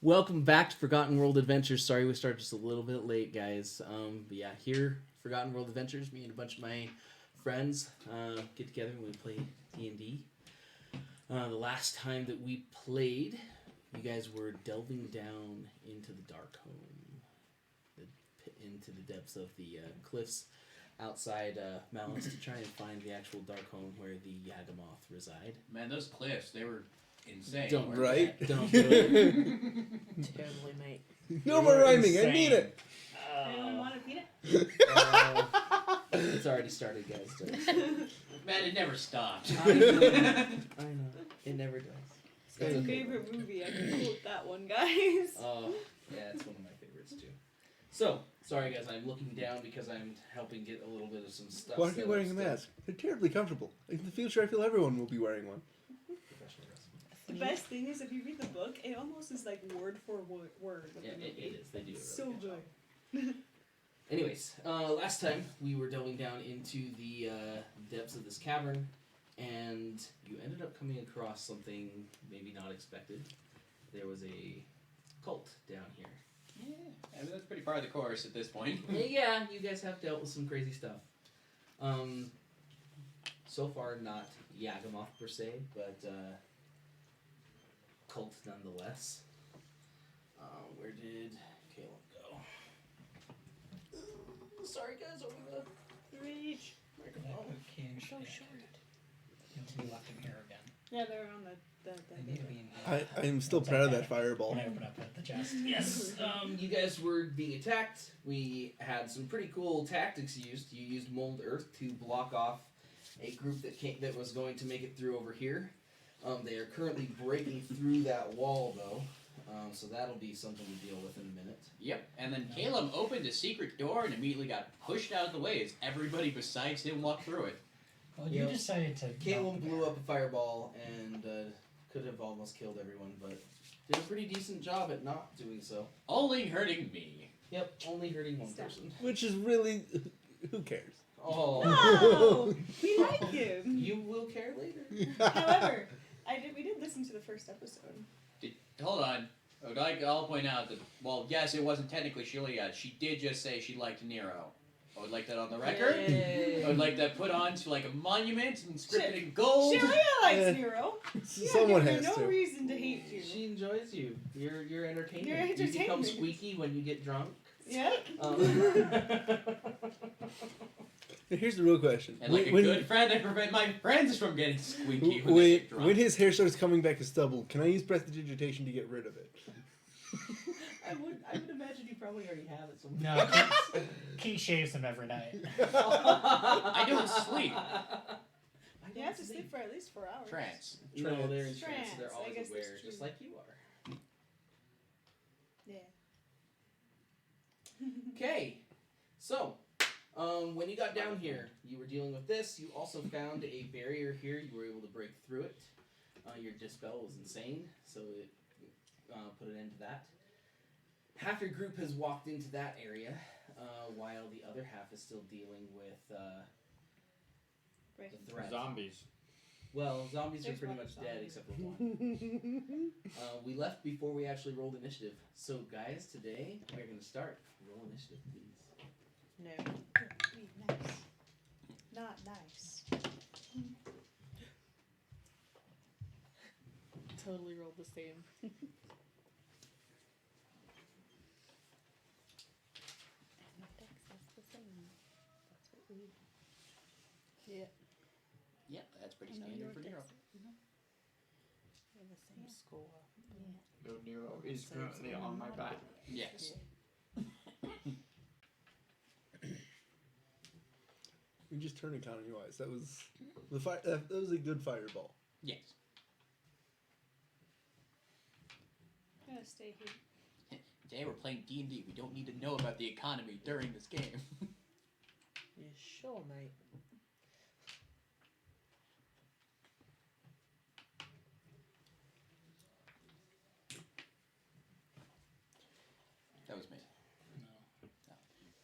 Welcome back to Forgotten World Adventures. Sorry we started just a little bit late, guys. But yeah, here, Forgotten World Adventures, me and a bunch of my friends get together and we play D&D. The last time that we played, you guys were delving down into the dark home, into the depths of the cliffs outside Malice to try and find the actual dark home where the Yagamoth reside. Man, those cliffs, they were insane. Don't Right? Don't do it. Totally, mate. No more rhyming. I Insane. need it. Anyone want a peanut? It's already started, guys. Man, it never stopped. I know. It never does. It's my It's okay. favorite movie. I can quote that one, guys. Oh, yeah, it's one of my favorites too. So, sorry guys, I'm looking down because I'm helping get a little bit of some stuff. Why are set you up wearing a still. mask? They're terribly comfortable. In the future, I feel everyone will be wearing one. Professional wrestling. The best thing is, if you read the book, it almost is like word for word. With Yeah, the movie. it is. They do it So really good. job. Anyways, last time we were delving down into the depths of this cavern, and you ended up coming across something maybe not expected. There was a cult down here. Yeah, I mean, that's pretty far the course at this point. Yeah, you guys have dealt with some crazy stuff. So far, not Yagamoth per se, but cult nonetheless. Where did Caleb go? Sorry, guys, over the Reach. microphone. King So short. to be left in here again. Yeah, they're on the They need to be in here. I am still proud of that fireball. When I open up the chest. Yes, you guys were being attacked. We had some pretty cool tactics used. You used Mold Earth to block off a group that was going to make it through over here. They are currently breaking through that wall, though, so that'll be something to deal with in a minute. Yep, and then Caleb opened a secret door and immediately got pushed out of the way as everybody besides him walked through it. Well, you Yep. decided to. Caleb blew up a fireball and could have almost killed everyone, but did a pretty decent job at not doing so. Only hurting me. Yep, only hurting one Stop. person. Which is really... Who cares? Oh, No, we like him. you will care later. However, we did listen to the first episode. Hold on. I'll point out that, well, yes, it wasn't technically Shilia. She did just say she liked Nero. I would like that on the record. Yay. I would like that put on to like a monument and scripted in gold. Shelia likes Yeah. Nero. Yeah, Someone give her has no to. reason to hate you. She enjoys you. You're entertaining. You're You become entertainment. squeaky when you get drunk. Yep. Here's the real question. And like a good friend, I prevent my friends from getting squeaky when they when, get drunk. when his hair starts coming back as stubble, can I use prestidigitation to get rid of it? I would imagine you probably already have it somewhere. No, Key shaves him every night. I don't sleep. You have to sleep for at least 4 hours. Trance. No, they're in trance. Trance, They're I always guess aware, that's just true. like you are. Yeah. Okay, so when you got down here, you were dealing with this. You also found a barrier here. You were able to break through it. Your dispel was insane, so it put an end to that. Half your group has walked into that area, while the other half is still dealing with Right. the threat. Zombies. Well, zombies are There's pretty one much zombie. dead except for one. We left before we actually rolled initiative. So, guys, today we're going to start. Roll initiative, please. No. Nice. Not nice. Totally rolled the same. Yeah. Yep, that's pretty I know standard your for Nero. dex, We're the same school. No, Nero is currently on my back. Yes. You just turned economy-wise. That was that was a good fireball. Yes. I'm gonna stay here. Today we're playing D&D. We don't need to know about the economy during this game. You sure, mate? That was me.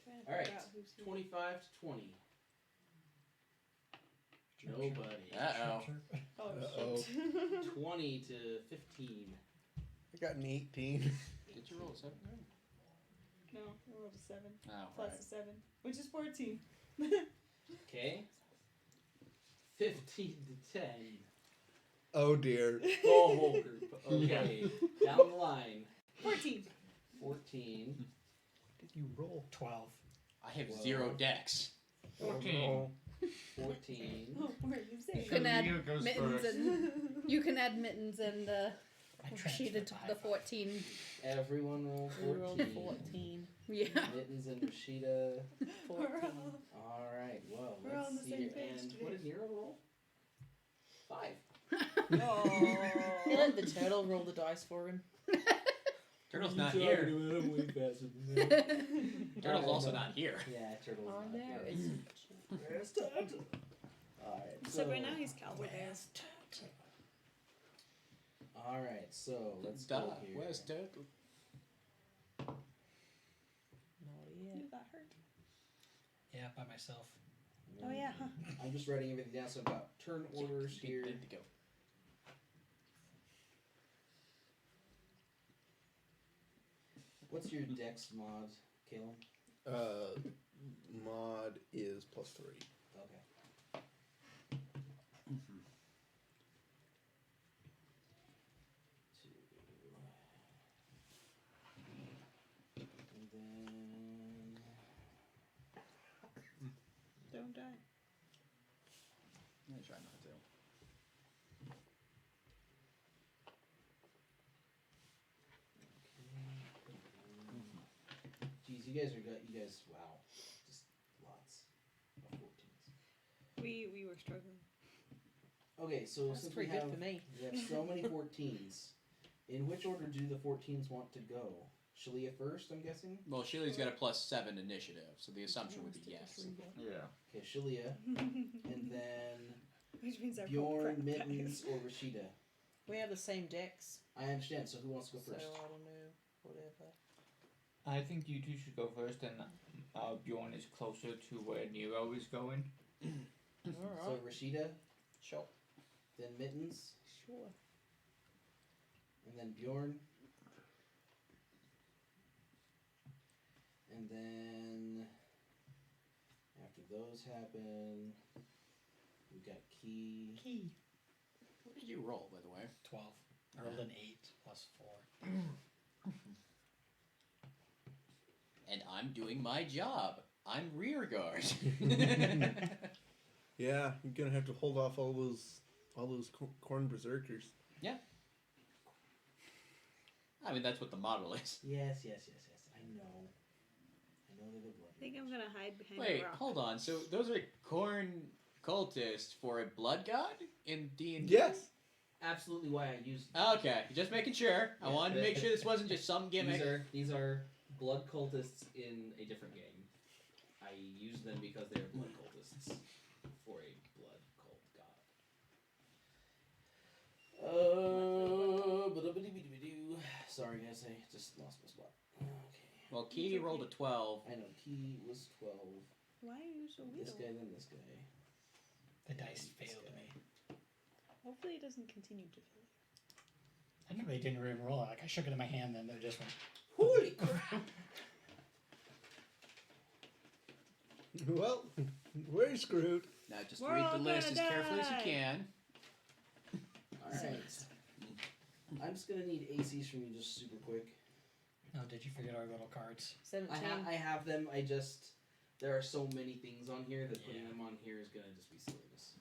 Trying to All right, figure out who's who. 25 to 20. Nobody. Uh-oh. Oh, Uh-oh. shit. 20 to 15. I got an 18. Did you roll a 7? No, I rolled a 7 Oh, plus right. a 7, which is 14. Okay. 15 to 10. Oh dear. Whole group. Okay. Down the line. 14. 14. Did you roll? 12. I have Well, 0 decks. 14. 14. Oh, where are you You saying? can add Leo goes mittens first. and you can add mittens and I Rashida transferred to high the five. 14. Everyone roll We rolled 14. 14. Yeah. Mittens and Rashida. 14. Alright, well, We're all on let's the see same here. page And today. what did Nero roll? 5. He let the turtle roll the dice for him. Turtle's not here. I'm way faster than that. Turtle's also not here. Yeah, Turtle's Oh not no, here. it's Alright, So right now he's Cowboy Bear. Alright, so let's Duh. go here. Where's Turtle? Not yet. You got hurt. Yeah, by myself. Oh yeah, huh? I'm just writing everything down, so I've got turn orders here. Good to go. What's your dex mod, Caleb? Mod is +3. Okay. And then Don't die. I'm gonna try not to. geez, you guys wow, just lots of 14s. We were struggling. Okay, so That's since pretty we have good for me. so many 14s, in which order do the 14s want to go? Shalia first, I'm guessing. Well, Sheila's got a +7 initiative, so the assumption would be yes. Yeah. Okay, Shalia, and then Which means I rolled Bjorn, crap Mittens, dice. or Rashida. We have the same decks, I understand. So who wants to go so I first? don't know. Whatever. I think you two should go first, and Bjorn is closer to where Nero is going. So Alright. Rashida, Sure. then Mittens, Sure. and then Bjorn, and then after those happen, we got Key. Key. What did you roll, by the way? 12. I rolled an 8 plus 4. And I'm doing my job. I'm rear guard. Yeah, you're gonna have to hold off all those corn berserkers. I mean, that's what the model is. Yes. I know they're the blood. I think I'm gonna hide behind Wait, a rock. hold on. So those are corn cultists for a blood god in D&D? Yes. Absolutely why I used. Okay, just making sure. I Yeah. wanted to make sure this wasn't just some gimmick. These are blood cultists in a different game. I use them because they are blood cultists for a blood cult god. Sorry guys, I just lost my spot. Okay. Well, Key rolled a 12. I know Key was 12. Why are you so This weird? guy, then this guy. The dice failed me. Hopefully it doesn't continue to fail. I really didn't even roll it. Like, I shook it in my hand, then it just went. Holy crap! Well, we're screwed. Now just We're read all the list as gonna carefully as you die. can. Alright. I'm just gonna need ACs from you just super quick. Oh, did you forget our little cards? 17. I have them, there are so many things on here that putting them on here is gonna just be silliness.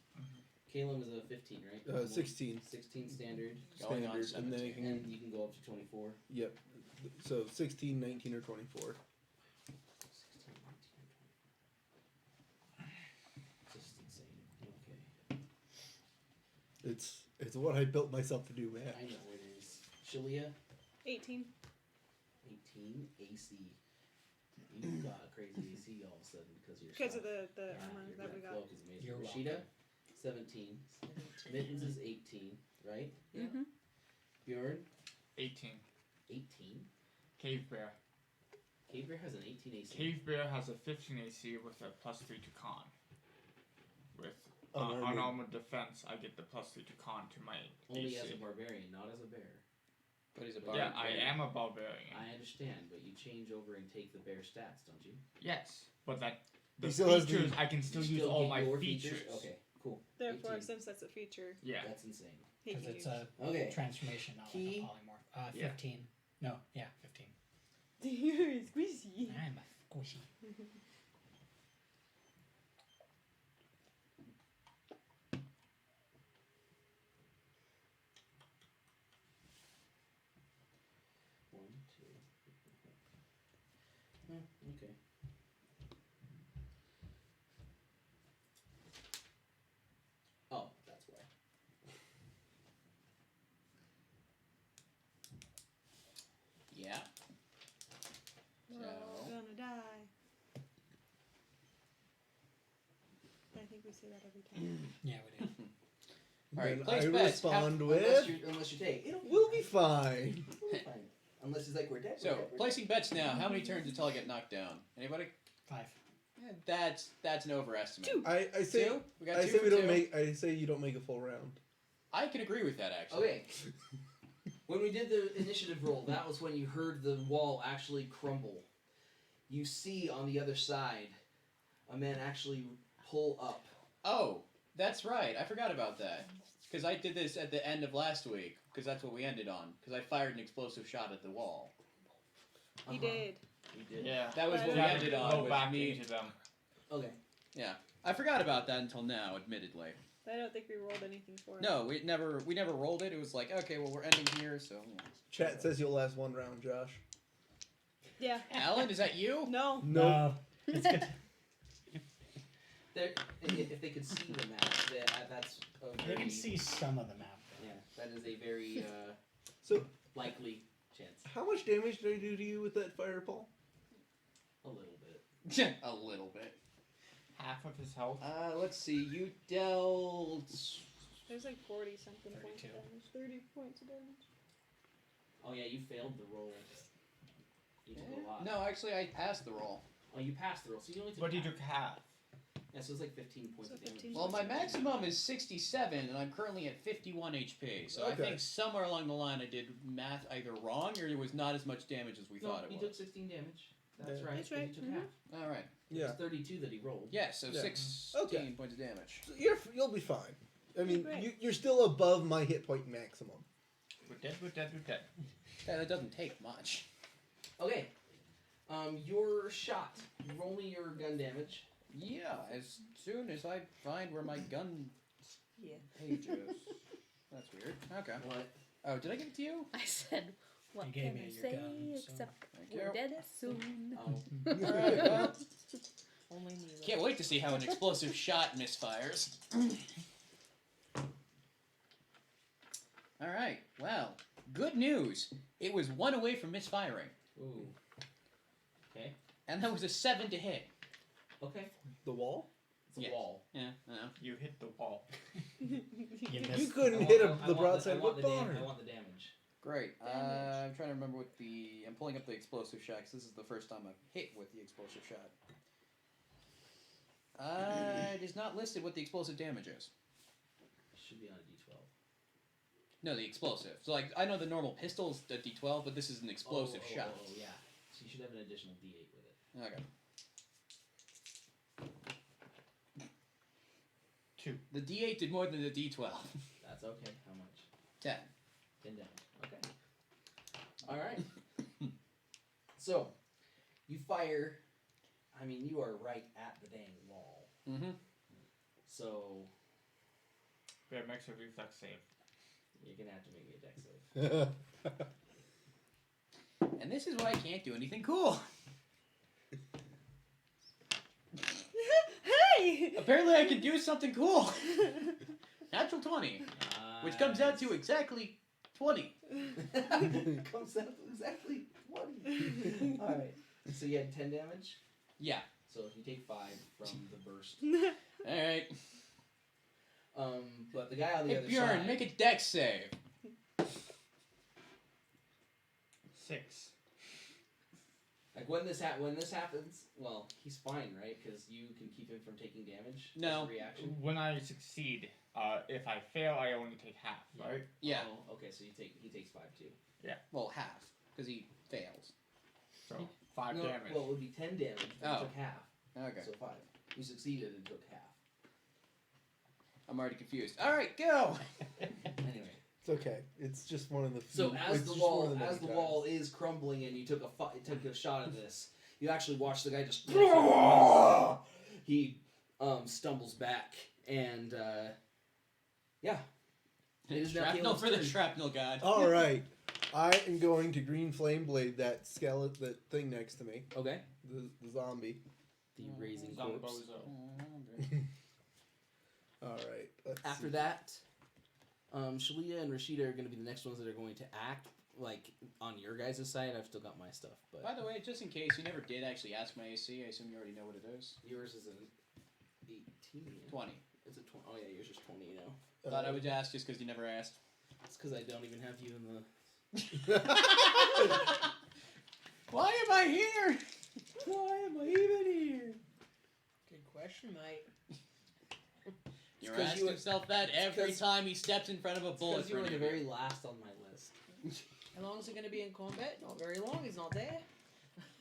Caleb is a 15, right? 16 16 standard. Going on standard, and then it 17. can. And you can go up to 24. Yep. So 16, 19, or 24. 16, 19, 24. Just insane. Okay. It's what I built myself to do, man. I know it is. Shalia, 18. 18 AC. You got a crazy AC all of a sudden because you're Because of the armor your that we red got. cloak is amazing. You're Rashida, welcome. 17. Mittens is 18, right? Mhm. Bjorn, 18. 18. Cave Bear. Cave Bear has an 18 AC. Cave Bear has a 15 AC with a +3 to con. With Unarmored. unarmored defense, I get the +3 to con to my Only AC. as a barbarian, not as a bear. But he's a But barbarian. Yeah, I am a barbarian. I understand, but you change over and take the bear stats, don't you? Yes, but that the He still has the- features I can still You use all get my your features. Okay, cool. Therefore, 18. since that's a feature, Yeah. That's insane. he Because can it's use. a Okay. transformation, not Key. like a polymorph. Yeah. 15. No, yeah, 15. You're squishy. I'm a squishy. One, two. Okay. Oh, that's why. Yeah. We're all gonna die. I think we say that every time. Yeah, we do. All right, Then place I bets. respond Unless with, you take, "We'll be fine." We'll be fine. Unless he's like, we're dead. So, placing bets now. How many turns until I get knocked down? Anybody? 5. That's an overestimate. Two. I say Two? We got I two say for we don't two. make. I say you don't make a full round. I can agree with that actually. Okay. When we did the initiative roll, that was when you heard the wall actually crumble. You see on the other side a man actually pull up. Oh, that's right. I forgot about that. Because I did this at the end of last week. Because that's what we ended on. Because I fired an explosive shot at the wall. He Uh-huh. did. You did? Yeah. That was Right. what we Yeah, ended Go on. Was back me. into them. Okay. I forgot about that until now, admittedly. I don't think we rolled anything for it. No, we never rolled it. It was like, okay, well we're ending here, so. Chat says you'll last one round, Josh. Yeah. Alan, is that you? No. No. It's good. There, if they could see the map, that's a You very, can see some of the map. Yeah, that is a very So, likely chance. how much damage did I do to you with that fireball? A little bit. A little bit. Half of his health. Let's see. You dealt. There's like 40 something points 32. of damage. 30 points of damage. Oh yeah, you failed the roll. You took a lot. No, actually, I passed the roll. Oh, you passed the roll, so you only took But you half. took half. Yeah, so it's like 15 points So of damage. 15. Well, my maximum is 67, and I'm currently at 51 HP. So I Okay. think somewhere along the line I did math either wrong or it was not as much damage as we No, thought it he was. took 16 damage. That's Yeah. right. That's 'cause right, You took mhm. half. All right. It Yeah. was 32 that he rolled. Yeah, so Yeah. 16 Okay. points of damage. So you'll be fine. I mean, Great. you're still above my hit point maximum. We're dead, we're dead, we're dead. Yeah, that doesn't take much. Okay. Your shot. Roll me your gun damage. Yeah, as soon as I find where my gun Yeah. page is. That's weird. Okay. What? Oh, did I give it to you? I said, what You gave can me I your say gun, so- except Thank we're you. dead soon. Oh. Alright, well, Only me. can't wait to see how an explosive shot misfires. Alright, well, good news. It was 1 away from misfiring. Ooh. Okay. And that was a 7 to hit. Okay. The wall? It's a Yes. wall. Yeah, I know. You hit the wall. You You missed. couldn't I hit want- I the want broadside I want with the dam- barn. I want the damage. Great. Damage. I'm trying to remember what the. I'm pulling up the explosive shot 'cause this is the first time I've hit with the explosive shot. It is not listed what the explosive damage is. Should be on a D12. No, the explosive. So, like, I know the normal pistol's a D12, but this is an explosive shot. Oh, yeah. So you should have an additional D8 with it. Okay. 2. The D8 did more than the D12. That's okay. How much? 10. 10 damage. Okay. All right. So, you fire. I mean, you are right at the dang wall. Mm-hmm. So Bear makes a reflex save. you're gonna have to make me a dex save. And this is why I can't do anything cool. Hey! Apparently, I can do something cool. Natural 20, which comes out to Nice. exactly 20. Comes out to exactly 20. All right. So you had 10 damage. Yeah. So you take 5 from the burst. All right. But the guy on the Hey other Bjorn, side. make a dex save. 6. Like when this happens, well, he's fine, right? Because you can keep him from taking damage. No. As a reaction. When I succeed, if I fail, I only take half, right? Yeah. Oh, okay, so he takes 5 too. Well, half because he fails. So 5 no, damage. well, it would be 10 damage, but Oh. you took half. Okay. So 5. You succeeded and took half. I'm already confused. All right, go. Anyway. It's okay. It's just one of the. So few, as it's the just one wall of the as the many wall times. is crumbling and you took a shot at this, you actually watch the guy just he stumbles back and yeah. It is now Shrapnel Caleb's for the turn. shrapnel god. All right, I am going to green flame blade that skeleton, that thing next to me, Okay. the zombie. The raising corpse. Zombozo. All right. Let's After see. that, Shalia and Rashida are going to be the next ones that are going to act like on your guys' side. I've still got my stuff, but By the way, just in case you never did actually ask my AC, I assume you already know what it is. yours is an 18. 20. It's a 20. Oh yeah, yours is 20 now. Thought I would ask just because you never asked. It's because I don't even have you in the. Why am I here? Why am I even here? Good question, mate. You're 'cause asking you- himself that every 'cause- time he steps in front of a bullet. Because you were the very last on my list. How long is it going to be in combat? Not very long. He's not there.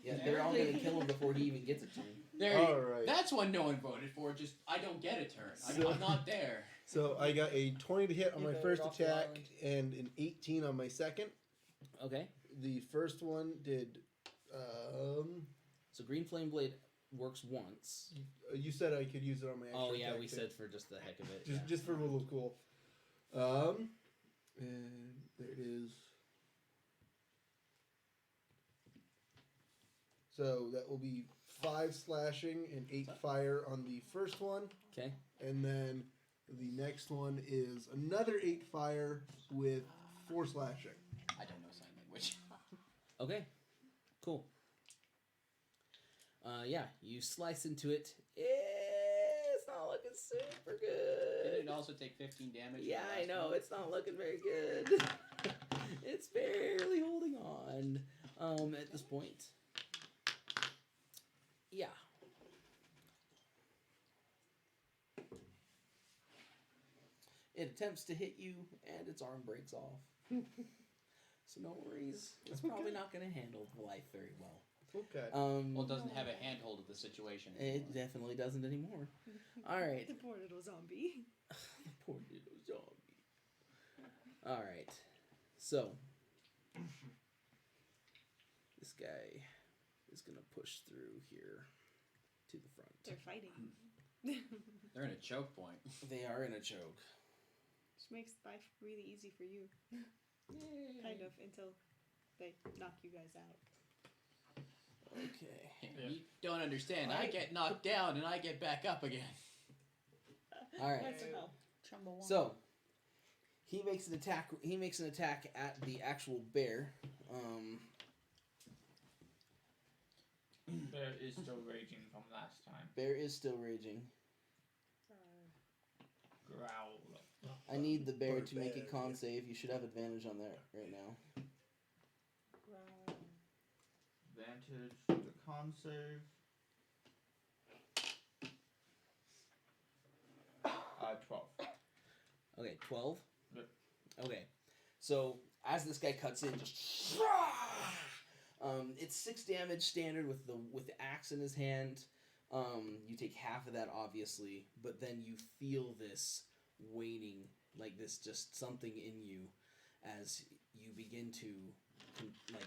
Yeah, they're all going to kill him before he even gets a turn. There All you, right. That's one no one voted for. Just I don't get a turn. So- I'm not there. So I got a 20 to hit on You my voted first off the attack island. and an 18 on my second. Okay. The first one did. So Green Flame Blade works once. You said I could use it on my. Extra Oh yeah, attack we too. said for just the heck of it. Just for a little cool. And there it is. So that will be 5 slashing and 8 fire on the first one, Okay. and then the next one is another 8 fire with 4 slashing. I don't know sign language. Okay. Cool. Yeah, you slice into it. It's not looking super Did good. it also take 15 damage? Yeah, for the I last know. one? It's not looking very good. It's barely holding on. At this point. Yeah. It attempts to hit you, and its arm breaks off. So no worries. It's probably not going to handle life very well. Okay. Well, it doesn't have a handhold of the situation. It definitely doesn't anymore. All right. The poor little zombie. Poor little zombie. All right. So this guy is gonna push through here to the front. They're fighting. They're in a choke point. They are in a choke. Which makes life really easy for you. Kind of, until they knock you guys out. Okay. You don't understand. I get knocked down and I get back up again. All right. That's enough. Chumbawamba. So he makes an attack. He makes an attack at the actual bear. Bear is still raging from last time. Bear is still raging. Growl. I need the bear to make a Barbarian. con save. You should have advantage on that right now. Advantage. The con save. 12. Okay, 12? Yep. Okay. So, as this guy cuts in, just... it's 6 damage standard with the axe in his hand. You take half of that, obviously, but then you feel this waning, like this just something in you as you begin to, like,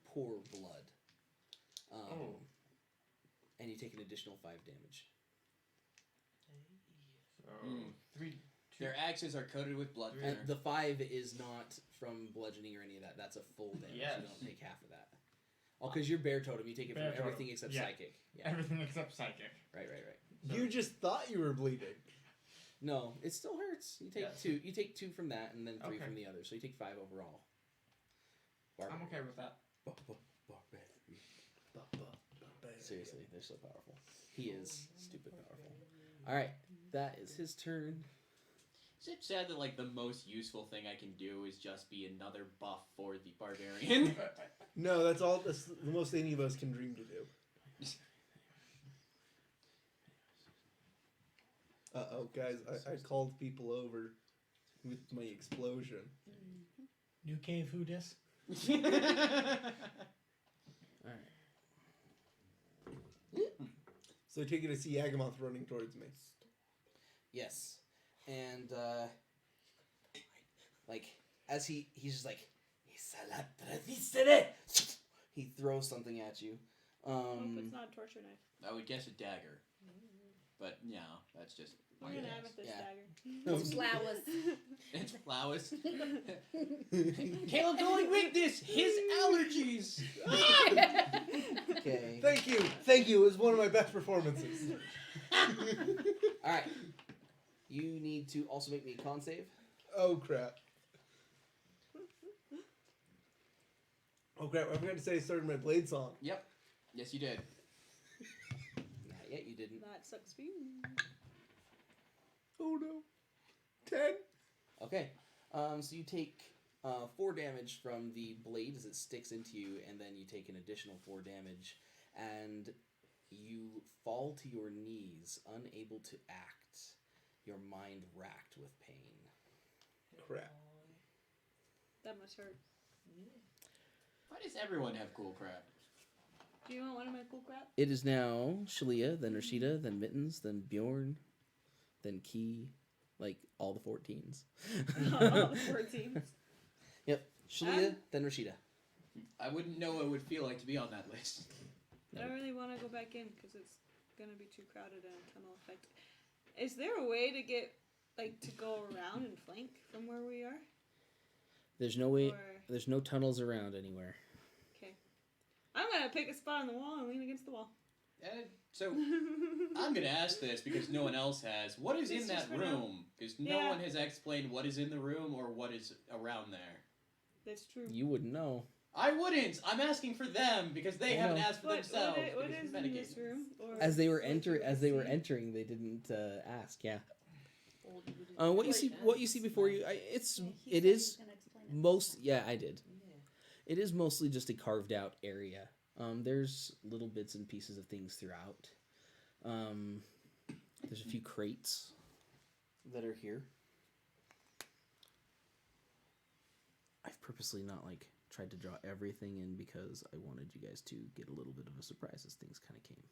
pour blood. And you take an additional 5 damage. So, Mm. 3. Their axes are coated with blood And thinner. the 5 is not from bludgeoning or any of that. That's a full damage. Yes. You don't take half of that. Oh, because you're bear totem. You take it Bear from totem. everything except Yeah. psychic. Yeah. Everything except psychic. Right. You just thought you were bleeding. No, it still hurts. You take Yes. 2. You take 2 from that, and then 3 Okay. from the other. So you take 5 overall. I'm okay with that. Seriously, they're so powerful. He is stupid powerful. All right, that is his turn. Is it sad that like the most useful thing I can do is just be another buff for the barbarian? No, that's all. That's the most any of us can dream to do. Uh-oh, guys, I called people over with my explosion. New cave, who dis? All right. So I take it to see Yagamoth running towards me. Yes, and like as he's just like he throws something at you. Hope it's not a torture knife. I would guess a dagger. But no, that's just I'm my gonna guess. amethyst Yeah. dagger. Flowers. It's flowers. Caleb's only weakness, his allergies. Okay. Thank you. Thank you. It was one of my best performances. All right. You need to also make me a con save. Oh, crap. Oh, crap. I forgot to say I started my blade song. Yep. Yes, you did. Not yet. You didn't. That sucks for you. Oh, no. 10. Okay. So you take 4 damage from the blade as it sticks into you, and then you take an additional 4 damage, and you fall to your knees, unable to act, your mind racked with pain. Crap. That must hurt. Why does everyone have cool crap? Do you want one of my cool crap? It is now Shalia, then Rashida, then Mittens, then Bjorn, then Key, like all the 14s. All the 14s. Yep. Shalia, then Rashida. I wouldn't know what it would feel like to be on that list. I don't really want to go back in because it's gonna be too crowded and a tunnel effect. Is there a way to get to go around and flank from where we are? There's no way. Or There's no tunnels around anywhere. okay, I'm gonna pick a spot on the wall and lean against the wall. So I'm gonna ask this because no one else has. What is It's in just that for now. room? Because no Yeah. one has explained what is in the room or what is around there. That's true. You wouldn't know. I wouldn't. I'm asking for them because they I haven't know. asked for What themselves. is because in metagame. this room? Or As they were what you would see? entering, they didn't ask. Yeah. Or you would What you explain see, that. what you see before you, it is most. Yeah, I did. It is mostly just a carved out area. There's little bits and pieces of things throughout. There's a few crates that are here. I've purposely not tried to draw everything in because I wanted you guys to get a little bit of a surprise as things kind of came.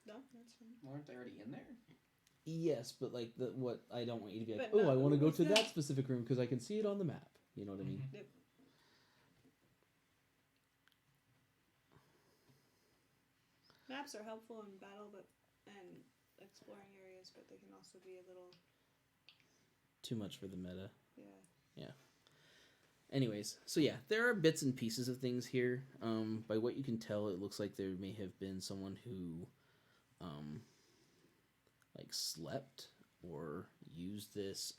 No, that's fine. Aren't they already in there? Yes, but what I don't want you to be like, But oh, not I want to go who's to that? that specific room because I can see it on the map. You know what I mean? Yep. Maps are helpful in battle, and exploring areas, but they can also be a little Too much for the meta. yeah. Anyways, so yeah, there are bits and pieces of things here. By what you can tell, it looks like there may have been someone who, slept or used this.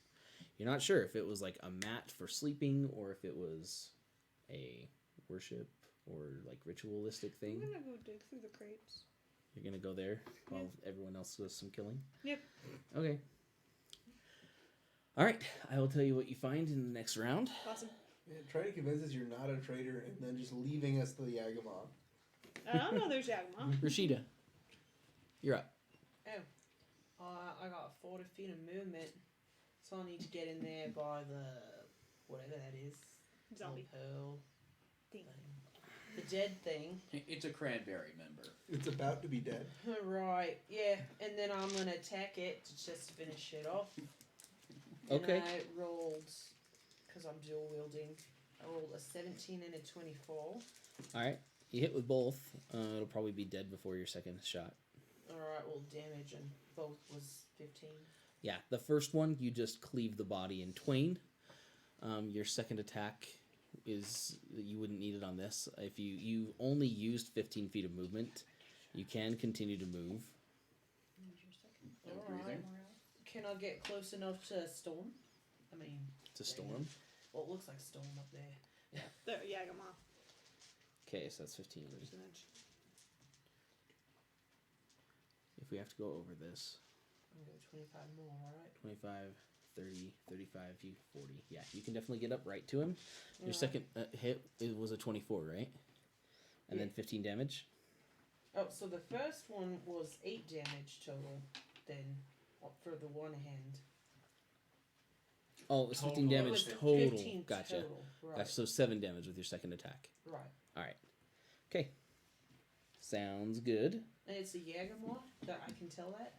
You're not sure if it was a mat for sleeping or if it was a worship or ritualistic thing. I'm gonna go dig through the crates. You're gonna go there while everyone else does some killing? Yep. Okay. Alright, I will tell you what you find in the next round. Awesome. Man, trying to convince us you're not a traitor and then just leaving us to the Yagamoth. I don't know there's Yagama. Rashida, you're up. I got 40 feet of movement, so I need to get in there by the whatever that is. Zombie. Pearl Thing. The dead thing. It's a cranberry member. It's about to be dead. Right, yeah, and then I'm gonna attack it to just finish it off. Okay. And I rolled, because I'm dual wielding, I rolled a 17 and a 24. Alright, you hit with both. It'll probably be dead before your second shot. Alright, well, damage and both was 15. Yeah, the first one, you just cleave the body in twain. Your second attack is, you wouldn't need it on this. If you only used 15 feet of movement, you can continue to move. No Alright. breathing. Can I get close enough to storm? I mean, To storm. well, it looks like storm up there. There, Yagama. Okay, so that's 15. Percentage. If we have to go over this, I'm gonna go 25 more, alright? 25, 30, 35, 40. Yeah, you can definitely get up right to him. Your Alright. second hit, it was a 24, right? And Yeah. then 15 damage. Oh, so the first one was 8 damage total, then for the one hand. Oh, it was 15 Total. It damage was total. 15 Gotcha. total. Right. Gotcha. So 7 damage with your second attack. Right. All right. Okay. Sounds good. And it's a Yagamoth that I can tell that.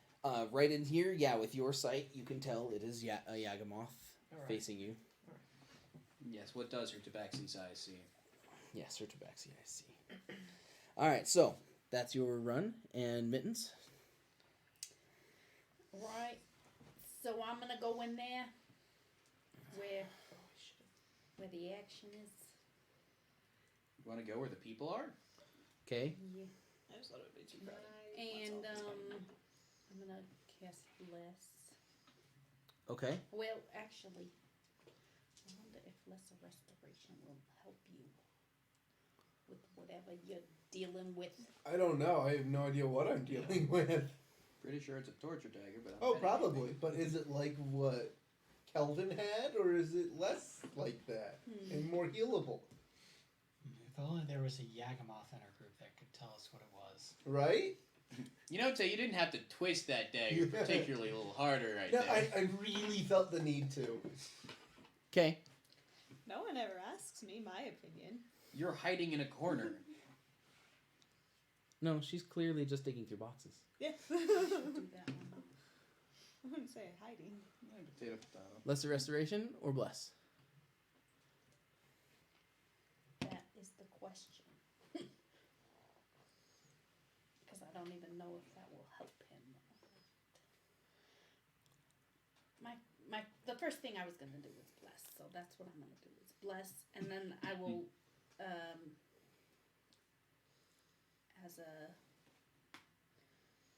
Right in here, yeah, with your sight, you can tell it is a Yagamoth Alright. facing you. Yes, what does her tabaxi's eyes see? Yes, her tabaxi, I see. All right, so that's your run. And Mittens? Right. So I'm gonna go in there where the action is. You want to go where the people are? Okay. Yeah. I just thought it would be too crowded. And I'm gonna cast Bless. Okay. Well, actually, I wonder if Lesser Restoration will help you with whatever you're dealing with. I don't know. I have no idea what I'm dealing with. Pretty sure it's a torture dagger, but I'm Oh, betting probably. anything. But is it like what Kelvin had, or is it less like that and more healable? If only there was a Yagamoth in our group that could tell us what it was. Right? You know, Tay, you didn't have to twist that dagger particularly a little harder right No, there. I really felt the need to. Okay. No one ever asks me my opinion. You're hiding in a corner. No, she's clearly just digging through boxes. Yeah. Do that one. I wouldn't say hiding. Potato, potato. Lesser Restoration or Bless? That is the question. Because I don't even know if that will help him. The first thing I was gonna do was Bless, so that's what I'm gonna do is Bless, and then I will as a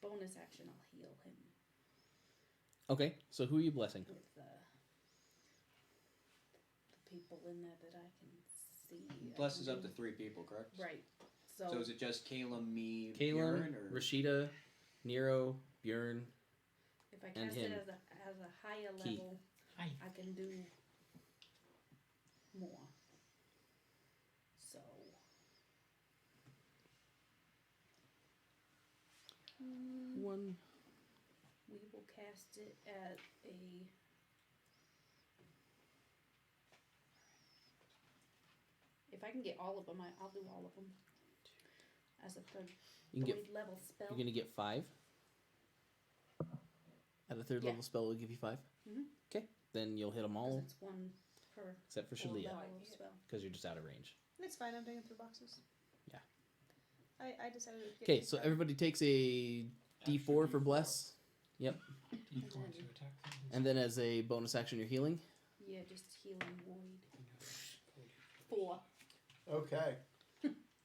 bonus action I'll heal him Okay, so who are you blessing? with the people in there that I can see. Blesses up to 3 people, correct? Right. So is it just Caleb, me, Kaylin, Bjorn, or Rashida, Nero, Bjorn. If I and cast him. it as a higher Key. level, Hi. I can do more. So One. we will cast it at a. If I can get all of them, I'll do all of them. As a third You can get. level spell. You're gonna get 5. At a third Yeah. level spell, will give you 5. Mhm. Okay, then you'll hit them 'Cause all it's one per except for full Shalia level of spell. because you're just out of range. It's fine. I'm digging through boxes. Yeah. I decided to get Okay, too so crowded. everybody takes a D4 for bless. Yep. D4 to attack. And then as a bonus action, you're healing. Yeah, just healing void. 4. Okay.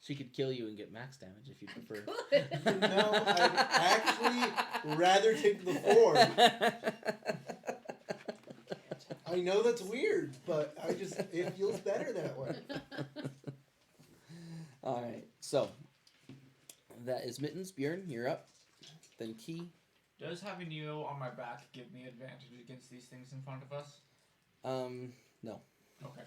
She could kill you and get max damage if you prefer. No, I'd actually rather take the 4. I know that's weird, but it feels better that way. All right, so that is Mittens. Bjorn, you're up. Then Key. Does having Neo on my back give me advantage against these things in front of us? No. Okay.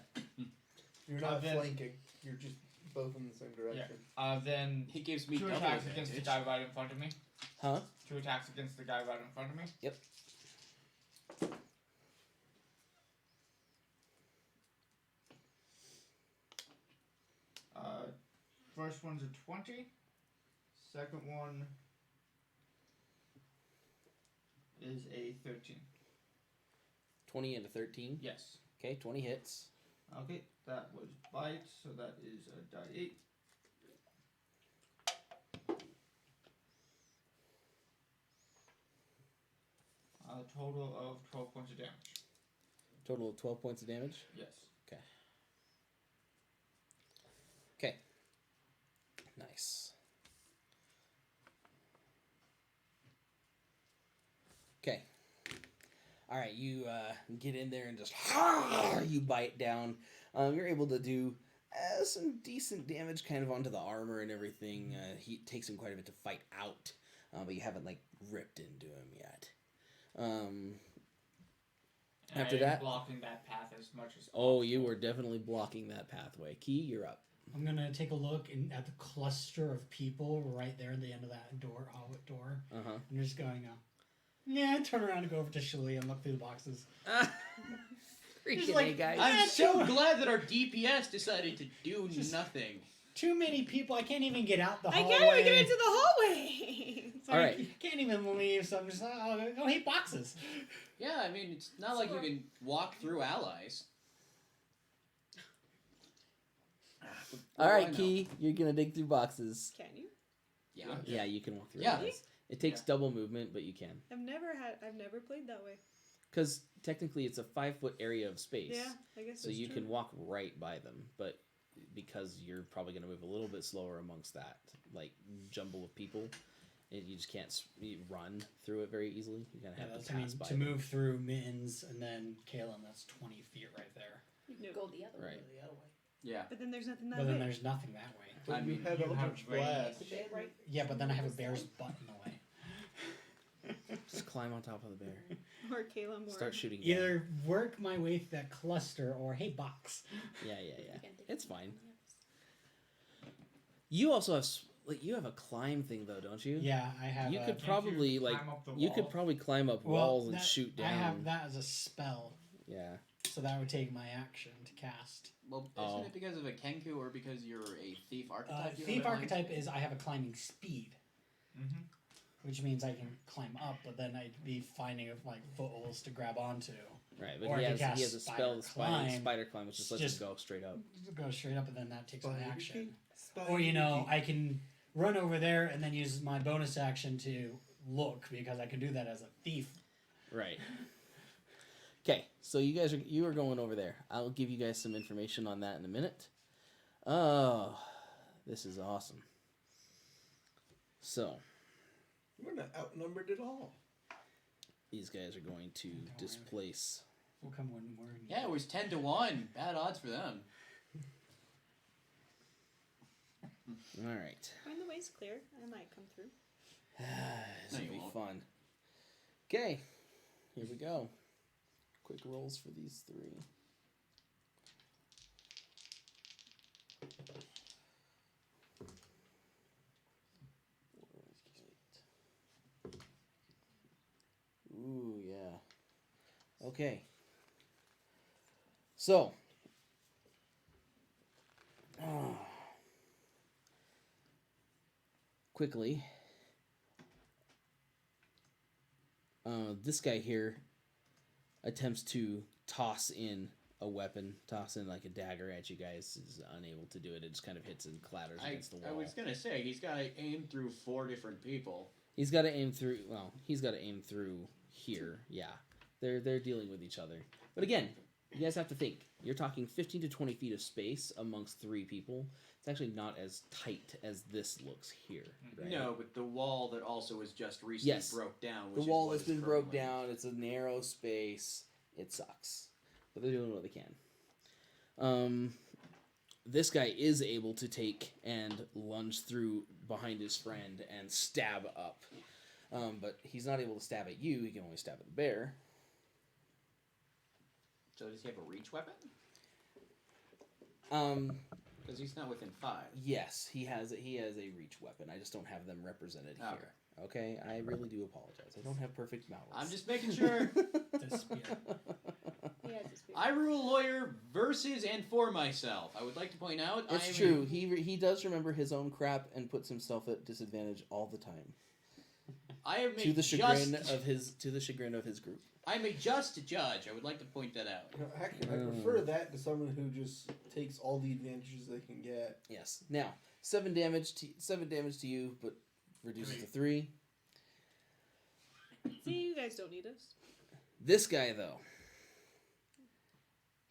You're not Then- flanking. You're just both in the same direction. Then he gives me 2 double attacks against the advantage. guy right in front of me. Huh? 2 attacks against the guy right in front of me. Yep. First one's a 20. Second one is a 13. 20 and a 13. Yes. Okay, 20 hits. Okay, that was bite, so that is a die 8. A total of 12 points of damage. Total of 12 points of damage. Yes. Okay. Nice. Okay. All right, you get in there and just you bite down. You're able to do some decent damage kind of onto the armor and everything. He takes him quite a bit to fight out, but you haven't like ripped into him yet. And After I am that- blocking that path as much as Oh, you were definitely blocking that pathway. Key, you're up. I'm gonna take a look at the cluster of people right there at the end of that door, hallway door. Uh-huh. I'm just going, turn around and go over to Shalia and look through the boxes. Freaking like- A, guys. I'm so glad that our DPS decided to do nothing. Too many people. I can't even get out the I hallway. can't even get into the hallway. It's All right. You can't even leave, so I'm just like, oh, hate boxes. Yeah, I mean, it's not like you can walk through allies. All What do I right, know? Key, you're gonna dig through boxes. Can you? Yeah. Yeah, you can walk through. Yeah. boxes. It takes double movement, but you can. I've never played that way. Because technically, it's a 5-foot area of space. Yeah, I guess So that's you true. can walk right by them, but because you're probably going to move a little bit slower amongst that like jumble of people, you just can't run through it very easily. You kind of Yeah, have that's, to I mean, pass by. to them. move through Mittens and then Kalen, that's 20 feet right there. You No. can go the other Right. way. The other way. Yeah. But then there's nothing that But then way. there's nothing that way. But I you mean, had you have Eldritch range. Blast. The bear right. Yeah, but then I have a bear's butt in the way. Just climb on top of the bear. Or Kayla Moore. Start shooting. down. Either work my way through that cluster or hey, box. Yeah. You can't take It's it. fine. You also have you have a climb thing though, don't you? Yeah, I have. You a- could Can't probably you like climb up the you could wall? probably climb up well, walls and that- shoot down. I have that as a spell, Yeah. so that would take my action to cast. Well, Oh. isn't it because of a Kenku or because you're a thief archetype? you Thief have a archetype is I have a climbing speed, Mm-hmm. which means I can climb up, but then I'd be finding like footholds to grab onto. Right, but Or he I has could he cast has a spell, the Spider spider climb, which just lets Just- him go straight up. Go straight up, and then that takes my Spider action. King, Or you know, Spider I can run over there and then use my bonus action to look because I can do that as a thief. Right. Okay, so you are going over there. I'll give you guys some information on that in a minute. Oh, this is awesome. So We're not outnumbered at all. these guys are going to Don't worry. displace. We'll come when we're in. Yeah, it was 10-1. Bad odds for them. All right. When the way's clear, I might come through. This No, will you be won't. fun. Okay, here we go. Quick rolls for these three. Ooh, yeah. Okay. So. Quickly. This guy here attempts to toss in a weapon, toss in like a dagger at you guys. Is unable to do it. It just kind of hits and clatters against the wall. I was gonna say he's got to aim through 4 different people. He's got to aim through. Well, he's got to aim through here. Yeah, they're dealing with each other. But again, you guys have to think. You're talking 15 to 20 feet of space amongst 3 people. It's actually not as tight as this looks here. Right? No, but the wall that also was just recently Yes. broke down. The Which wall is what has is been broke troubling. down. It's a narrow space. It sucks, but they're doing what they can. This guy is able to take and lunge through behind his friend and stab up, but he's not able to stab at you. He can only stab at the bear. So does he have a reach weapon? Because he's not within 5. Yes, he has a reach weapon. I just don't have them represented Okay. here. Okay, I really do apologize. I don't have perfect malice. I'm just making sure. The spear. Yeah, it's just I rule lawyer versus and for myself. I would like to point out. It's I am true. He does remember his own crap and puts himself at disadvantage all the time. I am To a the chagrin just. of his group. I'm a just judge. I would like to point that out. You know, actually, I prefer that to someone who just takes all the advantages they can get. Yes. Now, 7 damage to you, but reduces to 3. See, you guys don't need us. This guy though,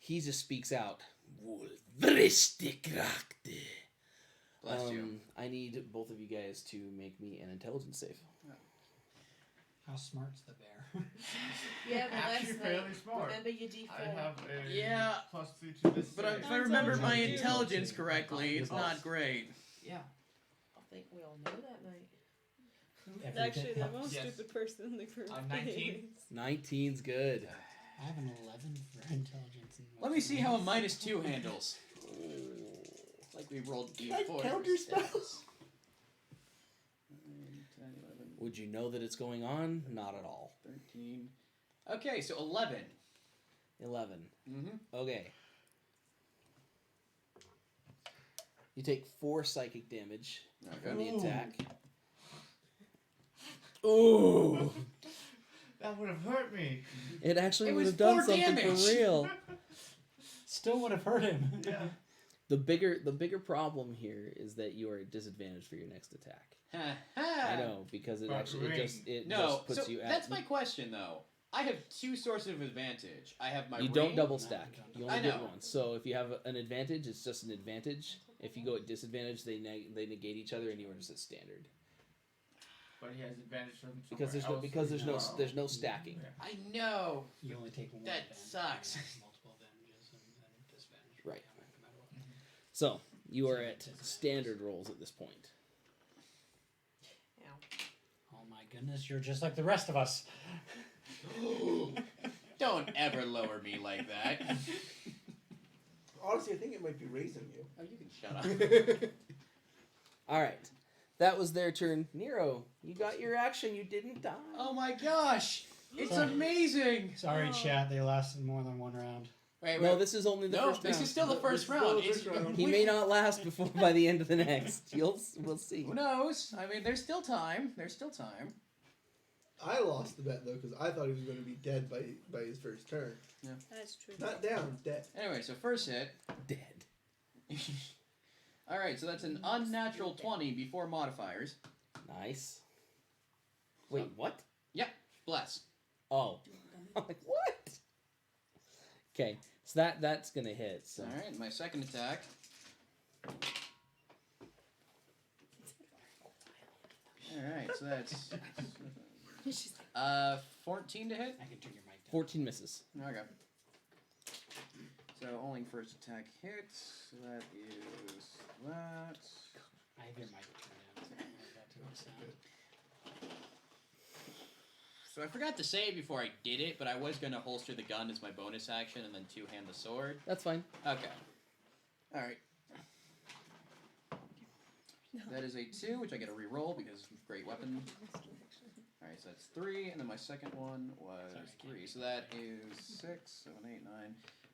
he just speaks out. "Wolfristikrakte." Bless you. I need both of you guys to make me an intelligence save. How smart's the bear? Yeah, but Actually that's fairly like, smart. remember your D4. I have a Yeah. +2 to this. But save. if I remember my Intelligence. intelligence correctly, it's not great. Yeah. I think we all know that, mate. If you Actually, get- the most Yes. stupid person in the group. I'm 19. is- 19's good. I have an 11 for intelligence. And Let me see how a -2 handles. Like we rolled D4. counter spells? 10, 11, Would you know that it's going on? Not at all. 13. Okay, so 11. 11. Mm-hmm. Okay. You take 4 psychic damage from the attack. Ooh! That would have hurt me. It actually It would was have done 4 something damage. for real. Still would have hurt him. Yeah. The bigger problem here is that you are at disadvantage for your next attack. I know, because it But actually it No, just puts so you at that's my question though. I have 2 sources of advantage. I have my you ring. don't double stack. You only I get know. one. So if you have an advantage, it's just an advantage. If you go at disadvantage, they negate each other, and you are just at standard. But he has advantage from Because somewhere there's no else. stacking. Yeah. I know. You only take one. That advantage. sucks. You have multiple advantages and disadvantage. Right. No matter what. So you are at standard rolls at this point. Oh my goodness, you're just like the rest of us. Don't ever lower me like that. Honestly, I think it might be raising you. Oh, you can shut up. All right, that was their turn. Nero, you got your action. You didn't die. Oh my gosh! It's Sorry. amazing. Sorry, Oh. chat. They lasted more than one round. Wait, No, this is only the no, first this round. is still the This first is still round. the first round. He may not last before by the end of the next. We'll see. Who knows? I mean, there's still time. There's still time. I lost the bet though because I thought he was going to be dead by his first turn. That's true. Not down, dead. Anyway, so first hit. Dead. All right, so that's an unnatural 20 before modifiers. Nice. Wait, what? Bless. Oh, I'm like what? Okay, so that's gonna hit. So All right, my second attack. All right, so that's She's like, 14 to hit. I can turn your mic down. 14 misses. Okay. So only first attack hits. So that is that. I have your mic turned down. So I don't want that to go sound. So I forgot to say before I did it, but I was gonna holster the gun as my bonus action and then 2-hand the sword. That's fine. Okay. All right. That is a 2, which I get a reroll because great weapon. All right, so that's 3, and then my second one was 3. So that is 6, 7, 8, 9.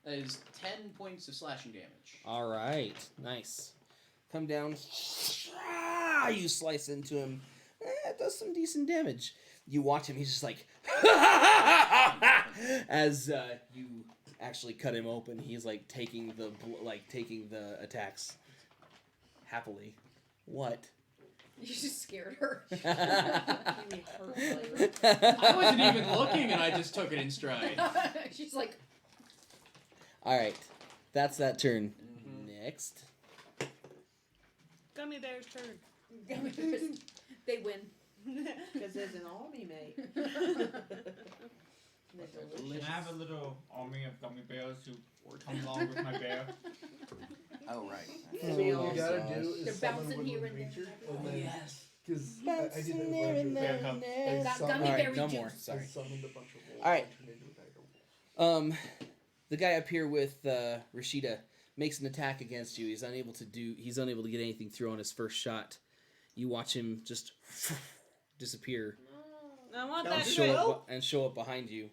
That is 10 points of slashing damage. All right, nice. Come down. You slice into him. It does some decent damage. You watch him. He's just like, as you actually cut him open. He's like taking the attacks happily. What? you just scared her. Give me her flavor. I wasn't even looking, and I just took it in stride. She's like, All right, that's that turn. Mhm. Next. Gummy Bear's turn. they win. Because there's an army, mate. They're Can delicious. I have a little army of gummy bears who come along with my bear? Oh, right. So what you gotta gosh. do is They're summon bouncing here Woodland and there. Nature, and then Yes. because I did that with Woodland there. Nature. Come. I Got summoned- gummy All right, berry no juice. more. Sorry. I summoned a bunch of wolves. All right. and turned into a bag of wolves. The guy up here with Rashida makes an attack against you. He's unable to get anything through on his first shot. You watch him just disappear I want Count that to trick. and show up behind you.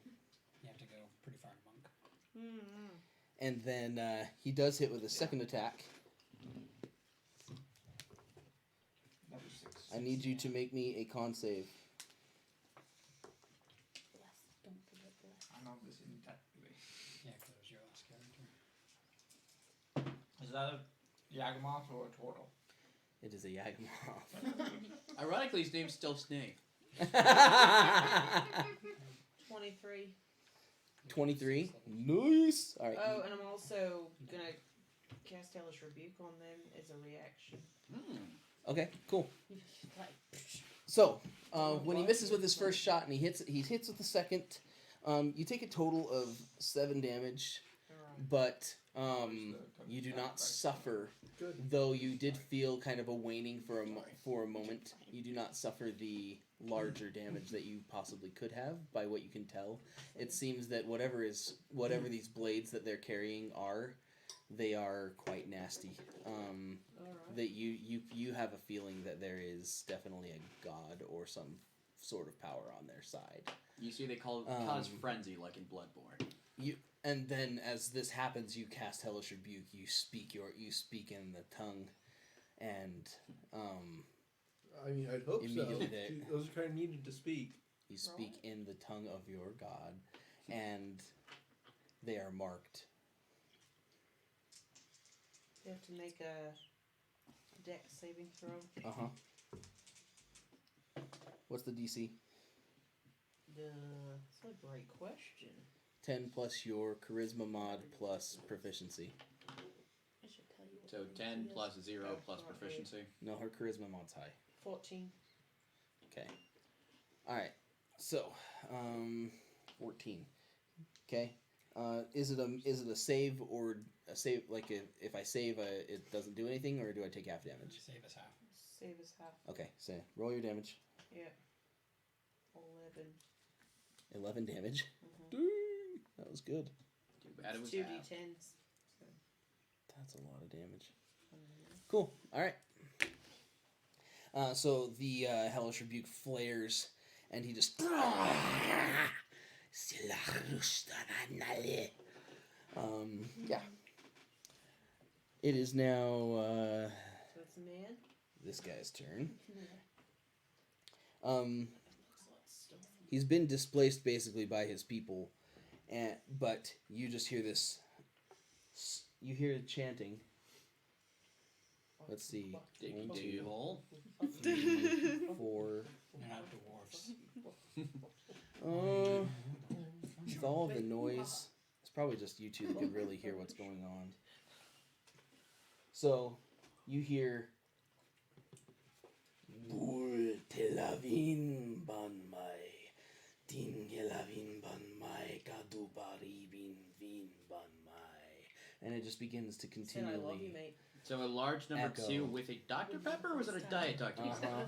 You have to go pretty far to monk. Mm-hmm. And then he does hit with a second attack. That was 6. I need you to make me a con save. Bless. Don't forget bless. I know this isn't technically. Yeah, because it was your last character. Is that a Yagamoth or a turtle? It is a Yagamoth. Ironically, his name's still Snake. 23. 23. Nice. All right. Oh, and I'm also gonna cast Hellish Rebuke on them as a reaction. Okay. Cool. Like, So when he misses with his first shot and he hits with the second, you take a total of 7 damage, Alright. but you do not suffer. Good. Though you did feel kind of a waning for a moment, you do not suffer the larger damage that you possibly could have. By what you can tell, it seems that whatever these blades that they're carrying are, they are quite nasty. Alright. That you have a feeling that there is definitely a god or some sort of power on their side. You see, they cause frenzy like in Bloodborne. And then as this happens, you cast Hellish Rebuke. You speak in the tongue, and I mean, I'd hope Immediately so. they- Those are kind of needed to speak. you speak in the tongue of your god, and they are marked. You have to make a dex saving throw. What's the DC? That's a great question. 10 plus your charisma mod plus proficiency. I should tell you. What So the 10 is. plus 0 Oh, plus okay. proficiency. No, her charisma mod's high. 14. Okay. Alright. So, 14. Okay. Is it a save or a save, like if I save it doesn't do anything, or do I take half damage? Save us half. Save us half. Okay, so roll your damage. Yeah. 11. 11 damage. Mhm. Dang, that was good. Too bad it was Two half. d10s. That's a lot of damage. Cool. Alright. So the Hellish Rebuke flares, and he just... yeah. It is now So it's a man. this guy's turn. He's been displaced basically by his people, but you just hear this. You hear chanting. Let's see. Diggy 1, diggy 2, hole. 3, 4. They're not dwarves. With all of the noise, it's probably just you two that can really hear what's going on. So, you hear. Bul telavin ban mai, tingelavin ban mai, kadubari bin vin ban mai, and it just begins to Said I love you, continually. mate. So a large number Echo. 2 with a Dr. Pepper, or was it a Diet Dr. Pepper?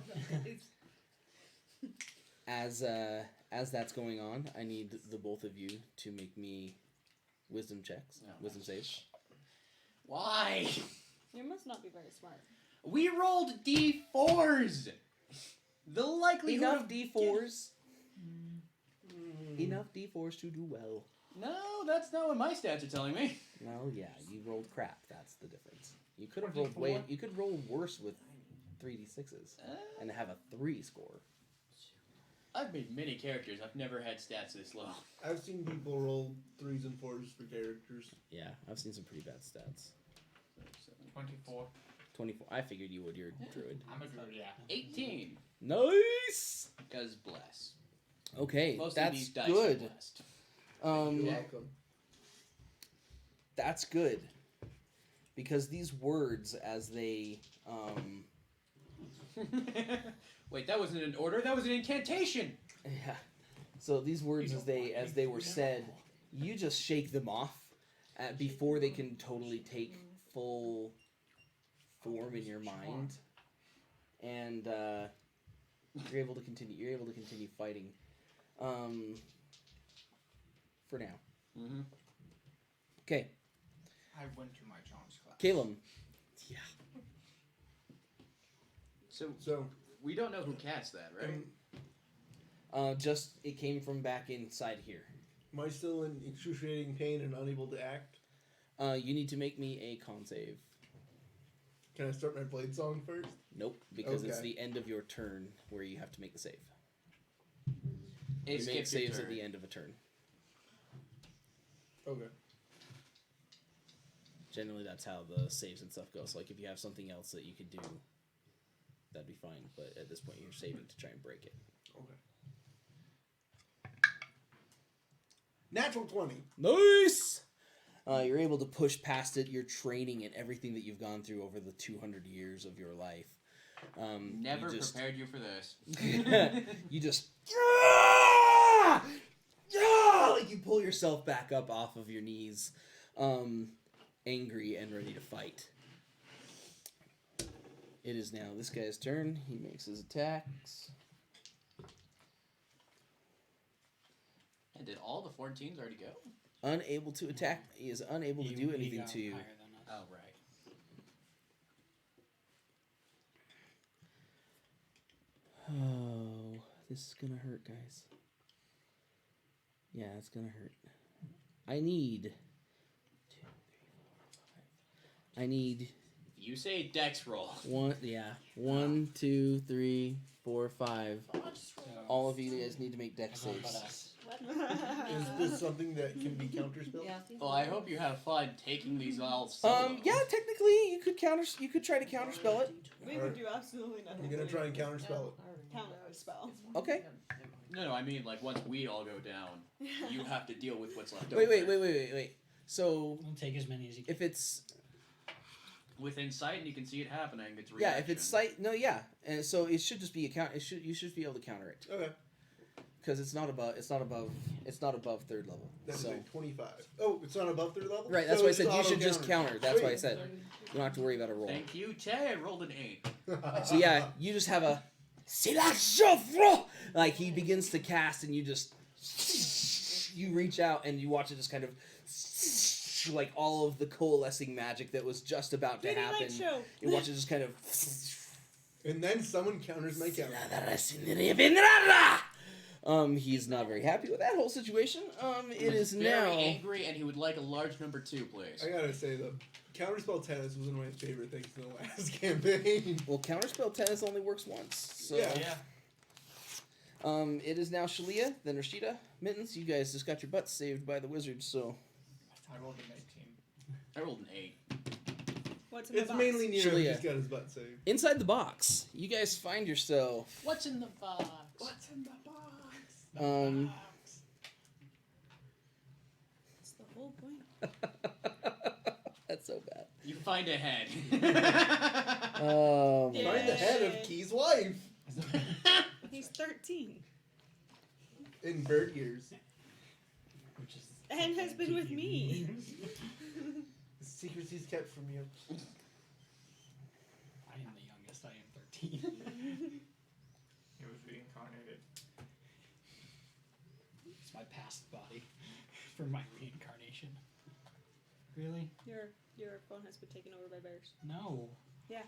As that's going on, I need the both of you to make me wisdom checks, Oh, wisdom saves. Why? You must not be very smart. We rolled D4s! The likelihood Enough of D4s. Enough D4s to do well. No, that's not what my stats are telling me. Well, yeah, you rolled crap. That's the difference. You could have rolled way. You could roll worse with 3d6s and have a 3 score. I've made many characters. I've never had stats this low. I've seen people roll 3s and 4s for characters. Yeah, I've seen some pretty bad stats. 24. 24. I figured you would. You're a druid. I'm a druid, yeah. 18. Nice. Because bless. Okay, Most of that's these dice good. are blessed. You're Yeah. welcome. That's good. Because these words, as they Wait, that wasn't an order. That was an incantation. yeah. So these words, as they were said, you just shake them off before they can totally take full form in your mind, and you're able to continue. You're able to continue fighting. For now. Mm-hmm. Okay, I went to my charms class. Caleb. Yeah. So we don't know who cast that, right? Just it came from back inside here. Am I still in excruciating pain and unable to act? You need to make me a con save. Can I start my blade song first? Nope, because it's Okay. the end of your turn where you have to make the save. It You make skips your saves turn. at the end of a turn. Okay. Generally, that's how the saves and stuff go. So, like, if you have something else that you could do, that'd be fine. But at this point, you're saving to try and break it. Okay. Natural 20. Nice! You're able to push past it, your training and everything that you've gone through over the 200 years of your life. Never you just, prepared you for this. you just... like you pull yourself back up off of your knees, angry and ready to fight. It is now this guy's turn. He makes his attacks. And did all the 14s already go? Unable to attack. He is unable to do anything to you. Higher than us. Oh, right. Oh, this is gonna hurt, guys. Yeah, it's gonna hurt. I need. You say Dex roll. One. Yeah. 1, 2, 3, 4, 5. All of you guys need to make dex I'm going by saves. Is this something that can be counterspelled? Yeah. Well, I hope you have fun taking these all. Yeah, technically you could try to counterspell it. We would do absolutely nothing. I'm gonna try and counterspell it. Counter spell. Okay. No, I mean like once we all go down, you have to deal with what's left. Wait. So Don't take as many as you can. if it's Within sight, and you can see it happening. It's yeah, if reaction. it's sight, no, yeah, and so it should just be a count. You should be able to counter it Okay. because it's not above third level. That's So like 25. Oh, it's not above 3rd level? right, that's So why I it's said you should just auto-counter. counter. That's why I Sweet. said you don't have to worry about a roll. Thank you, Tay. I rolled an 8. So yeah, you just have a like he begins to cast, and you just you reach out and you watch it just kind of like all of the coalescing magic that was just about to Pretty happen. light show. You watch it just kind of. And then someone counters my counter. He's not very happy with that whole situation. It is very now. angry, and he would like a large number 2, please. I gotta say though, counterspell tennis was one of my favorite things in the last campaign. Well, counterspell tennis only works once. So. Yeah. It is now Shalia, then Rashida, Mittens. You guys just got your butts saved by the wizard, so. I rolled an 18. I rolled an 8. What's in the It's box? mainly Nero who Shalia. just got his butt saved. Inside the box, you guys find yourself. What's in the box? What's in the box? That's the whole point. That's so bad. You find a head. Oh, Yeah. Find the head of Key's wife He's 13 in bird years. Which is and has been with me. The secrets he's kept from you. I am the youngest. I am 13. He was reincarnated. It's my past body for my reincarnation. Really? Your phone has been taken over by bears. No. Yeah.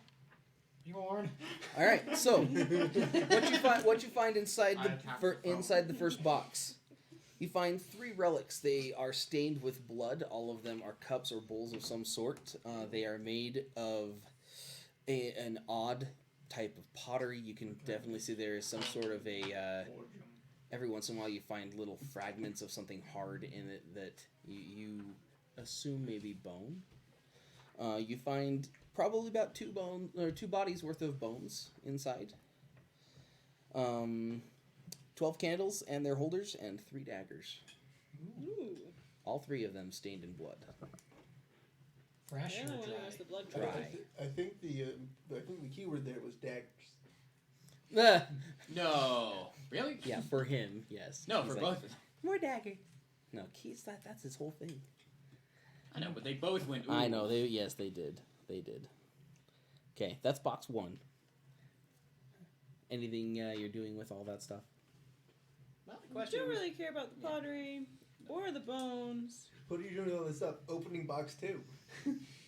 Bjorn. All right. So, what you find inside I attacked the phone. inside the first box? You find 3 relics. They are stained with blood. All of them are cups or bowls of some sort. They are made of an odd type of pottery. You can definitely see there is some sort of a. Every once in a while, you find little fragments of something hard in it that you assume may be bone. You find probably about 2 bodies worth of bones inside. 12 candles and their holders, and 3 daggers. Ooh. All 3 of them stained in blood. Fresh I or don't want to dry? miss the blood Dry. trail. I think the keyword there was daggers. No. Really? Yeah, for him, yes. No, He's for like, both of them. More dagger. No, Keith's that's his whole thing. I know, but they both went. Ooh. I know. They did. They did. Okay, that's box 1. Anything you're doing with all that stuff? Well, the I question don't was- really care about the pottery or the bones. What are you doing with all this up? Opening box 2.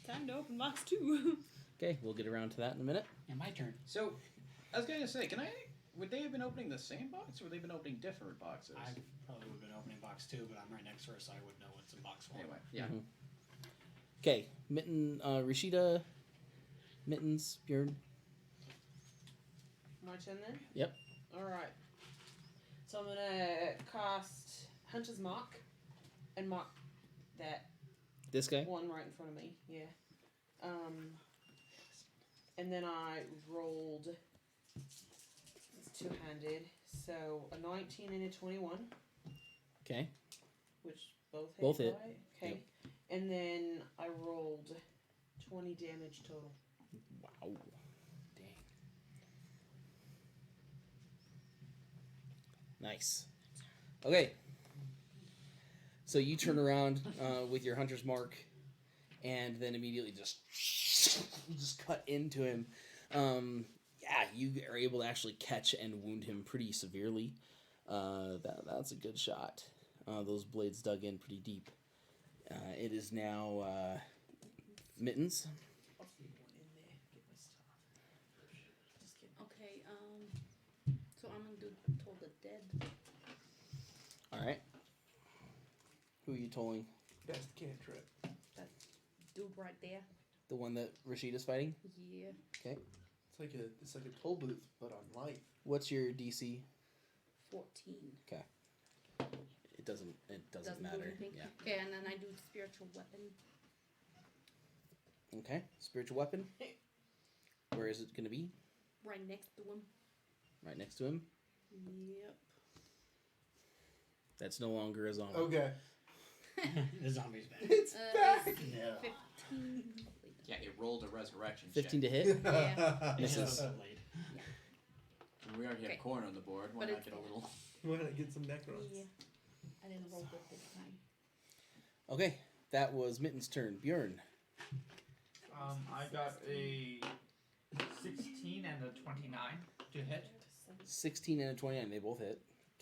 Time to open box 2. Okay, we'll get around to that in a minute. Yeah, my turn. So, I was gonna say, would they have been opening the same box, or would they have been opening different boxes? I probably would have been opening box 2, but I'm right next to her, so I would know what's in box 1. Anyway, yeah. Mhm. Okay, Rashida, Mittens, Bjorn. My turn then? Yep. Alright. So I'm gonna cast Hunter's Mark and mark that This guy. one right in front of me. Yeah. And then I rolled. It's 2-handed. So a 19 and a 21, Okay. which both hit. Both hit. Right? Okay. And then I rolled 20 damage total. Wow. Dang. Nice. Okay. So you turn around with your hunter's mark, and then immediately just cut into him. Yeah, you are able to actually catch and wound him pretty severely. That's a good shot. Those blades dug in pretty deep. It is now Mittens. I'll leave one in there. Get my stuff. Just kidding. Okay, so I'm gonna do Toll the Dead. All right. Who are you tolling? Best cantrip. That dude right there. The one that Rashida's fighting. Yeah. It's like a toll booth, but on life. What's your DC? 14. It doesn't Doesn't do matter. anything? Yeah. Okay, and then I do spiritual weapon. Okay. Spiritual weapon. Where is it gonna be? Right next to him. Right next to him. Yep. That's no longer a zombie. Okay. The zombie's back. It's back. It's Yeah. 15. Yeah, it rolled a resurrection 15 check. to hit. Yeah. It's Misses. so late. And we already have Okay. corn on the board. Why But not it's get a little? Why not get some Necrons? Yeah. I didn't roll good this time. Okay. That was Mitten's turn. Bjorn. I got a 16 and a 29 to hit. 16 and a 29. They both hit.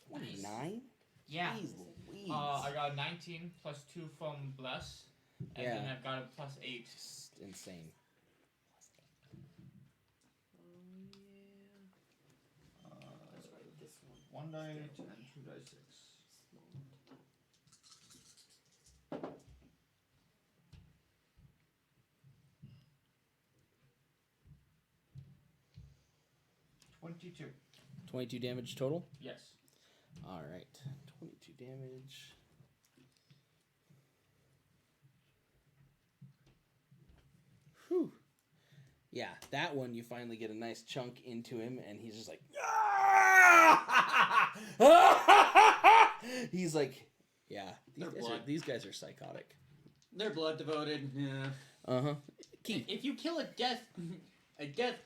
29? Yeah. Jeez Louise. I got a 19 plus 2 from Bless, and then Yeah. I've got a plus 8. Just insane. This one. 1 die 8 and 2 die 6. $22. 22 damage total. Yes. All right. 22 damage. Whew. Yeah, that one you finally get a nice chunk into him, and he's just like, he's like, yeah, these guys are psychotic. They're blood devoted. Yeah. Keith. If you kill a death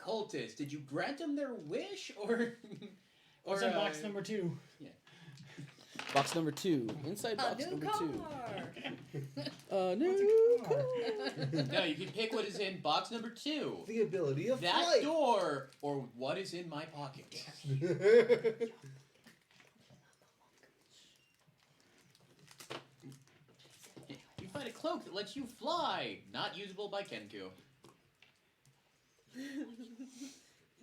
cultist, did you grant them their wish or? What's in box number 2? Box number 2. Inside box new number car. 2. New car. No, you can pick what is in box number 2. The ability of That flight. door or what is in my pocket. You find a cloak that lets you fly, not usable by Kenku.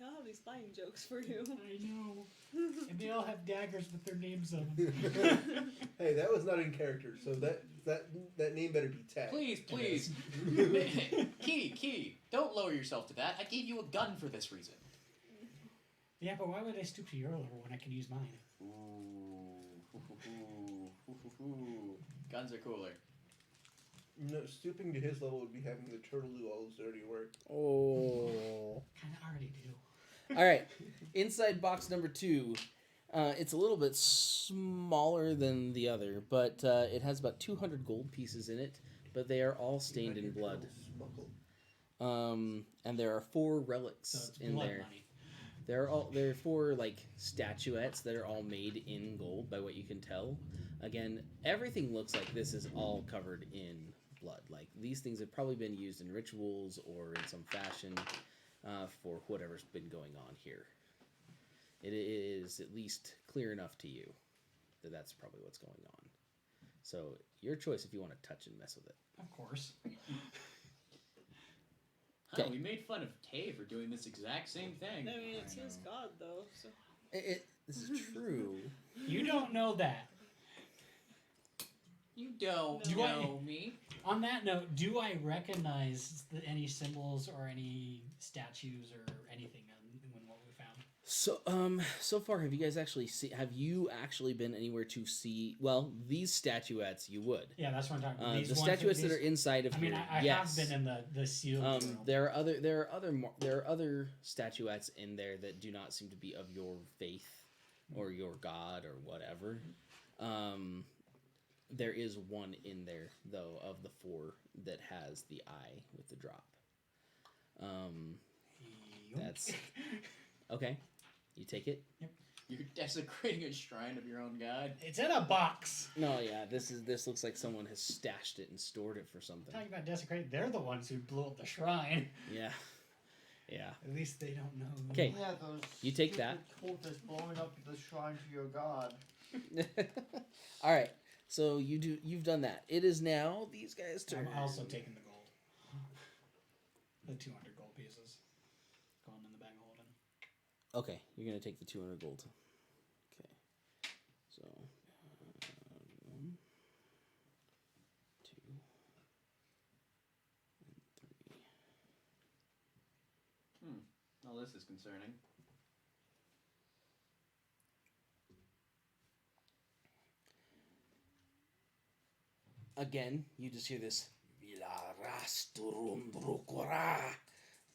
I'll have these flying jokes for you. I know. And they all have daggers with their names on them. Hey, that was not in character, so that name better be tagged. Please. Key, don't lower yourself to that. I gave you a gun for this reason. Yeah, but why would I stoop to your level when I can use mine? Ooh. Guns are cooler. No, stooping to his level would be having the turtle do all his dirty work. Oh. Kinda already do. All right. Inside box number 2. It's a little bit smaller than the other, but it has about 200 gold pieces in it, but they are all stained in blood. And there are 4 relics So it's in blood there. money. There are 4 like statuettes that are all made in gold, by what you can tell. Again, everything looks like this is all covered in blood. Like these things have probably been used in rituals or in some fashion for whatever's been going on here. It is at least clear enough to you that that's probably what's going on. So your choice if you want to touch and mess with it. Of course. Okay. We made fun of Tay for doing this exact same thing. I mean, it's his god, though, so. This is true. You don't know that. You don't Do I- know me. On that note, do I recognize any symbols or any statues or anything in what we found? So far, have you actually been anywhere to see? Well, these statuettes you would. Yeah, that's what I'm talking about. The These statuettes that are inside of I mean, here. I yes. have been in the sealed room. There are other statuettes in there that do not seem to be of your faith or your god or whatever. There is one in there though of the 4 that has the eye with the drop. That's okay. You take it. You're desecrating a shrine of your own god. It's in a box. No, yeah. This looks like someone has stashed it and stored it for something. Talking about desecrate, they're the ones who blew up the shrine. Yeah. Yeah. At least they don't know. Okay. Yeah, those You take that. cultists blowing up the shrine to your god. All right. So you've done that. It is now these guys' turn. I'm also taking the gold. The 200 gold pieces. Going in the bag of holding. Okay, you're gonna take the 200 gold. Okay. So 1, 2, this is concerning. Again, you just hear this.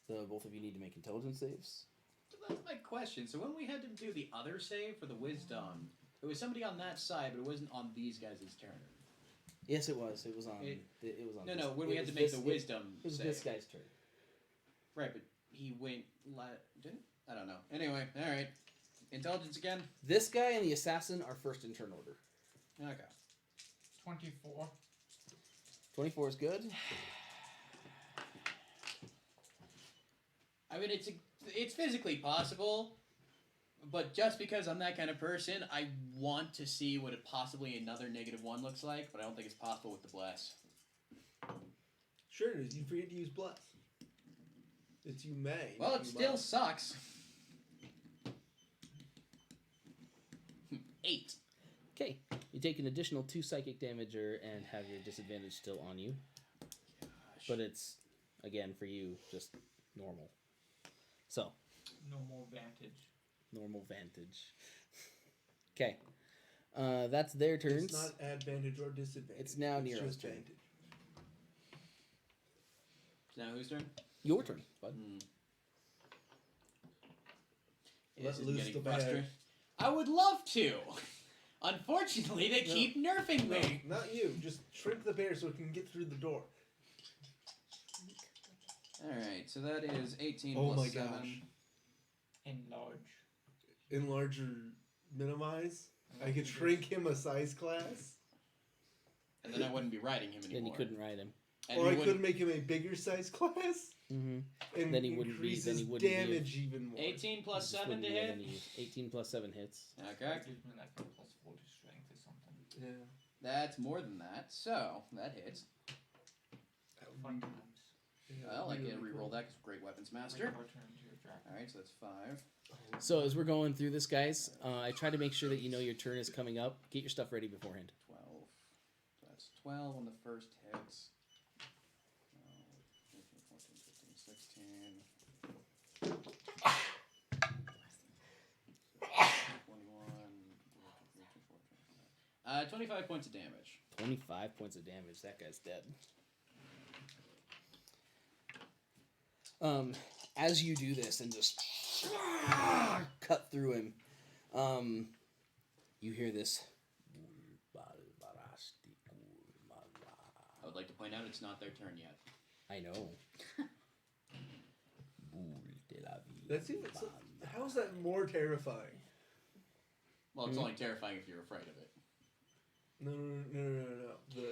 The both of you need to make intelligence saves. So that's my question. So when we had to do the other save for the wisdom, it was somebody on that side, but it wasn't on these guys' turn. Yes, it was. It was on. It- It was on. No, this- no. When it we had was to make this- the wisdom It was save. this guy's turn. Right, but he went. Didn't? I don't know. Anyway, all right. Intelligence again. This guy and the assassin are first in turn order. Okay. 24. 24 is good. I mean, it's physically possible, but just because I'm that kind of person, I want to see what possibly another -1 looks like, but I don't think it's possible with the bless. Sure it is. You forget to use bless. It's you may. Well, not it you still must. sucks. 8. Okay, you take an additional 2 psychic damage and have your disadvantage still on you. But it's, again, for you, just normal. So, No more vantage. normal vantage. Okay, that's their turns. It's not advantage or disadvantage. It's now Nero's just turn. vantage. Now whose turn? Your turn, bud. Let This is loose getting the bag. frustrating. I would love to. Unfortunately, they No. keep nerfing No, me. not you. Just shrink the bear so it can get through the door. Alright, so that is 18 Oh plus my 7. gosh. Enlarge. Enlarge or minimize. I could shrink him a size class. And then I wouldn't be riding him anymore. Then you couldn't ride him. And Or he I could wouldn't- make him a bigger size class. Mm-hmm. And Then he wouldn't be- then increases he wouldn't be- damage even more. 18 plus 7 to hit. 18 plus 7 hits. Okay. That gives me like a plus 4 to strength or something. Yeah. That's more than that. So, that hits. Fun times. Yeah, Well, I really can re-roll cool. that because Great Weapons Make Master. our turn to attack. Alright, so that's 5. So as we're going through this, guys, I try to make sure that you know your turn is coming up. Get your stuff ready beforehand. 12. So that's 12 on the first hits. 13, 14, 15, 16. 21. 25 points of damage. 25 points of damage. That guy's dead. As you do this and just cut through him, you hear this. I would like to point out it's not their turn yet. I know. That's even. So, how is that more terrifying? Well, it's Hmm. only terrifying if you're afraid of it. No.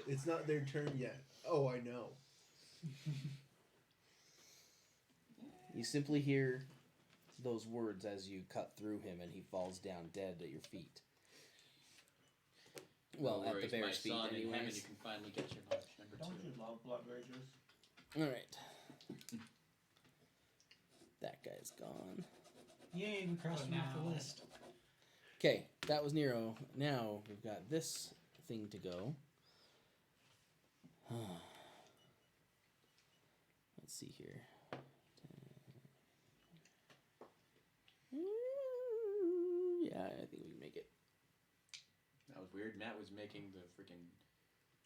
It's not their turn yet. Oh, I know. You simply hear those words as you cut through him and he falls down dead at your feet. Well, No at the worries, my bear's feet, son, in heaven, you anyways. can finally get your knowledge number Don't 2. you love Blood Rages? Alright. That guy's gone. Yay, we crossed him off the now. list. Okay, that was Nero. Now we've got this thing to go. Let's see here. Yeah, I think we can make it. That was weird. Matt was making the freaking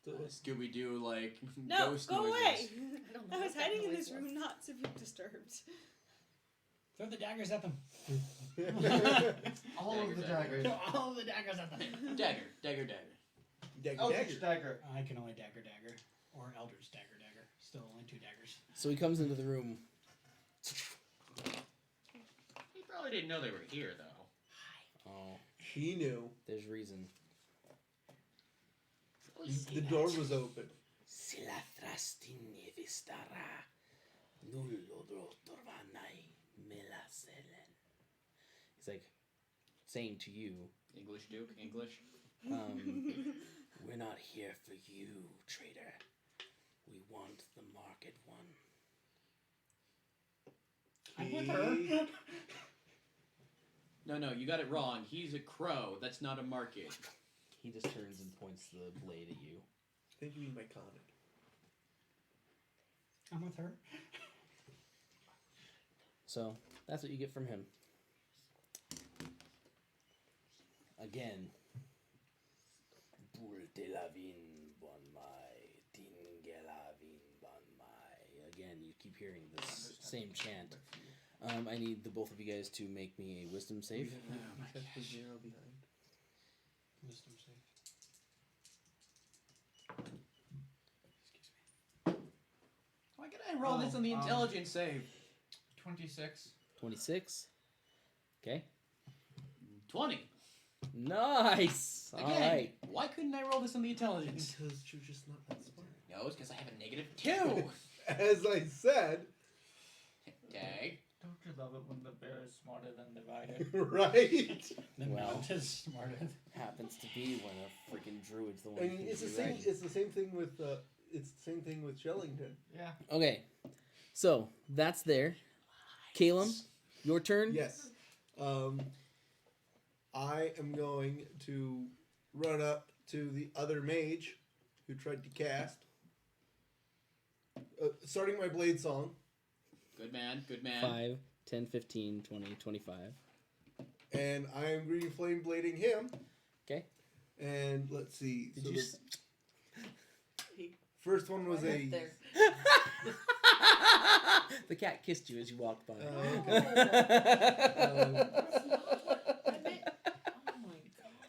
So, Scooby Doo like No, ghost go noises. away! I don't know I what was that hiding in noise this was. room not to be disturbed. Throw the daggers at them. All Dagger, of the dagger. daggers. Throw all the daggers at them. Dagger, dagger, dagger. dagger, Eldritch dagger. dagger. I can only dagger. Or Eldritch dagger. Still only 2 daggers. So he comes into the room. He probably didn't know they were here though. Oh, He knew. there's reason. The door was open. He's like saying to you, English Duke, English. we're not here for you, traitor. We want the market one. I'm with her. No, you got it wrong. He's a crow. That's not a market. He just turns and points the blade at you. I think you mean my Conic. I'm with her. So That's what you get from him. Again. Again, you keep hearing this same chant. I need the both of you guys to make me a wisdom save. That's the 0 behind. Wisdom save. Why can I roll this on the intelligence save? 26. 26. Okay. 20. Nice. All Again, right. why couldn't I roll this on the intelligence? Because you're just not that smart. No, it's because I have a -2. As I said, Okay. Don't you love it when the bear is smarter than the rider? right? The Well. mount is smarter. Happens to be when a freaking druid's the one. I who mean, can it's the be same. right. It's the same thing with. It's the same thing with Shellington. Yeah. Okay. So that's there. Calum, your turn. Yes. I am going to run up to the other mage who tried to cast. Starting my blade song. Good man. Good man. 5, 10, 15, 20, 25. And I am green flame blading him. Okay. And let's see. Did so you the s- first one was Right a. up there. The cat kissed you as you walked by. Oh my god.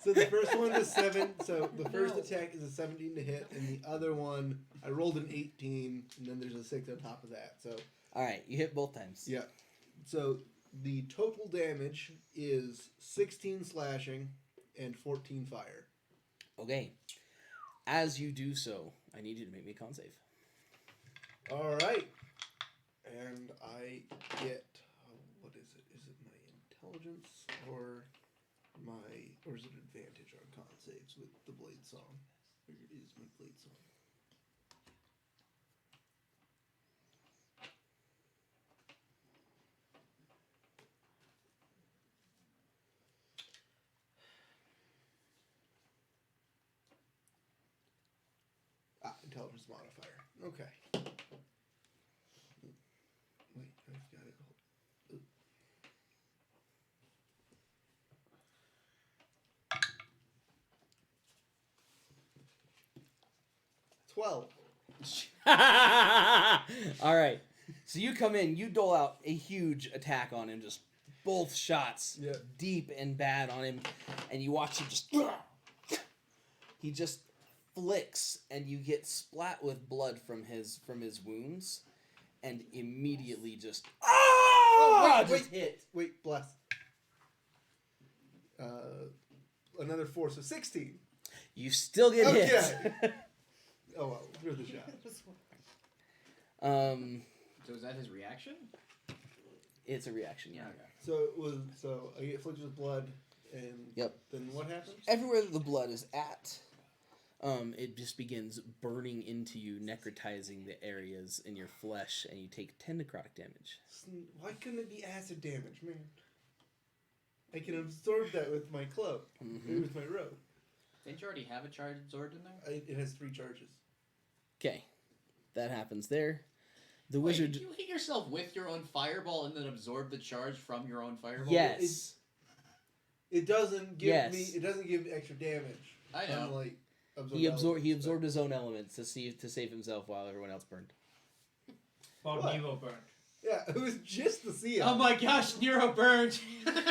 So the first one was 7. So the first attack is a 17 to hit, and the other one I rolled an 18, and then there's a 6 on top of that. So All right, you hit both times. yeah. So the total damage is 16 slashing and 14 fire. Okay. As you do so, I need you to make me a con save. All right. And I get what is it? Is it my intelligence or is it advantage on con saves with the blade song? Or is my blade song? Intelligence modifier. Okay. Wait, I've got it. 12. All right. So you come in, you dole out a huge attack on him, just both shots Yeah. deep and bad on him, and you watch him just. He just flicks, and you get splat with blood from his wounds, and immediately just Oh, just hit. Wait, bless. Another 4, so 16. You still get Okay. hit. Oh well, through the shot. So is that his reaction? It's a reaction, yeah. Okay. So I get flicked with blood, and Yep. then what happens? Everywhere that the blood is at, it just begins burning into you, necrotizing the areas in your flesh, and you take 10 necrotic damage. Why couldn't it be acid damage, man? I can absorb that with my cloak, Mhm. with my robe. Didn't you already have a charge absorbed in there? It has 3 charges. Okay, that happens there. The Wait, wizard. did you hit yourself with your own fireball and then absorb the charge from your own fireball? Yes. It doesn't give Yes. me. It doesn't give extra damage. I know. Unlike He elements, absorbed his own elements to save himself while everyone else burned. Well, What? Nero burnt. Yeah, it was just the sea. Oh my gosh, Nero burned! And we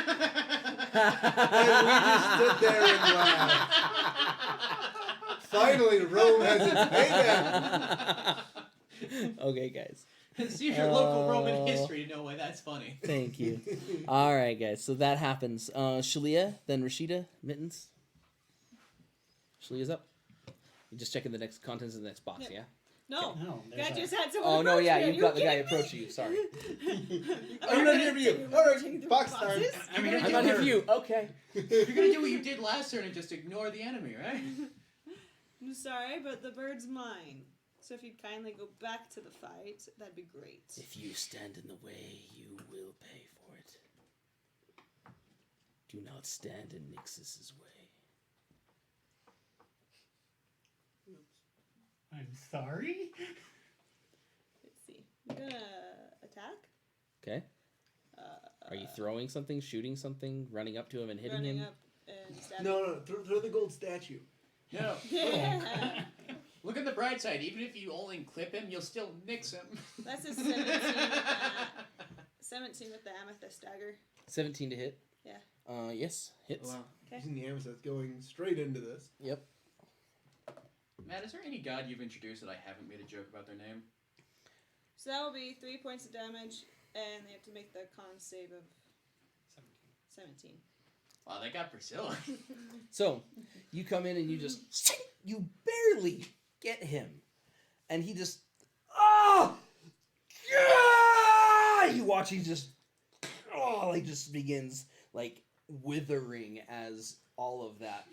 just stood there and laughed. Finally, Rome has its payback. Okay, guys. See your local Roman history to know why that's funny. Thank you. All right, guys. So that happens. Shalia, then Rashida, Mittens. Shalia's up. You just checking the next contents of the next box, Yep. yeah? No. No, I there's just a, had someone Oh no, approach yeah, me. Are you've got the guy kidding me? approaching you. Sorry. I'm not here for you. All right, box time. boxes? I mean, I'm not here for you. Okay. You're gonna do what you did last turn and just ignore the enemy, right? I'm sorry, but the bird's mine. So if you'd kindly go back to the fight, that'd be great. If you stand in the way, you will pay for it. Do not stand in Nixus's way. I'm sorry? Let's see. I'm gonna attack. Okay. Are you throwing something, shooting something, running up to him and hitting running him? up and stabbing? No, throw the gold statue. No. Yeah. Look at the bright side. Even if you only clip him, you'll still nix him. That's a 17 with that. 17 with the amethyst dagger. 17 to hit. Yeah. Yes, hits. Wow. Okay. Using the amethyst going straight into this. Yep. Matt, is there any god you've introduced that I haven't made a joke about their name? So that will be 3 points of damage, and they have to make the con save of 17. Wow, they got Priscilla. So, you come in and you just you barely get him, and he just you watch he just like just begins like withering as all of that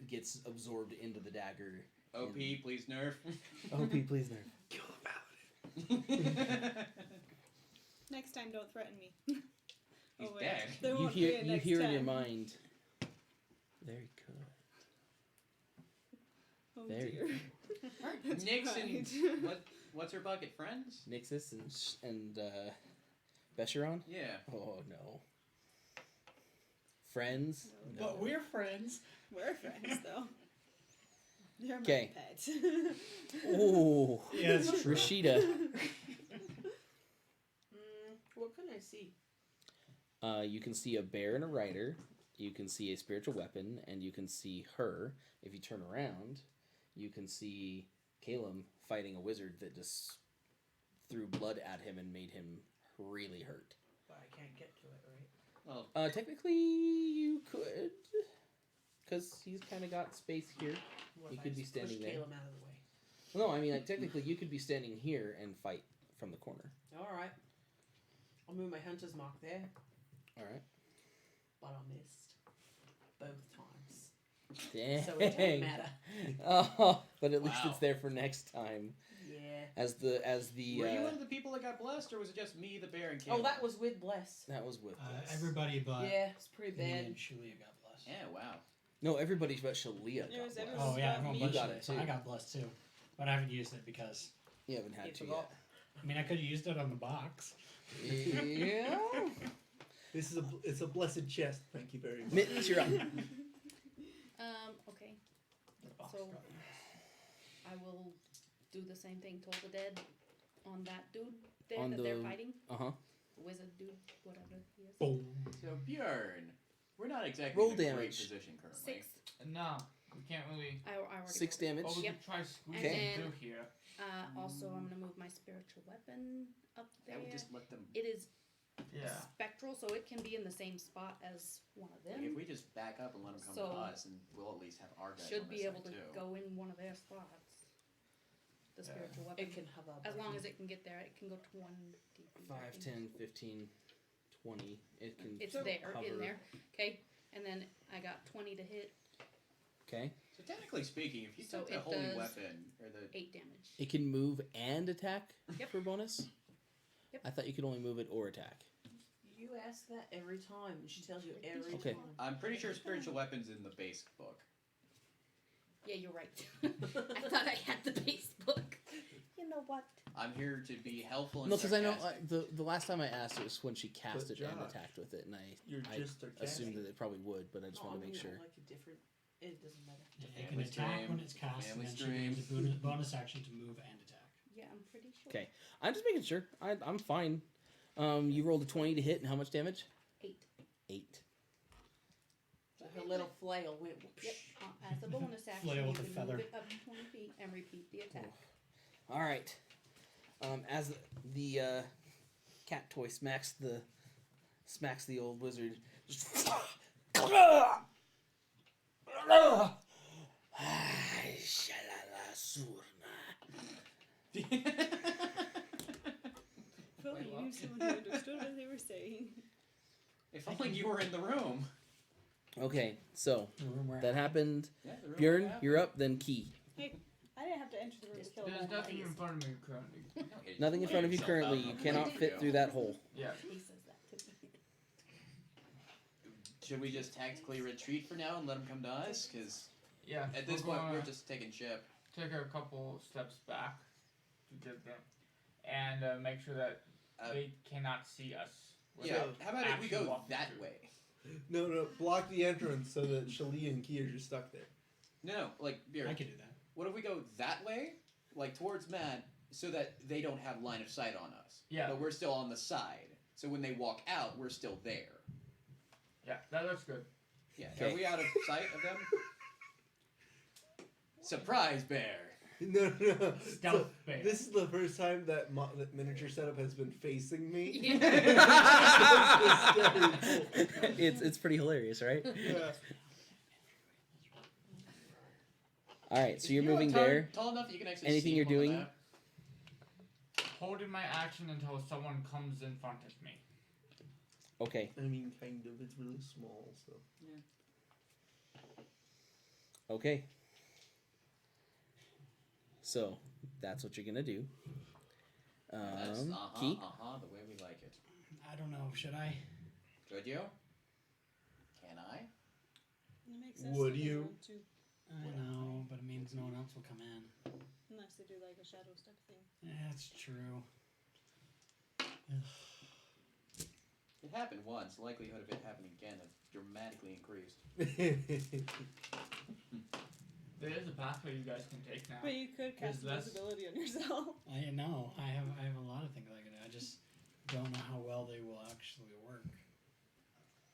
gets absorbed into the dagger. OP, please nerf. OP, please nerf. Kill the paladin. Next time, don't threaten me. He's wait. dead. There You won't hear be a you next hear in time. your mind. Very good. Oh There dear. That's Nixon. right. What's her bucket? Friends? Nixus and Becheron? Yeah. Oh no. Friends? No. But we're friends. We're friends, though. You're my 'Kay. pet. Oh, Yeah, it's true. Rashida. What can I see? You can see a bear and a rider. You can see a spiritual weapon, and you can see her. If you turn around, you can see Caleb fighting a wizard that just threw blood at him and made him really hurt. But I can't get to it, right? Well, Technically, you could, because he's kind of got space here. What He if I could be just standing push there. Caleb out of the way. Well, no, I mean, like, technically, you could be standing here and fight from the corner. All right. I'll move my hunter's mark there, All right. but I missed both times, Dang. so it doesn't matter. Oh, but at least Wow. it's there for next time. Yeah. As the were you one of the people that got blessed, or was it just me, the bear, and Caleb? Oh, that was with bless. that was with us. Everybody but Yeah, it's pretty me bad. and Shulia got blessed. Yeah, wow. No, everybody but Shalia. It was got everyone blessed. Oh yeah, but everyone me. You but got Shulia, it so too. I got blessed too, but I haven't used it because You haven't had You to forgot. I mean I could have used it on the box. yet. Yeah. This is it's a blessed chest. Thank you very much. Mittens, you're up. Okay. The box So- got used. I will do the same thing. Toll the dead on that dude there On that they're the- fighting. Uh-huh. Wizard dude, whatever he is. Boom. So Bjorn, we're not exactly Roll in a great damage. position currently. 6. No, we can't really. I already 6 rolled it. damage. Oh, we Yep. could try squeezing Okay. And through here. Also, I'm gonna move my spiritual weapon up Yeah, there. we just let them. It is Yeah. spectral, so it can be in the same spot as one of Like, them. if we just back up and let them come So- to us, and we'll at least have our guys Should on be this able side, to too. go in one of their spots. The Yeah. spiritual weapon. It can have a As long as it can get there, it can go to 1d. 5, 10, 15, 20. It can It's there, hover. in there. Okay, and then I got 20 to hit, Okay. So technically speaking, if you So took the it holy does- weapon or the 8 damage. It can move and attack Yep. for bonus? Yep. I thought you could only move it or attack. You ask that every time, and she tells you every Okay. time. I'm pretty sure spiritual weapons in the base book. Yeah, you're right. I thought I had the base book. You know what? I'm here to be helpful and No, because I know sarcastic. the last time I asked it was when she cast But it and Josh, attacked with it, and You're I just assumed that it probably would, but I just No, want I to make mean, sure. Like a different. It doesn't matter. Yeah, it can Family attack stream. when it's cast, and Family then she stream. gets a bonus action to move and attack. Yeah, I'm pretty sure. Okay. I'm just making sure. I'm fine. You rolled a 20 to hit, and how much damage? 8. 8. So her little flail went. Yep. As a bonus action, Flail you with a can feather. move it up 20 feet and repeat the attack. All right. As the cat toy smacks the old wizard. If only you knew someone who understood what they were saying. If only you were in the room. Okay, so The room we're that at. happened. Yeah, the room Bjorn, happened. you're up. Then Key. I didn't have to enter the room to kill There's that. nothing in front of me currently. No, you just Nothing in let front of you yourself currently. out You and cannot let fit go. through that hole. Yeah. He says that to me. Should we just tactically retreat for now and let them come to us? Because Yeah. at this we're point, gonna we're just taking ship. take a couple steps back to get them, and make sure that Uh, they cannot see us Yeah. How about if we Actually go walking that through. way? No, block the entrance so that Shali and Key are just stuck there. No, like Beer. I could do that. What if we go that way, like towards Matt, so that they don't have line of sight on us? Yeah. But we're still on the side, so when they walk out, we're still there. Yeah, that looks good. Yeah. Okay. Are we out of sight of them? Surprise bear. No. Stealth bear. This is the first time that that miniature setup has been facing me. It's pretty hilarious, right? Yeah. All right, so you're You know moving what, tall- there. Tall enough that you can actually Anything see you're them on the doing? map? Holding my action until someone comes in front of me. Okay. I mean, kind of. It's really small, so. Okay. So that's what you're gonna do. That's Key. the way we like it. I don't know. Should I? Could you? Can I? It makes sense Would that they you? want to, I know, but it means no one else will come in. unless they do like a shadow step thing. That's true. It happened once. The likelihood of it happening again has dramatically increased. There is a pathway you guys can take now. But you could cast There's less- invisibility on yourself. I know. I have a lot of things I can do. I just don't know how well they will actually work.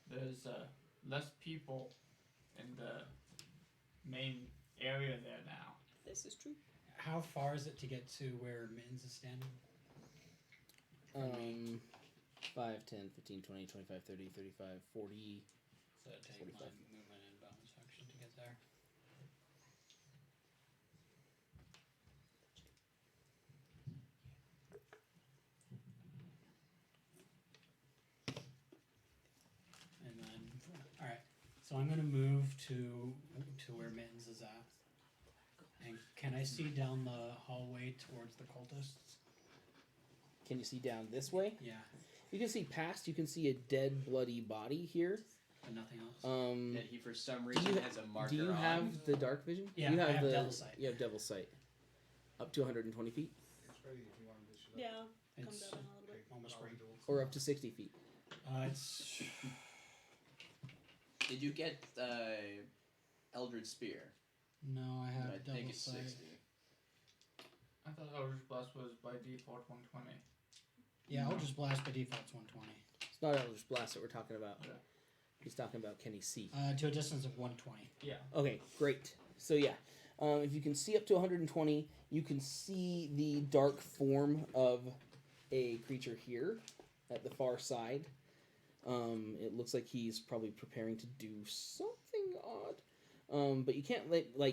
There's less people in the main area there now. This is true. How far is it to get to where Mittens is standing? 5, 10, 15, 20, 25, 30, 35, 40. So it take 45. my movement and bonus action to get there. And then, all right. So I'm gonna move to where Mittens is at. And can I see down the hallway towards the cultists? Can you see down this way? Yeah, You can see past. You can see a dead, bloody body here. but nothing else. That he, for some reason, you- has a marker Do you on. have the dark vision? Yeah, you I have the, Devil's Sight. You have devil's sight. Up to 120 feet, Yeah, come It's down a little bit. almost right. or up to 60 feet. It's Did you get Eldred Spear? no, I I have think Devil's it's Sight. 60. I thought Eldritch Blast was by default 120. Yeah, I'll just blast by default. It's 120. It's not Eldritch Blast that we're talking about. Yeah. He's talking about can he see? To a distance of 120. Yeah. Okay, great. So yeah, if you can see up to 120, you can see the dark form of a creature here at the far side. It looks like he's probably preparing to do something odd. But you can't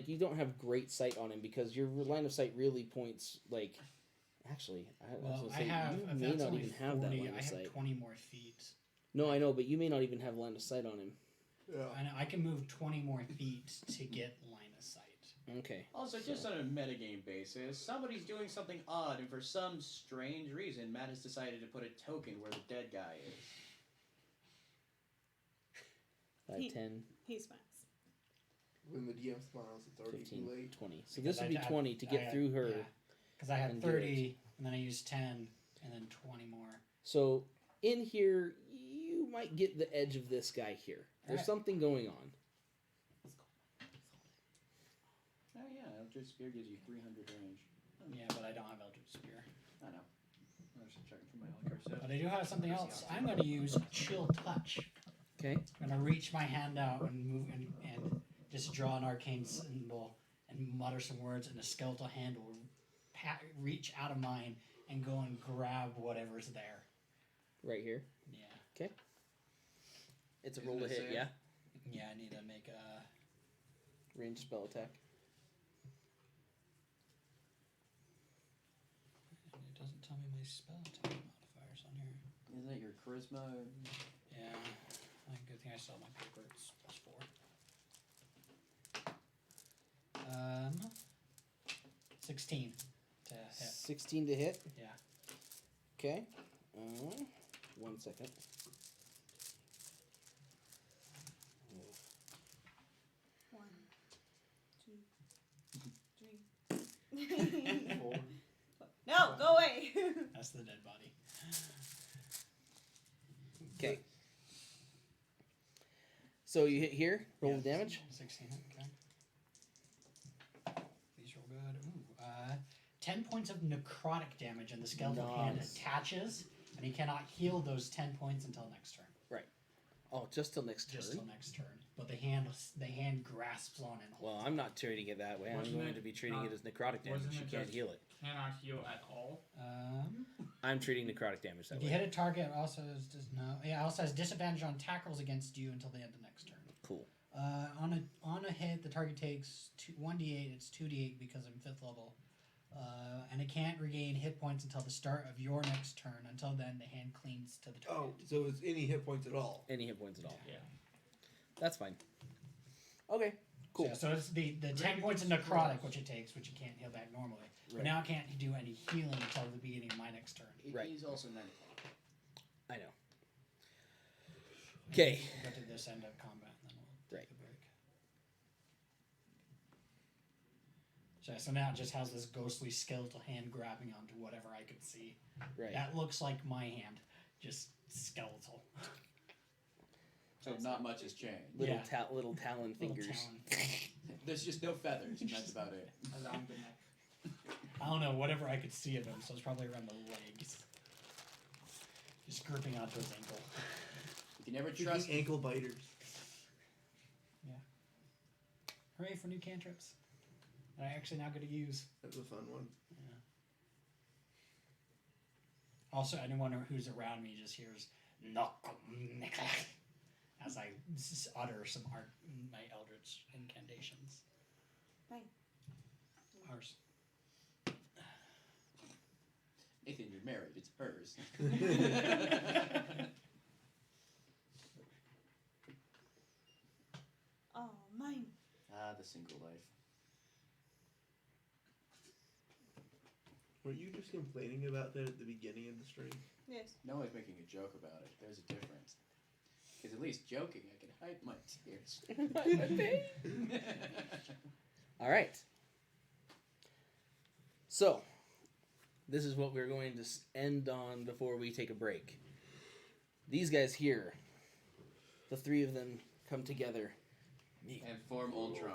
you don't have great sight on him because your line of sight really points like. Actually, I was Well, gonna I say have. you If may that's not only even have 40, that line I of have sight. 20 more feet. No, I know, but you may not even have line of sight on him. Yeah. I know, I can move 20 more feet to get line of sight. Okay. Also, just on a metagame basis, somebody's doing something odd, and for some strange reason, Matt has decided to put a token where the dead guy is. 5, He- 10, He smiles. When the DM smiles, it's already 15, too late. 20. So Because this would be I- 20 to get I- through her. Yeah, because I had and do it. 30, and then I used 10, and then 20 more. So in here, you might get the edge of this guy here. There's Alright. something going on. Oh yeah, Eldred Spear gives you 300 range. Yeah, but I don't have Eldritch Spear. I know. I was just checking for my Eldritch set. But I do have something else. I'm going to use Chill Touch. Okay. I'm going to reach my hand out and move and just draw an arcane symbol and mutter some words, and a skeletal hand will reach out of mine and go and grab whatever's there. Right here. Yeah. It's a Isn't roll to it hit, safe? yeah? Yeah, I need to make a... Ranged spell attack. It doesn't tell me my spell attack modifiers on here. Isn't that your charisma? Yeah. Good thing I saw my paper. It's +4. 16 to hit. 16 to hit. Yeah. Okay. 1 second. One, two, three. 4. No, go away. That's the dead body. Okay. So you hit here. Roll the Yeah, damage. 16. Okay. These roll good. Ooh, 10 points of necrotic damage, and the skeletal hand Nice. attaches, and he cannot heal those 10 points until next turn. Oh, just till next Just turn. till next turn. But the hand grasps on and Well, holds I'm not treating it that way. I'm Wasn't going it to be treating it not- as necrotic damage. wasn't You it can't just- heal it. Cannot heal at all. I'm treating necrotic damage that If you way. hit a target, it also has disadvantage on tackles against you until the end of next turn. Cool. On a hit, the target takes 1d8. It's 2d8 because I'm 5th level, and it can't regain hit points until the start of your next turn. Until then, the hand clings to the target. Oh, so it's any hit points at all. Any hit points at all. Yeah. That's fine. Okay. Cool. So, so it's the 10 points of necrotic, which it takes, which you can't heal back normally. But Right. now it can't do any healing until the beginning of my next turn. It Right. is also 9 o'clock. I know. Okay. We'll go to this end of combat, and then we'll Right. take a break. So now it just has this ghostly skeletal hand grabbing onto whatever I could see. Right. That looks like my hand, just skeletal. So not much has changed. Little Yeah. little talon Little fingers. talon. There's just no feathers, and that's about it. Around the neck. I don't know, whatever I could see of him, so it's probably around the legs. Just gripping onto his ankle. You can never Freaking trust. ankle biters. Hooray for new cantrips. That I actually now get to use. That was a fun one. Also, anyone who's around me just hears knock as I utter my eldritch incantations. Fine. Ours. Nathan, you're married. It's hers. Oh, mine. Ah, the single life. Were you just complaining about that at the beginning of the stream? Yes. No one's making a joke about it. There's a difference. Because at least joking, I can hide my tears. All right. So, this is what we're going to end on before we take a break. These guys here, the three of them come together. And form Ultron.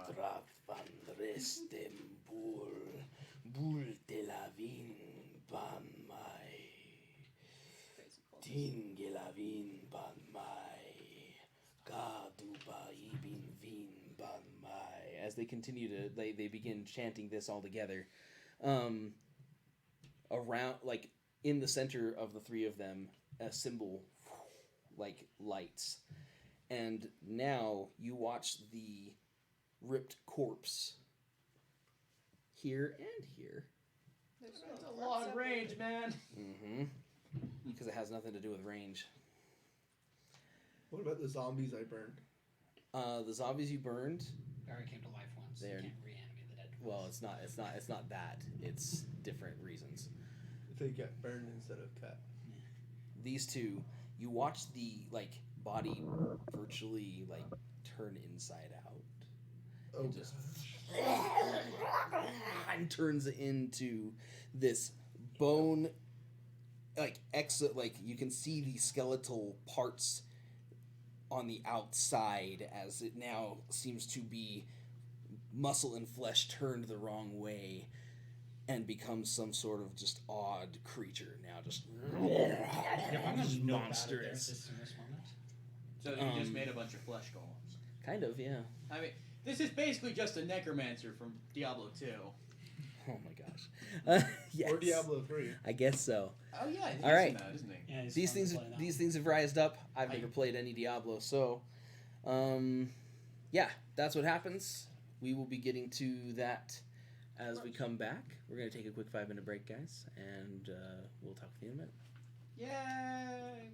As they continue to, they begin chanting this all together. Around, like, in the center of the three of them, a symbol, like, lights. And now you watch the ripped corpse here and here. There's That's a long range, man. Mm-hmm. Because it has nothing to do with range. What about the zombies I burned? The zombies you burned. They already came to life once. They're- You can't reanimate the dead. Well, it's not that. It's different reasons. They get burned instead of cut. These two, you watch the body virtually turn inside out. Oh, It just and turns into this bone, you can see the skeletal parts on the outside as it now seems to be muscle and flesh turned the wrong way and becomes some sort of just odd creature now, just monstrous. In this moment. So you just made a bunch of flesh golems. Kind of, yeah. I mean, this is basically just a necromancer from Diablo 2. Oh my gosh. Yes. Or Diablo 3. I guess so. Oh yeah, he's All right. in that, isn't he? Yeah, it's These fun to things play that these one. things have rised up. I've never played any Diablo, so yeah, that's what happens. We will be getting to that as we come back. We're gonna take a quick 5-minute break, guys, and we'll talk with you in a minute. Yay!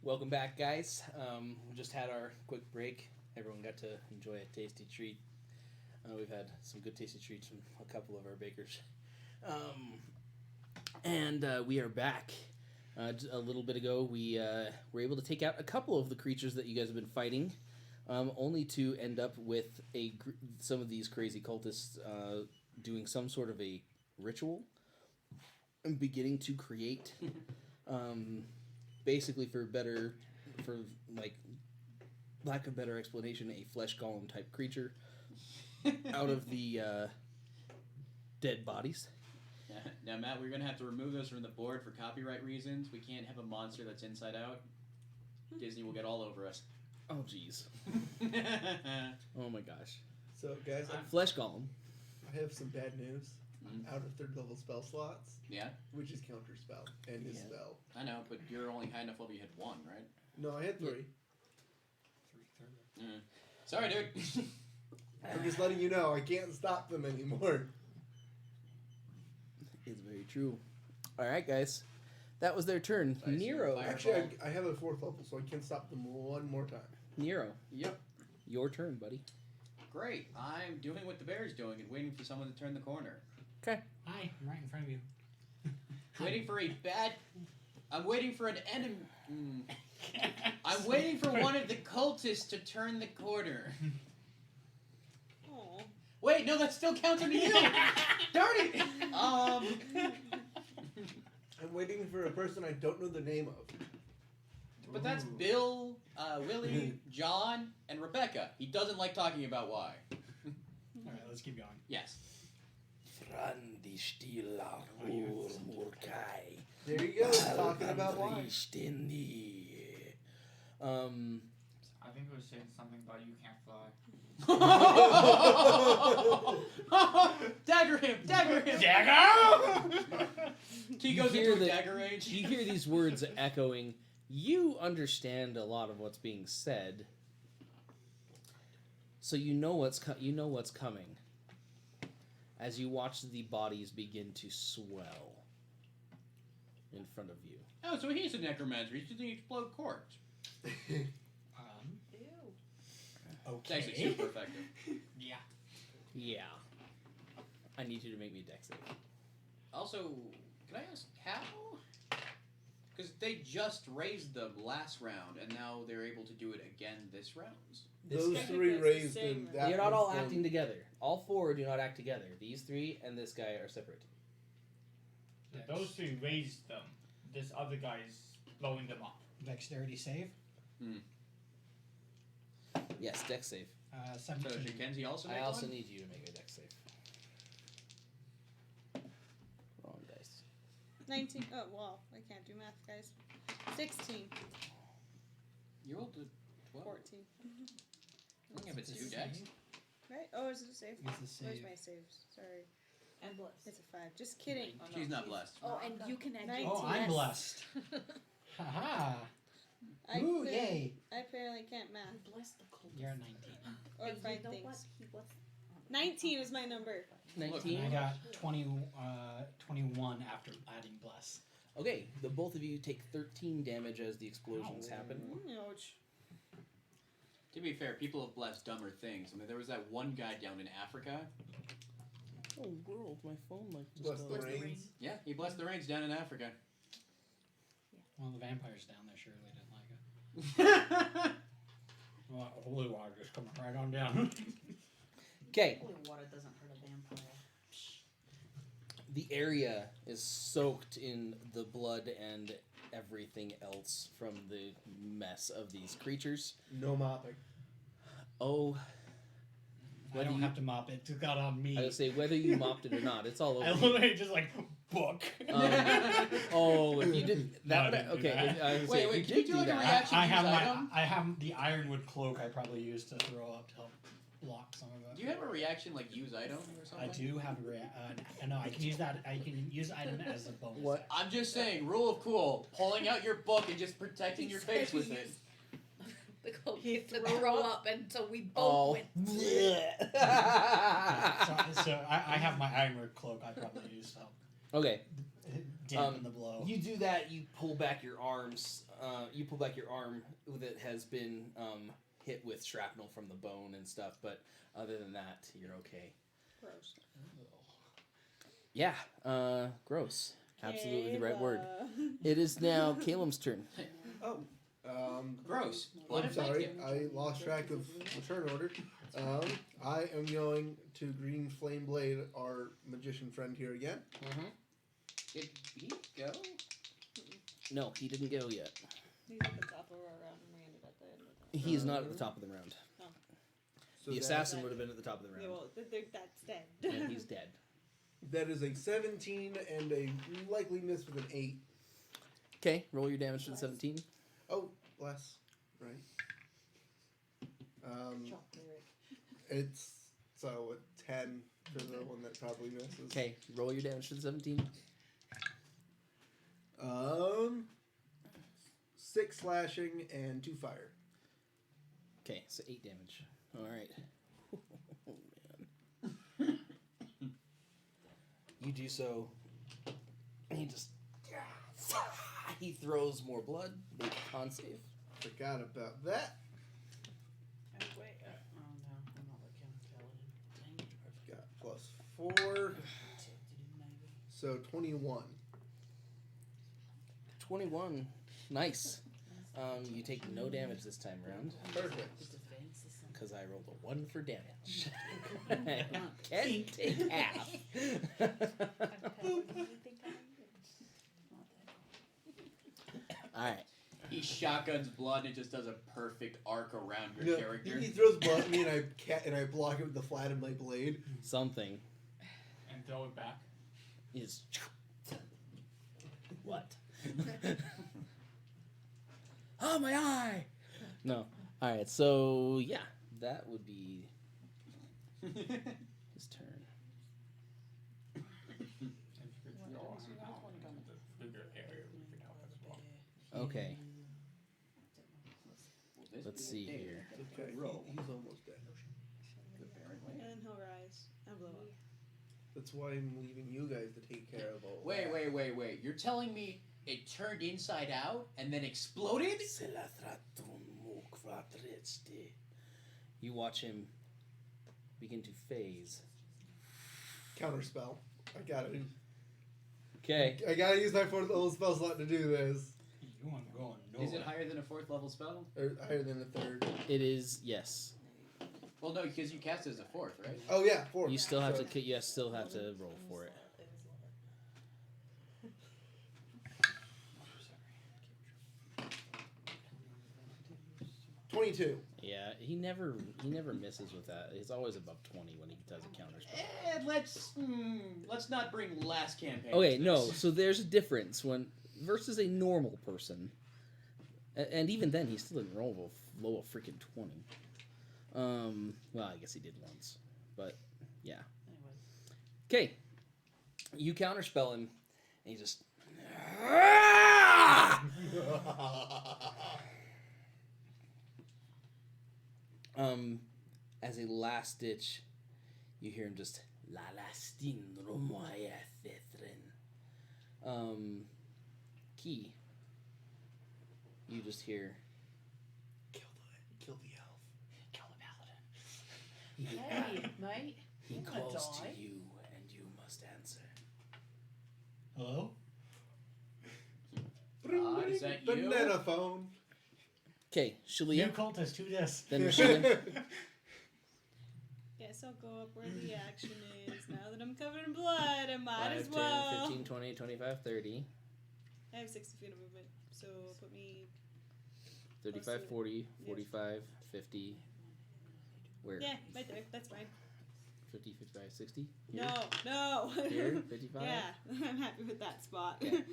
welcome back, guys. We just had our quick break. Everyone got to enjoy a tasty treat. We've had some good tasty treats from a couple of our bakers. And we are back. A little bit ago, we were able to take out a couple of the creatures that you guys have been fighting, only to end up with some of these crazy cultists doing some sort of a ritual and beginning to create, basically for like lack of better explanation, a flesh golem type creature out of the dead bodies. Now, Matt, we're gonna have to remove those from the board for copyright reasons. We can't have a monster that's inside out. Disney will get all over us. Oh, jeez. Oh my gosh. So, guys, Flesh golem. I have some bad news. Mhm. Out of 3rd level spell slots, Yeah, which is counter spell and his Yeah. spell. I know, but you're only high enough level you had 1, right? No, I had 3. Sorry, dude. I'm just letting you know I can't stop them anymore. It's very true. All right, guys. That was their turn. I see Nero. fire. Actually, I have a 4th level, so I can stop them one more time. Nero. Yep. Your turn, buddy. Great. I'm doing what the bear's doing and waiting for someone to turn the corner. Okay. Hi, I'm right in front of you. Waiting for a bad. I'm waiting for an enemy. I'm waiting for one of the cultists to turn the corner. Oh. Wait, no, that still counts under you. Darn it. I'm waiting for a person I don't know the name of. But that's Bill, Willie, John, and Rebecca. He doesn't like talking about why. Alright, let's keep going. Yes. Frandi stilla Murkai. There you go, talking about why. I think it was saying something about you can't fly. Dagger him! Dagger him! Dagger! He You goes hear into a the- dagger range. You hear these words echoing. You understand a lot of what's being said, so you know what's coming. As you watch the bodies begin to swell in front of you. Oh, so he's a necromancer. He's just an explode corpse. Ew. It's actually Okay. super effective. Yeah. Yeah. I need you to make me dex save. Also, can I ask how? Because they just raised them last round, and now they're able to do it again this round. Those guy 3 has the raised same and rank. that They're not all was the- acting together. All 4 do not act together. These 3 and this guy are separate. Those 3 raised them. This other guy is blowing them up. Dexterity save. Yes, dex save. So 17. should Kenzie also I make also one? need you to make a dex save. Wrong dice. 19. Oh, wow. I can't do math, guys. 16. You rolled a 12. 14. Yeah, but It's a 2 decks. save. Right? Oh, is it a save? It's a Where's save. my saves? Sorry. And blessed. It's a 5. Just kidding. Oh, no, She's not she's- blessed. Oh, and you can add Nineteen. your Oh, I'm yes. blessed. Haha. I Ooh, clearly- yay. I apparently can't math Bless the cultist. You're 19. or And find you know things. what? He was 19 is my number. 19. I got 21 after adding bless. Okay, the both of you take 13 damage as the explosions Ow. happen. Ouch. To be fair, people have blessed dumber things. I mean, there was that one guy down in Africa. Oh, world, my phone might just Bless the Bless the rains. rain. Yeah, he blessed the rains down in Africa. Well, the vampires down there surely didn't like it. Well, holy water just coming right on down. Okay, Holy water doesn't hurt a vampire. the area is soaked in the blood and everything else from the mess of these creatures. No mopping. Oh, I Whether don't you- have to mop it. It got on me. I would say whether you mopped it or not, it's all I over. literally just like book. Oh, if you did No, that, I would didn't do Okay, that. I would Wait, say wait, if can you you did do like a that. reaction? I have use my item? I have the ironwood cloak I probably used to throw up to help block some of it. Do you have a reaction like use item or something? I do have a no, I can use that. I can use item as a bonus. What? I'm just saying, rule of cool, pulling out your book and just protecting your face with it. The cult He gets to threw throw up. up until we both Oh. went. So I have my ironwood cloak I probably used to help. Okay. Dampen the blow. You do that. You pull back your arms. You pull back your arm that has been hit with shrapnel from the bone and stuff. But other than that, you're okay. Gross. Yeah. Gross. Absolutely the right word. It is now Caleb's turn. Oh. Gross. Blood I'm and flank sorry, damage. I lost track of the turn order. I am going to Green Flame Blade our magician friend here again. Mm-hmm. Did he go? No, he didn't go yet. He's at the top of our round and we ended at the end of that. He is not at the top of the round. So The that- assassin would have been at the top of the Yeah, round. well, that's dead. And he's dead. That is a 17 and a likely miss with an 8. Okay, roll your damage to the 17. Oh, less, right? Chocolate. It's so a 10 for the one that probably misses. Okay, roll your damage to the 17. 6 slashing and 2 fire. Okay, so 8 damage. All right. Oh, man. You do so. And he just. He throws more blood. Make a con save. Forgot about that. Oh, wait. Oh, no. I'm not looking. Dang. I've got +4, so 21. 21. Nice. You take no damage this time around. Perfect. Because I rolled a 1 for damage. Can take half. Alright. He shotguns blood and it just does a perfect arc around your No, character. he throws blood at me and I block it with the flat of my blade. Something And throw it back. is. What? Oh, my eye! No. Alright, so yeah, that would be his turn. If you could throw him out into the bigger area, we could help as well. Okay, Will this let's be see the day here. that Okay, I roll? he's almost dead. Apparently. And then he'll rise and blow up. That's why I'm leaving you guys to take care of all Wait, that. wait. You're telling me it turned inside out and then exploded? You watch him begin to phase. Counterspell. Okay. I gotta use my 4th level spell slot to do this. You want to go Is it higher than a 4th level spell? Or higher than a 3rd. It is, yes. Well, no, because you cast it as a 4th, right? Oh yeah, 4th. You still have So- to. You still have to roll for it. 22. Yeah, he never misses with that. He's always above 20 when he does a counter spell. Let's not bring last campaign. Okay, into no. this. So there's a difference when versus a normal person, and even then he still didn't roll below a freaking 20. Well, I guess he did once, but yeah. Okay, you counterspell him, and he just. As a last ditch, you hear him just la lastin romoya thethrin. Key. You just hear Kill the elf. kill the paladin. Hey, mate. He I'm gonna calls to die. you, and you must answer. Hello? Is that you? Banana phone. Okay, You Shalia. cultist, who this? Then Rashida. Guess I'll go up where the action is. Now that I'm covered in blood, I might 5, as 10, well. 15, 20, 25, 30, I have 60 feet of movement, so put me. 35, 40, 45, 50. Where? Yeah, right there. That's fine. 50, 55, 60? Here? No. Here? 55? Yeah, I'm happy with that spot. Okay.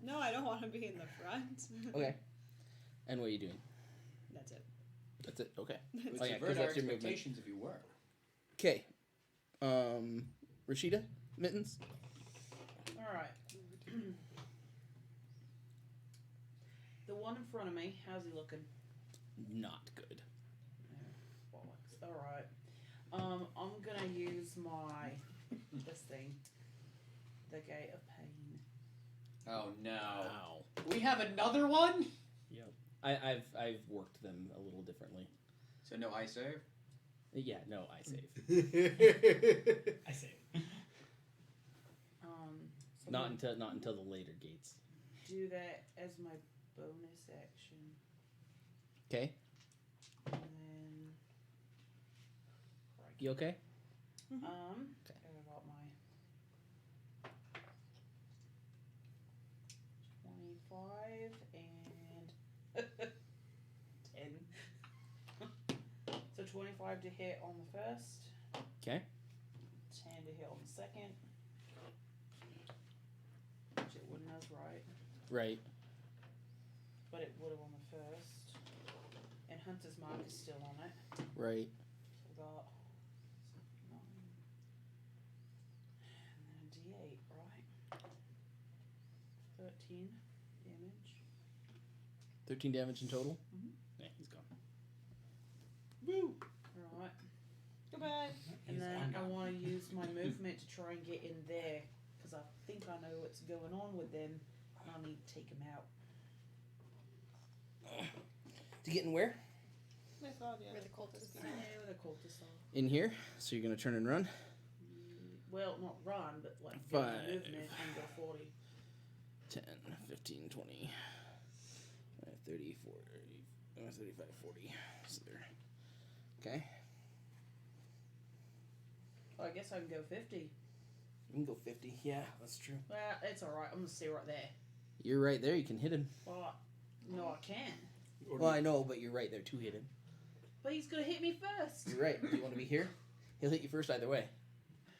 No, I don't want to be in the front. Okay. And what are you doing? That's it. That's it? Okay. Would Oh, yeah, 'cause subvert our that's your movement. expectations if you were. Okay. Rashida? Mittens? Alright. The one in front of me, how's he looking? Not good. Bollocks. Alright. I'm gonna use my this thing the Gate of Pain. Oh no. Wow. We have another one? I've worked them a little differently. So no I save? Yeah, no, I save. I say. So Not I'm until the later gates. gonna do that as my bonus action, Okay, and then you okay? I got my 25 and 10. So 25 to hit on the first. Okay. 10 to hit on the second. Which it wouldn't have, right? Right. But it would have on the first. And Hunter's Mark is still on it. Right. So we got 9. And then a D8, right? 13 damage. 13 damage in total. Mhm. Yeah, he's gone. Right. Goodbye. And then I undone. want to use my movement to try and get in there. Because I think I know what's going on with them. And I need to take them out. To get in where? I thought, yeah. Where the cultists Yeah, are. where the cultists are. In here. So you're gonna turn and run. Well, not run, but like get my 5. movement and go 40. 10, 15, 20, 30, 40, 35, 40. So there. Okay. Oh, I guess I can go 50. You can go 50. Yeah, that's true. Well, it's alright. I'm going to stay right there. You're right there. You can hit him. But, no, I can. Well, I know, but you're right there to hit him. But he's going to hit me first. You're right. Do you want to be here? He'll hit you first either way.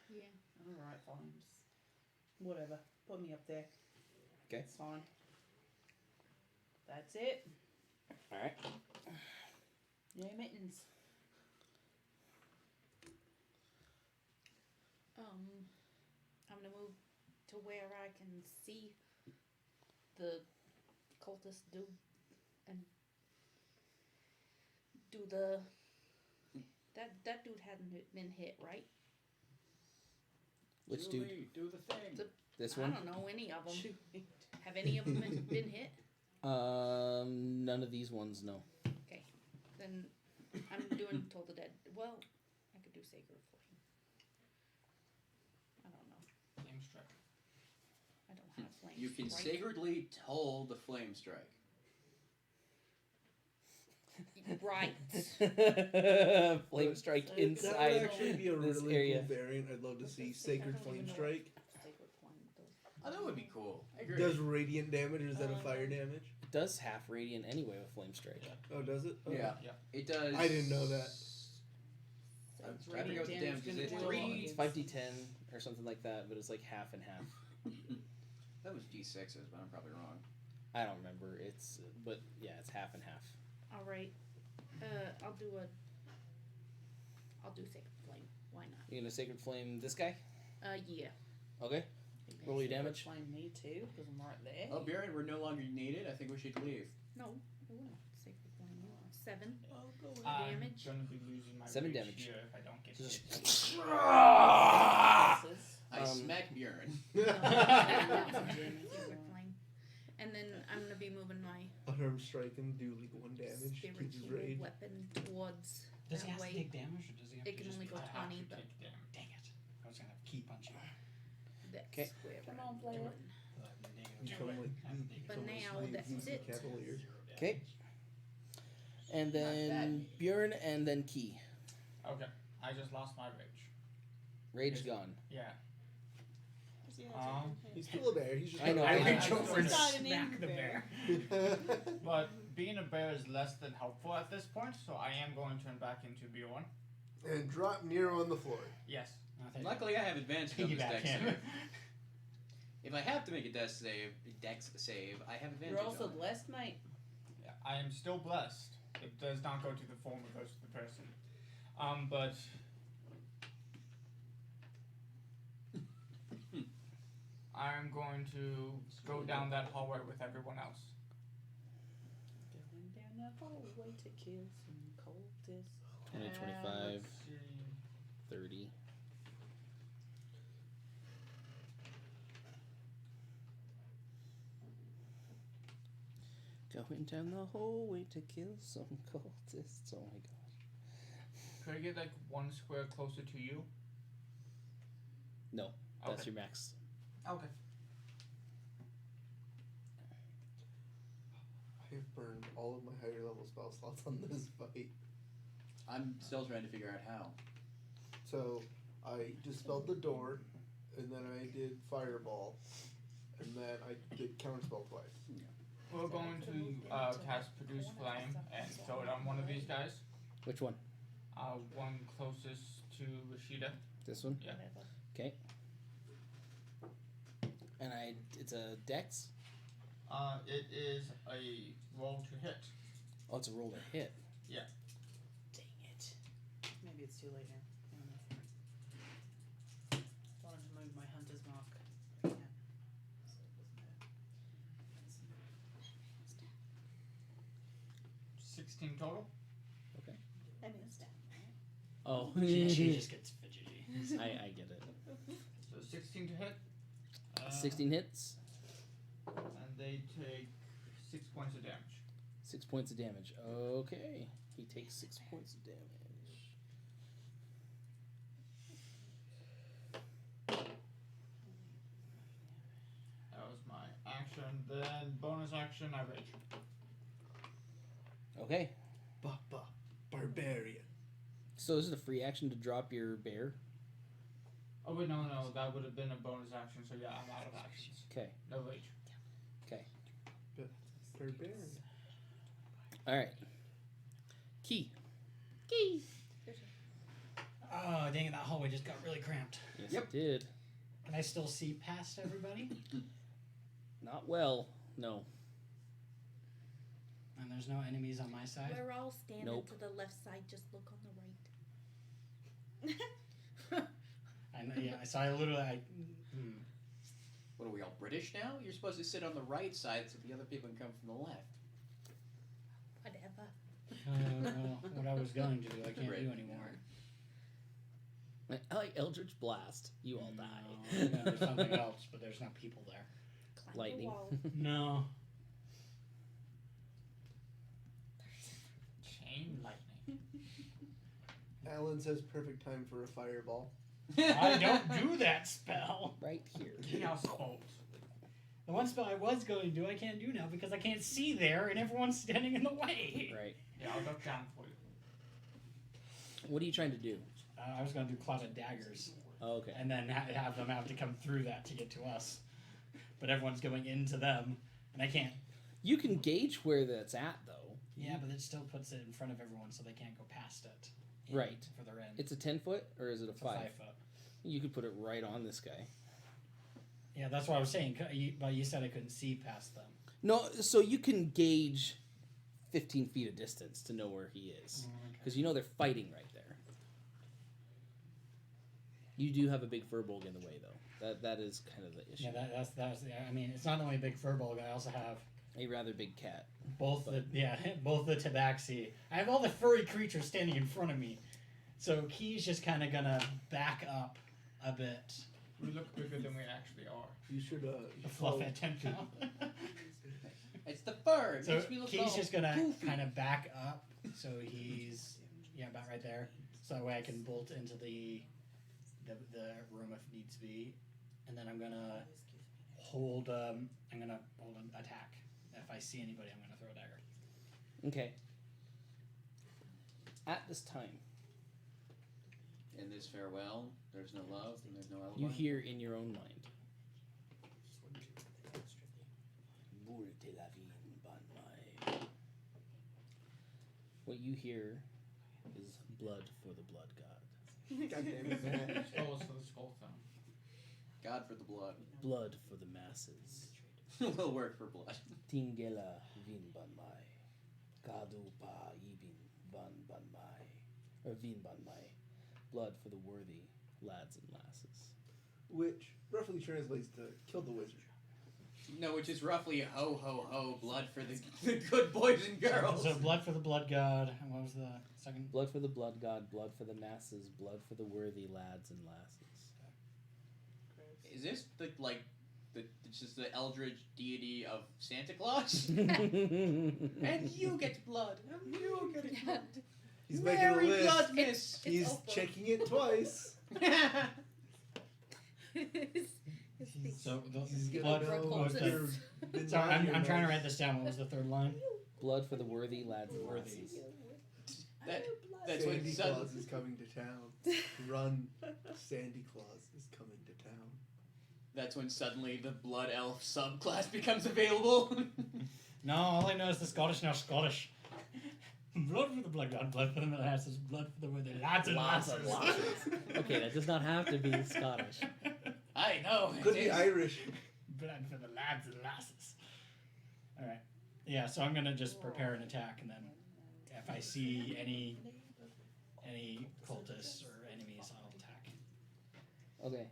Yeah. Alright, fine. Just whatever. Put me up there. Okay. It's fine. That's it. All right. Yay, mittens. I'm gonna move to where I can see the cultists do the that dude hadn't been hit, right? Which dude? Do the thing. This I one? don't know any of them. Shoot. Have any of them been hit? None of these ones, no. Okay, then I'm doing Toll the Dead. Well, I could do Sacred Flame. I don't know. Flame strike. I don't have flames. You can right? sacredly toll the flame strike. Right. Flame strike That would inside. actually be a this really area. cool variant. I'd love to see Sacred Flame Strike. Sacred Flame does. Oh, that would be cool. I agree. Does radiant damage or is that a fire damage? It does half radiant anyway with flame strike. Oh, does it? Okay. Yeah. It does. I didn't know that. I'm It's trying to figure out what the damage is. gonna It's do a lot 3. It's 5d10 or something like that, but it's like half and half. That was D6s, but I'm probably wrong. I don't remember. But yeah, it's half and half. All right. I'll do Sacred Flame. Why not? You gonna sacred flame this guy? Yeah. Okay. Roll your damage. Flame me too, because I'm right there. Oh, Bjorn, we're no longer needed. I think we should leave. No, I wouldn't. Sacred Flame. 7 I'm damage. gonna be losing my 7 rage damage. here if I don't get Just- hit. I Um, smack Bjorn. Sacred Flame. And then I'm gonna be moving my Unarmed strike and do like 1 damage. Keeps his spiritual rage. weapon towards Does he that have to way. take damage, or does he have It to can just only go I have 20, to but take damage. Dang it! I was gonna have key punch you. that's 'Kay. where Come I'm on, player. doing. Become like But become a now slave, that's he's a it. cavalier. Okay. And Not then bad. Bjorn and then Key. Okay, I just lost my rage. Rage gone. Yeah. Does he have Um, to- He's still a bear. He's just I know, got I a reach rage. over and Not an smack ink the bear. But being a bear is less than helpful at this point, so I am going to turn back into Bjorn. And drop Nero on the floor. Yes. Luckily, I have advantage on this Piggyback dex him. save. If I have to make a dex save, I have advantage You're also on it. blessed, mate. Yeah, I am still blessed. It does not go to the form, it goes to the person. But I'm going to go down that hallway with everyone else. Going down that hallway to kill some cultists. 20, 25, Let's see. 30. Going down the hallway to kill some cultists. Oh my gosh. Could I get like 1 square closer to you? No, that's Okay. your max. Okay. I have burned all of my higher level spell slots on this fight. I'm still trying to figure out how. So I dispelled the door, and then I did fireball, and then I did counterspell twice. We're going to cast Produce Flame and throw it on one of these guys. Which one? One closest to Rashida. This one? Yeah. Okay. And it's a dex? It is a roll to hit. Oh, it's a roll to hit. Yeah. Dang it. Maybe it's too late now. I don't know. Wanted to move my hunter's mark. Yeah. 16 total. That means that. Oh. She just gets fidgety. I get it. So 16 to hit. 16 hits. And they take 6 points of damage. 6 points of damage. Okay. He takes 6 points of damage. That was my action. Then bonus action, I rage. Okay. Barbarian. So this is a free action to drop your bear. Oh wait, no, that would have been a bonus action. So yeah, I'm out of actions. Okay. No rage. Barbarian. Alright. Key. Oh, dang it, that hallway just got really cramped. Yes, Yep. it did. Can I still see past everybody? Not well. No. And there's no enemies on my side? We're all standing Nope. to the left side. Just look on the right. I know, yeah, so I literally, What are we all British now? You're supposed to sit on the right side so the other people can come from the left. Whatever. what I was going to do, I can't Right. do anymore. I like Eldritch Blast. You all No, die. I'm gonna do something else, but there's no people there. Climb Lightning. the wall. No. Chain lightning. Alan says perfect time for a fireball. I don't do that spell. Right here. Chaos bolt. The one spell I was going to do, I can't do now because I can't see there and everyone's standing in the way. Right. Yeah, I'll duck down for you. What are you trying to do? I was going to do Cloud of Daggers Oh, okay. and then have them have to come through that to get to us. But everyone's going into them and I can't. You can gauge where that's at, though. Yeah, but it still puts it in front of everyone so they can't go past it. Right. For their end. It's a 10 foot, or is it a It's 5? 5 foot. You could put it right on this guy. Yeah, that's what I was saying. But you said I couldn't see past them. No, so you can gauge 15 feet of distance to know where he is. Because you know they're fighting right there. You do have a big furbolg in the way, though. That is kind of the issue. Yeah, that's. I mean, it's not only a big furbolg. I also have A rather big cat. both the tabaxi. I have all the furry creatures standing in front of me, so Key's just kind of gonna back up a bit. We look bigger than we actually are. You should A fluff at 10 pound. It's the fur. It So makes me look Key's all just gonna goofy. kind of back up, so he's about right there. So that way I can bolt into the room if needs be, and then I'm gonna hold. I'm gonna hold an attack. If I see anybody, I'm gonna throw a dagger. Okay. At this time, In this farewell, there's no love and there's no alibi. you hear in your own mind. What you hear is blood for the blood god. God damn it, man. Skulls for the skull thing. God for the blood. Blood for the masses. Will work for blood. Tingela vin ban mai. Kadu pa ibin van ban mai. Or vin ban mai. Blood for the worthy lads and lasses. Which roughly translates to kill the wizard. No, which is roughly ho ho ho, blood for the good boys and girls. So blood for the blood god. And what was the second? Blood for the blood god, blood for the masses, blood for the worthy lads and lasses. Is this the It's just the eldritch deity of Santa Claus. and And you get blood. And you get blood. He's making a Merry list. Bloodmas. He's checking it twice. So the He's blood. gonna know Repulsive. if you've been Sorry, lying or I'm trying to not. write this down. What was the third line? blood for the worthy lads and Worthy. lasses. That's when Sandy sudden- Claus is coming to town. Run, Sandy Claus is coming to town. That's when suddenly the blood elf subclass becomes available. No, all I know is the Scottish now Scottish. Blood for the blood god, blood for the lasses, blood for the worthy lads and Lots lasses. of lasses. Okay, that does not have to be Scottish. I know. Could it be is. Irish. Blood for the lads and lasses. Alright. Yeah, so I'm gonna just prepare an attack, and then if I see any cultists or enemies, I'll attack. Okay.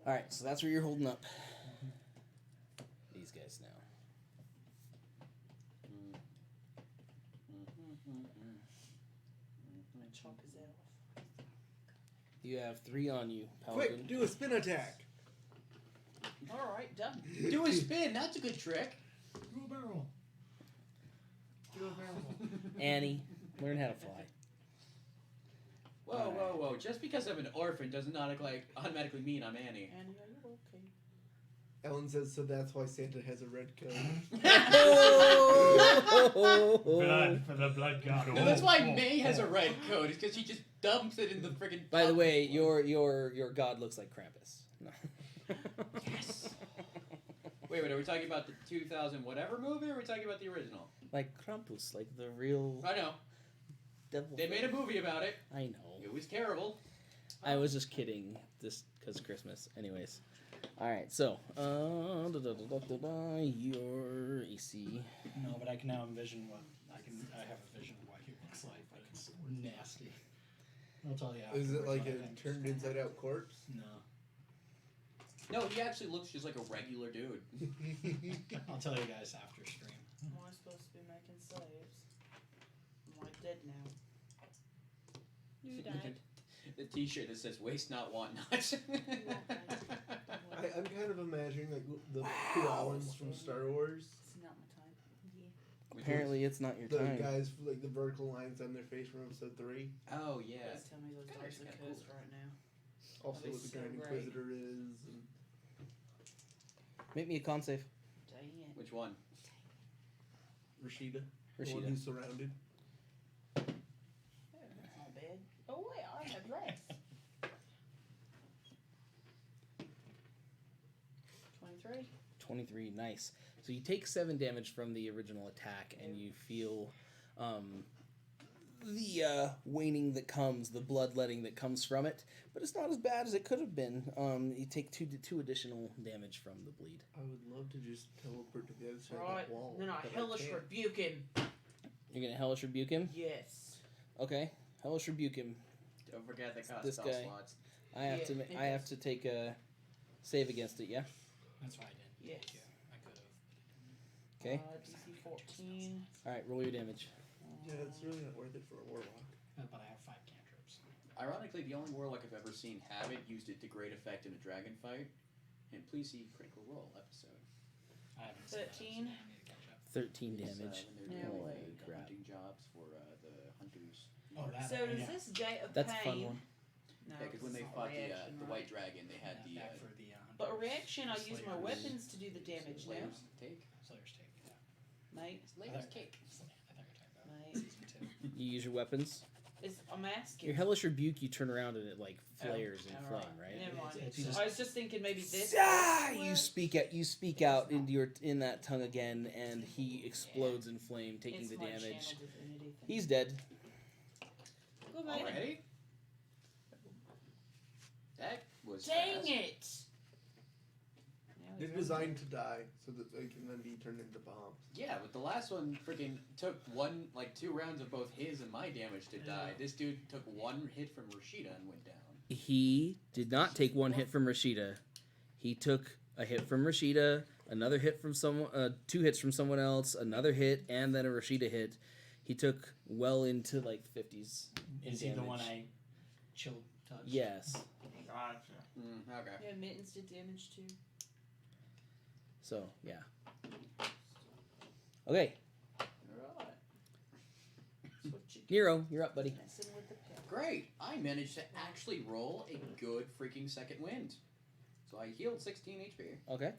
Alright, so that's where you're holding up. These guys now. Chop his head off. You have 3 on you, Paladin. Quick, do a spin attack. Alright, done. Do a spin. That's a good trick. Do a barrel. Do a barrel. Annie, learn how to fly. Whoa, whoa, whoa. Just because I'm an orphan does not automatically mean I'm Annie. Annie, are you okay? Ellen says, so that's why Santa has a red coat. Blood for the blood god. No, that's why May has a red coat. It's because she just dumps it in the friggin' By the tub. way, your god looks like Krampus. No. Yes. Wait, are we talking about the 2000 whatever movie, or are we talking about the original? Like Krampus, like the real I know. devil. They made a movie about it. I know. It was terrible. I was just kidding. Just because Christmas. Anyways. Alright, so. Your AC. No, but I can now envision what I have a vision of what he looks like, but it's nasty. I'll tell you Is it afterwards like what I a think. turned inside out corpse? No. No, he actually looks just like a regular dude. I'll tell you guys after stream. Am I supposed to be making saves? Am I dead now? You died. The T-shirt that says "Waste not, want not." I'm kind of imagining like the Koalans from Star Wars. It's not my time. Yeah. Apparently, it's not your The time. guys like the vertical lines on their face from episode 3. Oh yeah. Please tell me those Guys dice are are kinda cursed cool. right now. Also That'd be what the so Grand great. Inquisitor is. And Make me a con save. Dang it. Which one? Rashida. The one Rashida. who's surrounded. That's not bad. Oh wait, I have less. 23. 23, nice. So you take 7 damage from the original attack, and you feel the waning that comes, the bloodletting that comes from it, but it's not as bad as it could have been. You take two additional damage from the bleed. I would love to just teleport to the other side Right. of that wall. Then I but hellish can't. rebuke him. You're gonna hellish rebuke him. Yes. Okay, hellish rebuke him. Don't forget the cost This spell guy. slots. I have to. Yeah, I have to take a save against it. Yeah. That's why I didn't. Yes. Yeah, I could have. Okay. DC 14. All right. Roll your damage. Yeah, it's really not worth it for a warlock. But I have 5 cantrips. Ironically, the only warlock I've ever seen have it used it to great effect in a dragon fight. And please see Critical Role episode. I haven't seen that, so 13. I need to catch up. 13 It's, damage. when they're doing Holy the crap. hunting jobs for the hunters. Oh, that. So does yeah. this Gate of That's a Pain? fun one. No, Yeah, because when it's they not fought reaction, the right? white dragon, they had Yeah, the back for the But a reaction, I use my Slayers. weapons to do the damage now. Slayer's take. Slayer's take. Yeah. Mate, Slayer's cake. I thought you were talking about mate. season 2. You use your weapons. I'm asking. Your hellish rebuke. You turn around and it like flares in Alright, flame, right? Never mind. It's just- I was just thinking maybe this. Ah! You speak out. You speak out in that tongue again, and he explodes in flame, taking It's the my damage. channel divinity thing. He's dead. Go back. Already? That was Dang fast. it! Now They're he's designed to die so that they can then be turned into bombs. Yeah, but the last one freaking took 2 rounds of both his and my damage to die. This dude took 1 hit from Rashida and went down. He did not take 1 hit from Rashida. He took a hit from Rashida, another hit from someone, 2 hits from someone else, another hit, and then a Rashida hit. He took well into like 50s. in Is he the damage. one I chill touch? Yes. Gotcha. Okay. Yeah, mittens did damage too. So yeah. Okay, Alright. That's what you get Nero, you're up, buddy. messing with the pet. Great! I managed to actually roll a good freaking second wind. So I healed 16 HP. Okay.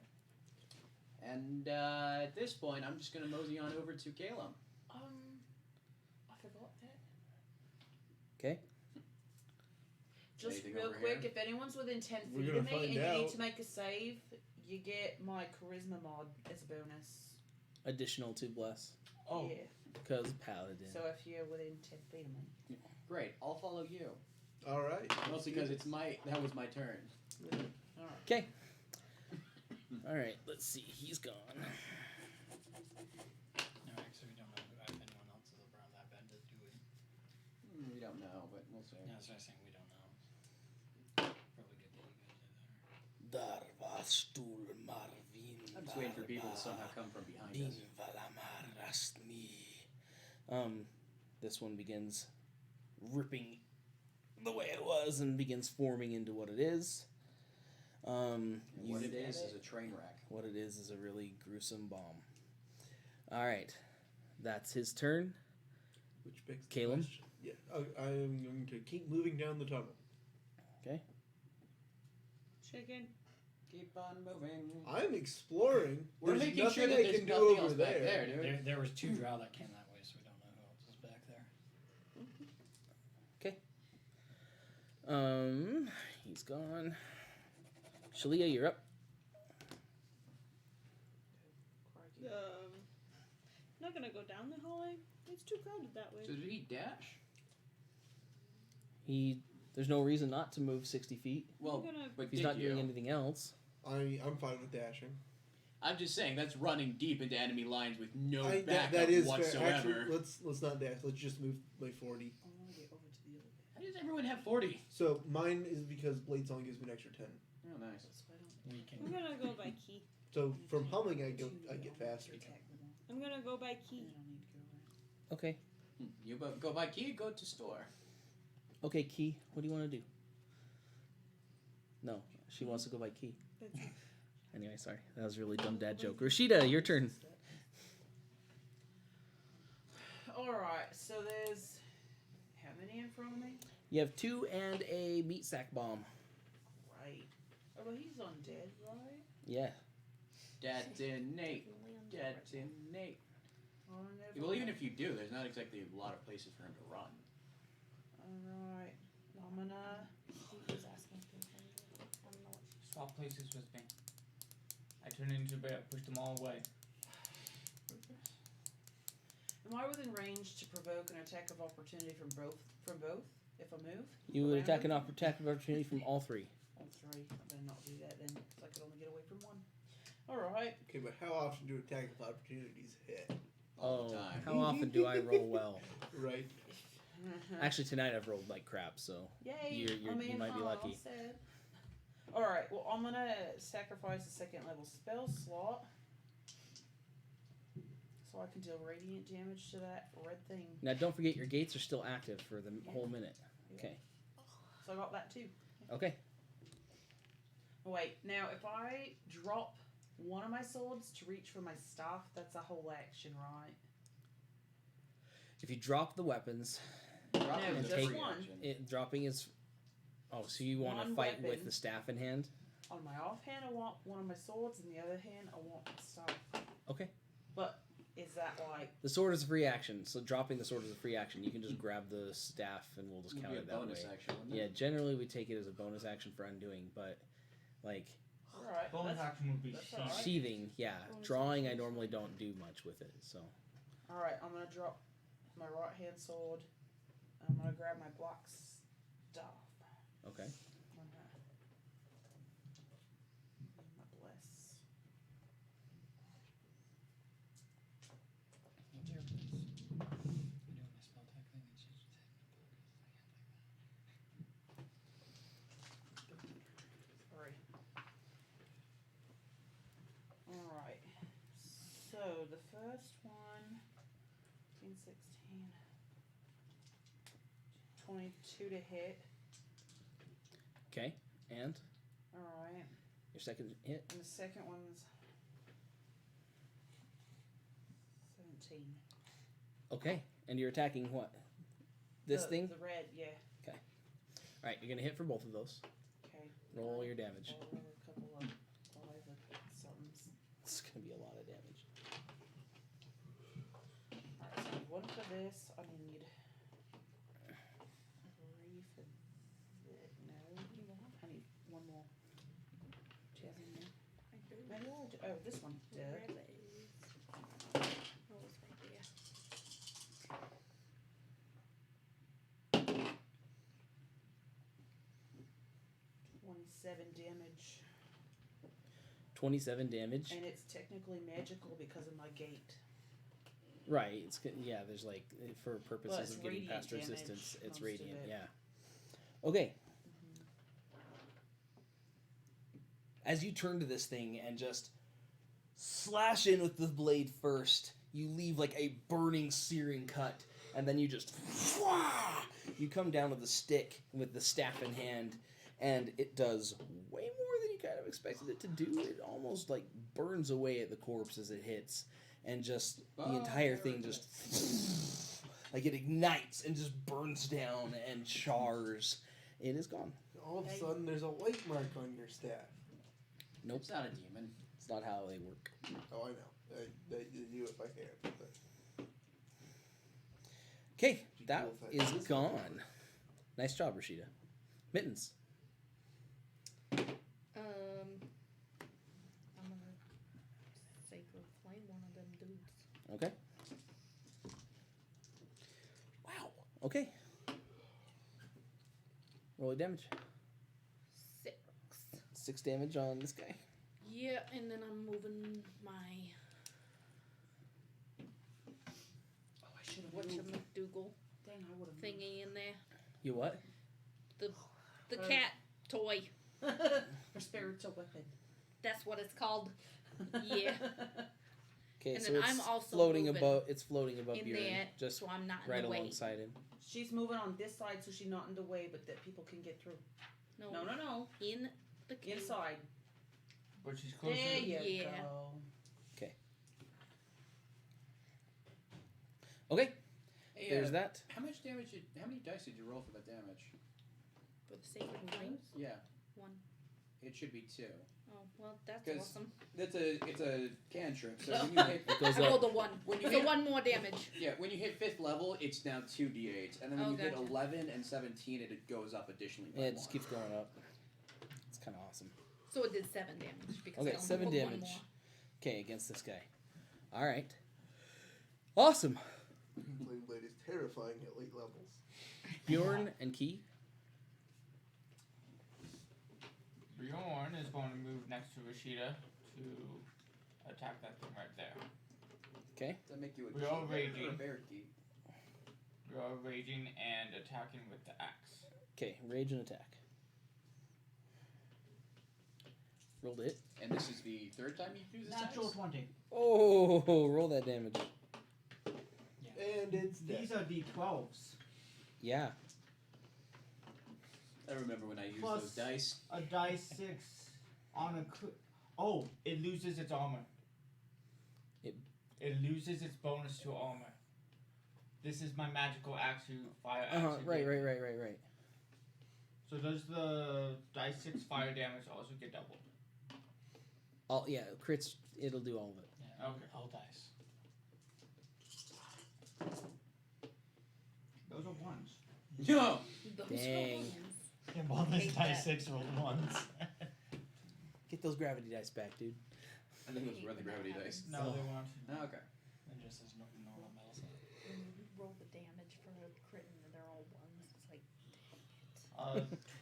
And at this point, I'm just going to mosey on over to Calum. I forgot that. Okay. Just Anything real over quick, here? if anyone's within 10 We're feet gonna of me find and you out. need to make a save, you get my charisma mod as a bonus. Additional to bless Oh, Yeah. because paladin. So if you're within 10 feet of me. Great, I'll follow you. All right. Mostly because that was my turn. Alright. Okay. All right. Let's see. He's gone. No, actually, we don't know if anyone else is around that bend to do it. We don't know, but we'll see. Yeah, that's what I'm saying. We don't know. Probably good that you guys did that. Darvastul Marvin. I'm just waiting for people to somehow come from behind us. This one begins ripping the way it was and begins forming into what it is. And what you- it is a train wreck. What it is a really gruesome bomb. All right, that's his turn. Which begs the Caleb? question. Yeah, I'm going to keep moving down the tunnel. Okay. Chicken. Keep on moving. I'm exploring. We're There's making nothing sure that I there's can do nothing over else back there, dude. There was 2 drow that came that way, so we don't know who else is back there. He's gone. Shalia, you're up. Not gonna go down the hallway. It's too crowded that way. So did he dash? There's no reason not to move 60 feet. Well, I'm gonna. but He's did not you? doing anything else. I'm fine with dashing. I'm just saying that's running deep into enemy lines with no That backup is whatsoever. fair. Actually, let's not dash. Let's just move by 40. I want to get over to the other bed. How does everyone have 40? So mine is because Blade Song gives me an extra 10. Oh, nice. That's why I don't We can. I'm gonna go by key. So from humming, I get faster. attack with one. I'm gonna go by And key. I don't need to go around. Okay. You go by key, go to store. Okay, Key. What do you want to do? No, she wants to go by Key. That's- Anyway, sorry. That was a really dumb dad joke. Rashida, your turn. Alright, so there's. How many in front of me? You have 2 and a meat sack bomb. Right. Oh, well, he's undead, right? Yeah. Detonate. Detonate. Oh, never Well, even mind. if you do, there's not exactly a lot of places for him to run. Alright. I'm gonna. He was asking for things. I don't know what she swap places with me. I turned into a bear, pushed them all away. Am I within range to provoke an attack of opportunity from both? If I move? You would attack an Random? opportunity from all 3. All 3. I better not do that then, because I could only get away from one. Alright. Okay, but how often do attack of opportunities hit? All the time. How often do I roll well? Right. Actually, tonight I've rolled like crap, so Yay! you might be lucky. Alright, well, I'm gonna sacrifice a 2nd level spell slot. So I can deal radiant damage to that red thing. Now, don't forget your gates are still active for the whole minute. Okay. So I got that too. Okay. Wait, now if I drop one of my swords to reach for my staff, that's a whole action, right? If you drop the weapons, Dropping No, is a just free one. action. dropping is. Oh, so you want to One fight with weapon. the staff in hand? On my offhand, I want one of my swords, and the other hand, I want my staff. Okay. But is that like The sword is a free action, so dropping the sword is a free action. You can just grab the staff and we'll just Would count be a it that bonus way. action, wouldn't Yeah, it? generally we take it as a bonus action for undoing, but like alright? Bonus that's- action would be that's sheath. alright. sheathing, yeah. Bonus Drawing I action. normally don't do much with it, so Alright, I'm gonna drop my right hand sword. I'm gonna grab my black staff. okay. I'm gonna my bless. What's your place? I'm doing my spell attack thing. It's just Sorry. Alright. So the first one 15, 16 22 to hit. Okay. And Your second hit. And the second one's 17. Okay, and you're attacking what? This the, thing. The red, yeah. All right, you're gonna hit for both of those. Okay. Roll your damage. I'll roll a couple of 5 or somethings. It's gonna be a lot of damage. Alright, so one for this. I need 3 for that. No. I need one more. Do you have any more? Maybe I'll do, oh, this one. Yeah. Oh, it's right there. 27 damage. 27 damage. And it's technically magical because of my gate. Right. It's yeah. There's like for purposes it's of getting radiant past resistance, damage, it's most of radiant. it. Yeah. Okay. As you turn to this thing and just slash in with the blade first, you leave like a burning, searing cut, and then you just you come down with the stick with the staff in hand, and it does way more than you kind of expected it to do. It almost like burns away at the corpse as it hits, and just the entire thing just like it ignites and just burns down and chars. It is gone. All of a sudden, there's a white mark on your staff. Nope, It's not a demon. it's not how they work. Oh, I know. I do it by hand. But Okay, you that cool if I is do this? gone. Nice job, Rashida. Mittens. I'm gonna sacred flame one of them dudes. Okay. Wow. Okay. Roll your damage. 6. 6 damage on this guy. Yeah, and then I'm moving my Oh, I should have whatchamacdougal Dang, I would have thingy in there. You what? The cat toy. Her spiritual weapon. That's what it's called. Yeah. Okay, And so then it's I'm also floating moving above. It's floating above in your there, just so I'm not in right the way. alongside him. She's moving on this side so she's not in the way, but that people can get through. No, No. in the cave. Inside. But she's closer. There you Yeah. go. Okay, Hey, there's that. How much damage? How many dice did you roll for that damage? For the sacred flames. Yeah, 1. it should be 2. Oh well, that's 'Cause awesome. It's a cantrip. So when you hit It goes I rolled up. a 1. When you So hit- 1 more damage. when you hit 5th level, it's now 2d8, and then when Oh, you hit gotcha. 11 and 17, it goes up additionally by Yeah, it 1. just keeps going up. It's kind of awesome. So it did 7 damage because Okay, I 7 rolled 1 damage. more. Okay, against this guy. All right. Awesome. Blade Blade is terrifying at late levels. Bjorn and Key. Bjorn is going to move next to Rashida to attack that thing right there. Okay. Does that make you a We are key raging. or a bear key? We are raging and attacking with the axe. Okay, rage and attack. Rolled it. And this is the 3rd time you use this Natural axe? 20. Oh, roll that damage. And it's dead. These are D12s. Yeah. I remember when I used Plus- those dice. A die 6 on a crit. Oh, It loses its armor. It loses its bonus to armor. This is my magical axe to fire axe. Right. So does the die 6 fire damage also get doubled? All yeah, crits. It'll do all of it. Yeah, Okay. all dice. Those are ones. No! Those Dang. are ones. Yeah, well, this Hate die that. 6 rolled ones. Get those gravity dice back, dude. I think those were the gravity dice. No, Oh. they want. Oh, okay. It just says normal medicine. When you roll the damage for a crit and they're all ones, it's like,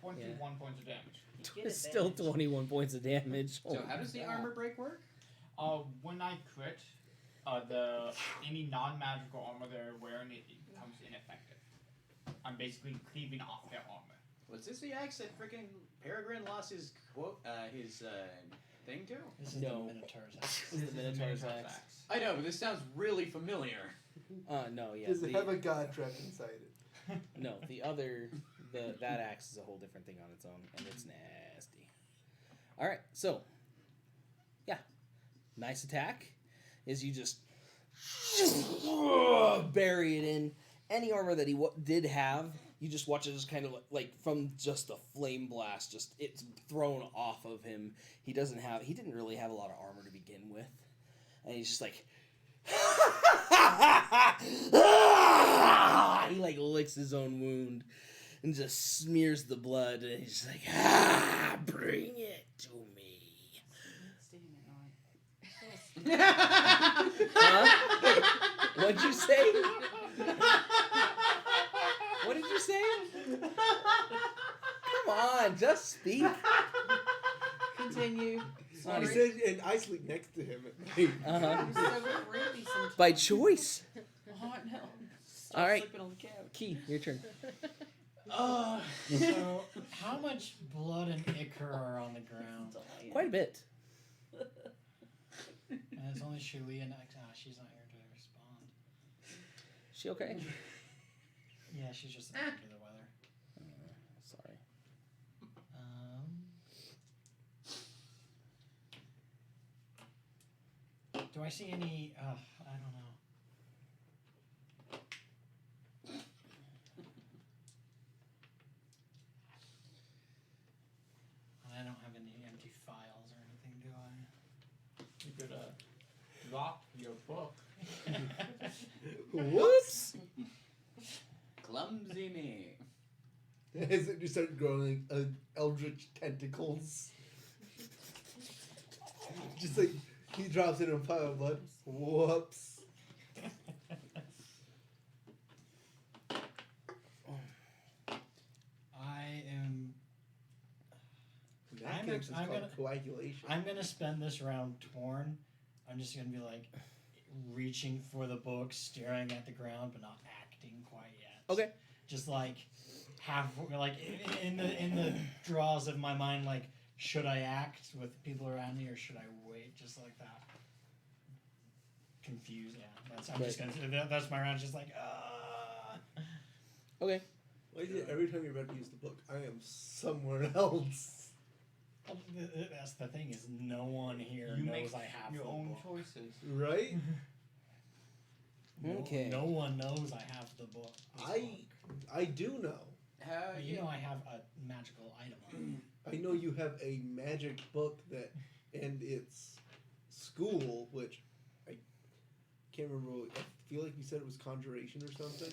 21 points of damage. You get It's still advantage. 21 points of damage. So Oh how my does the God. armor break work? When I crit, any non-magical armor they're wearing it becomes ineffective. I'm basically cleaving off their armor. Was this the axe that freaking Peregrine lost his quote, his thing to? This is No. the Minotaur's This axe. is the Minotaur's axe. I know, but this sounds really familiar. No, yeah. Does it have The, a god trapped inside it? no, the other, that axe is a whole different thing on its own, and it's nasty. All right, so yeah, nice attack. Is you just bury it in any armor that he did have. You just watch it just kind of like from just a flame blast, just it's thrown off of him. He didn't really have a lot of armor to begin with, and he's just like. He like licks his own wound and just smears the blood, and he's just like, bring it to me. Huh? What'd you say? What did you say? Come on, just speak. Continue. He said, and I sleep next to him at night. Uh-huh. You're so creepy sometimes. By choice. Oh no. Stop All right. sleeping on the couch. Key, your turn. So, how much blood and ichor are on the ground? Quite a bit. And it's only Shulia next. She's not here to respond. She okay? Yeah, she's just under the weather. Sorry. Do I see any? I don't know. I don't have any empty files or anything, do I? You could drop your book. Whoops. Clumsy me. As you start growing eldritch tentacles. Just like he drops it in a pile of blood. Whoops. I am. In that case, it's called coagulation. I'm gonna spend this round torn. I'm just gonna be like reaching for the book, staring at the ground, but not acting quite yet. Okay. Just like like in the draws of my mind, like should I act with people around me or should I wait? Just like that. Confused. Yeah. I'm just gonna. That's my round. Just like Okay. Why is it every time you're about to use the book, I am somewhere else? That's the thing is no one here You knows make I have your the own book. choices. Right? Okay. No one knows I have the book. I do know. But you know I have a magical item on it. I know you have a magic book that, and it's school, which I can't remember. I feel like you said it was conjuration or something.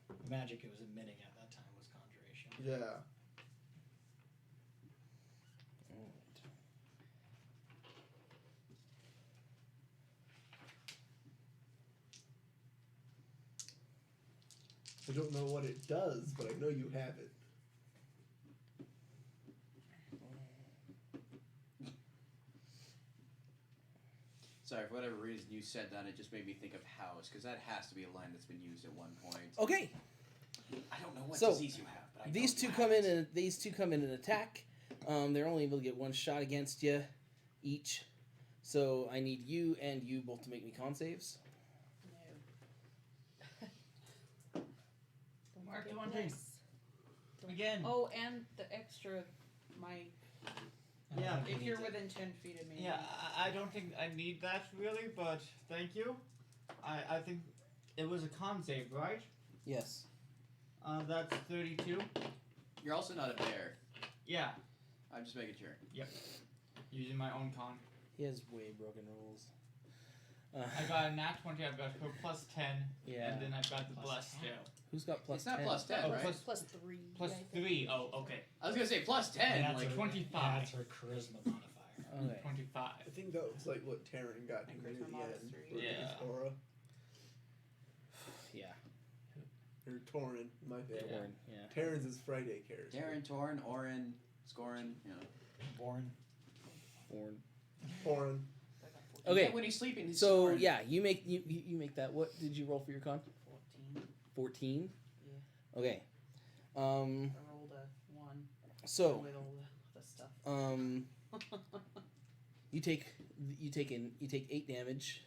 The magic it was emitting at that time was conjuration. Yeah. I don't know what it does, but I know you have it. Sorry, for whatever reason you said that, it just made me think of house, because that has to be a line that's been used at one point. Okay. I don't know what So, disease you have, but I These know two you come have in it. and these two come in and attack. They're only able to get one shot against you, each. So I need you and you both to make me con saves. Mark, do one thing. this. Again. Oh, and the extra, my I don't Yeah, think if we you're need to- within 10 feet of me. Yeah, I don't think I need that really, but thank you. I think it was a con save, right? Yes. That's 32. You're also not a bear. Yeah, I'm just making sure. using my own con. He has way broken rules. I got a nat 20, I've got her plus 10, Yeah. and then I've got the Plus blessed 10. still. Who's got plus It's not 10? plus 10, Oh, right? plus- Plus 3. Plus I think. 3, oh, okay. I was gonna say plus 10. That's Like, her- 25. That's her charisma modifier. Okay. 25. I think that was like what Taryn got My near charisma the mod is end. 3. for Yeah. his aura. Yeah. Or Torin, my bad. Torn. Yeah. Taryn's is Friday character. Darren, Torn, Orin, Scorin, you know. Born. Torn. Torin. Okay. Yeah, when he's sleeping, he's So snoring. yeah, you make make that. What did you roll for your con? 14. 14. Yeah. Okay. I rolled a 1 So with all the stuff. you take 8 damage,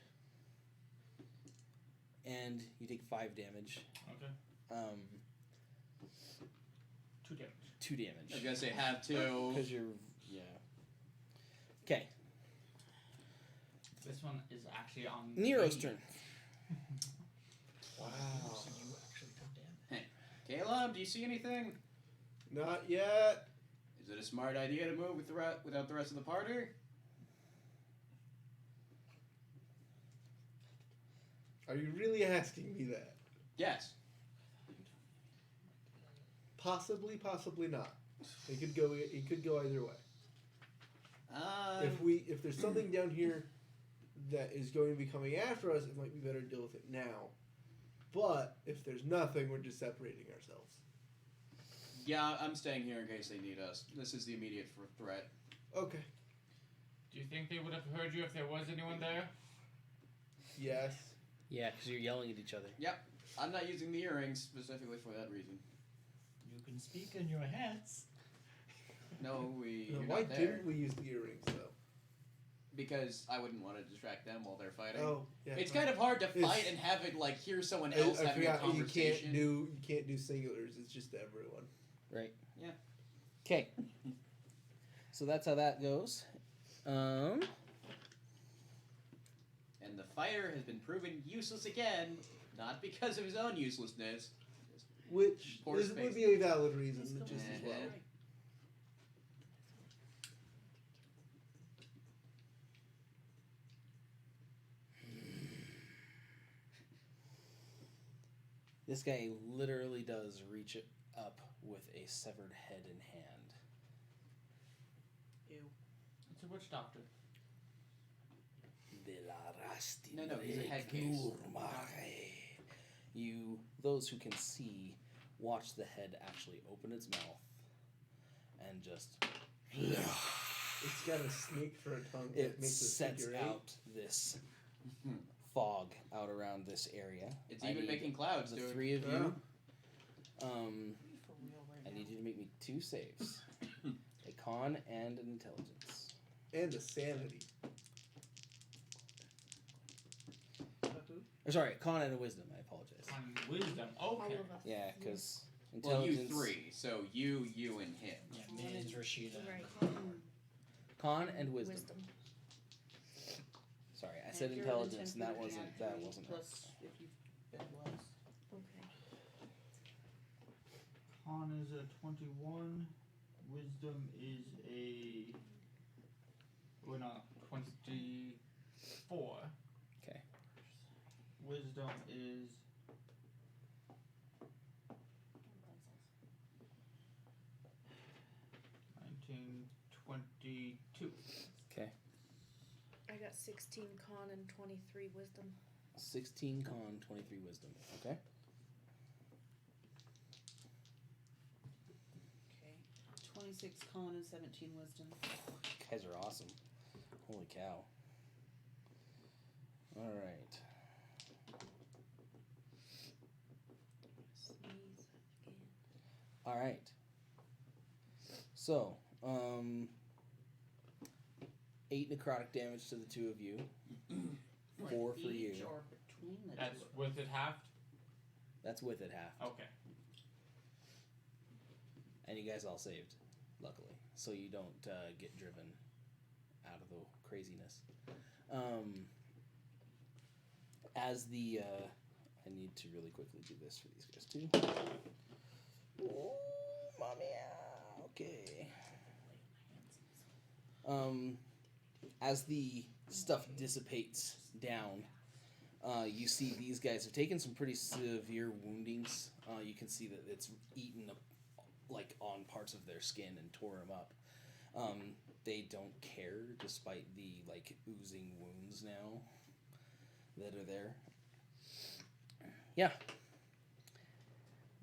and you take 5 damage. Okay. 2 damage. 2 I was damage. gonna say have to. Because you're Okay, This one is actually on Nero's me. turn. Wow. So you actually took damage. Caleb, do you see anything? Not yet. Is it a smart idea to move without the rest of the party? Are you really asking me that? Yes. Possibly, possibly not. It could go either way. Um, If there's something down here that is going to be coming after us, it might be better to deal with it now. But if there's nothing, we're just separating ourselves. yeah, I'm staying here in case they need us. This is the immediate threat. Okay. Do you think they would have heard you if there was anyone there? Yes. Yeah, because you're yelling at each other. I'm not using the earrings specifically for that reason. You can speak in your heads. No, you're Why not there. didn't we use the earrings though? Because I wouldn't want to distract them while they're fighting. Oh, yeah. It's kind of hard to It's- fight and have it like hear someone I else having a forgot you conversation. can't do singulars. It's just everyone. Right. Yeah. Okay. So that's how that goes. And the fighter has been proven useless again, not because of his own uselessness. Which Poor would space. be a valid reason, just as well. Mhm. This guy literally does reach it up with a severed head in hand. Ew. It's a witch doctor. No, he's a head case. You, those who can see, watch the head actually open its mouth and just. It's got a snake for a tongue. It that makes a sets figure eight. out this fog out around this area. It's I even need making clouds, the dude. three of you. Yeah. For real right I now. need you to make me 2 saves: a con and an intelligence. And a sanity. Or sorry, con and a wisdom. I apologize. On wisdom. All Okay. of us. Yeah, because Well, intelligence. you 3. So you, and him. Yeah, me and Rashida. Right. Con and wisdom. Sorry, I And said if you're intelligence, and within that 10 wasn't feet, that three wasn't. plus if you've been blessed. Okay. Con is a 21. Wisdom is a. Oh, no, 24. Okay. Wisdom is. 22. Okay. I got 16 con and 23 wisdom. 16 con, 23 wisdom. Okay. Okay. 26 con and 17 wisdom. You guys are awesome. Holy cow. All right. Sneeze again. All right. So, 8 necrotic damage to the 2 of you. 4 for you. Each or between the That's two. with it halved? That's with it half. Okay. And you guys all saved, luckily. So you don't get driven out of the craziness. As the... I need to really quickly do this for these guys too. Oh, mommy. Okay. As the stuff dissipates down, you see these guys have taken some pretty severe woundings. You can see that it's eaten up, like, on parts of their skin and tore them up. They don't care, despite the, like, oozing wounds now that are there. Yeah.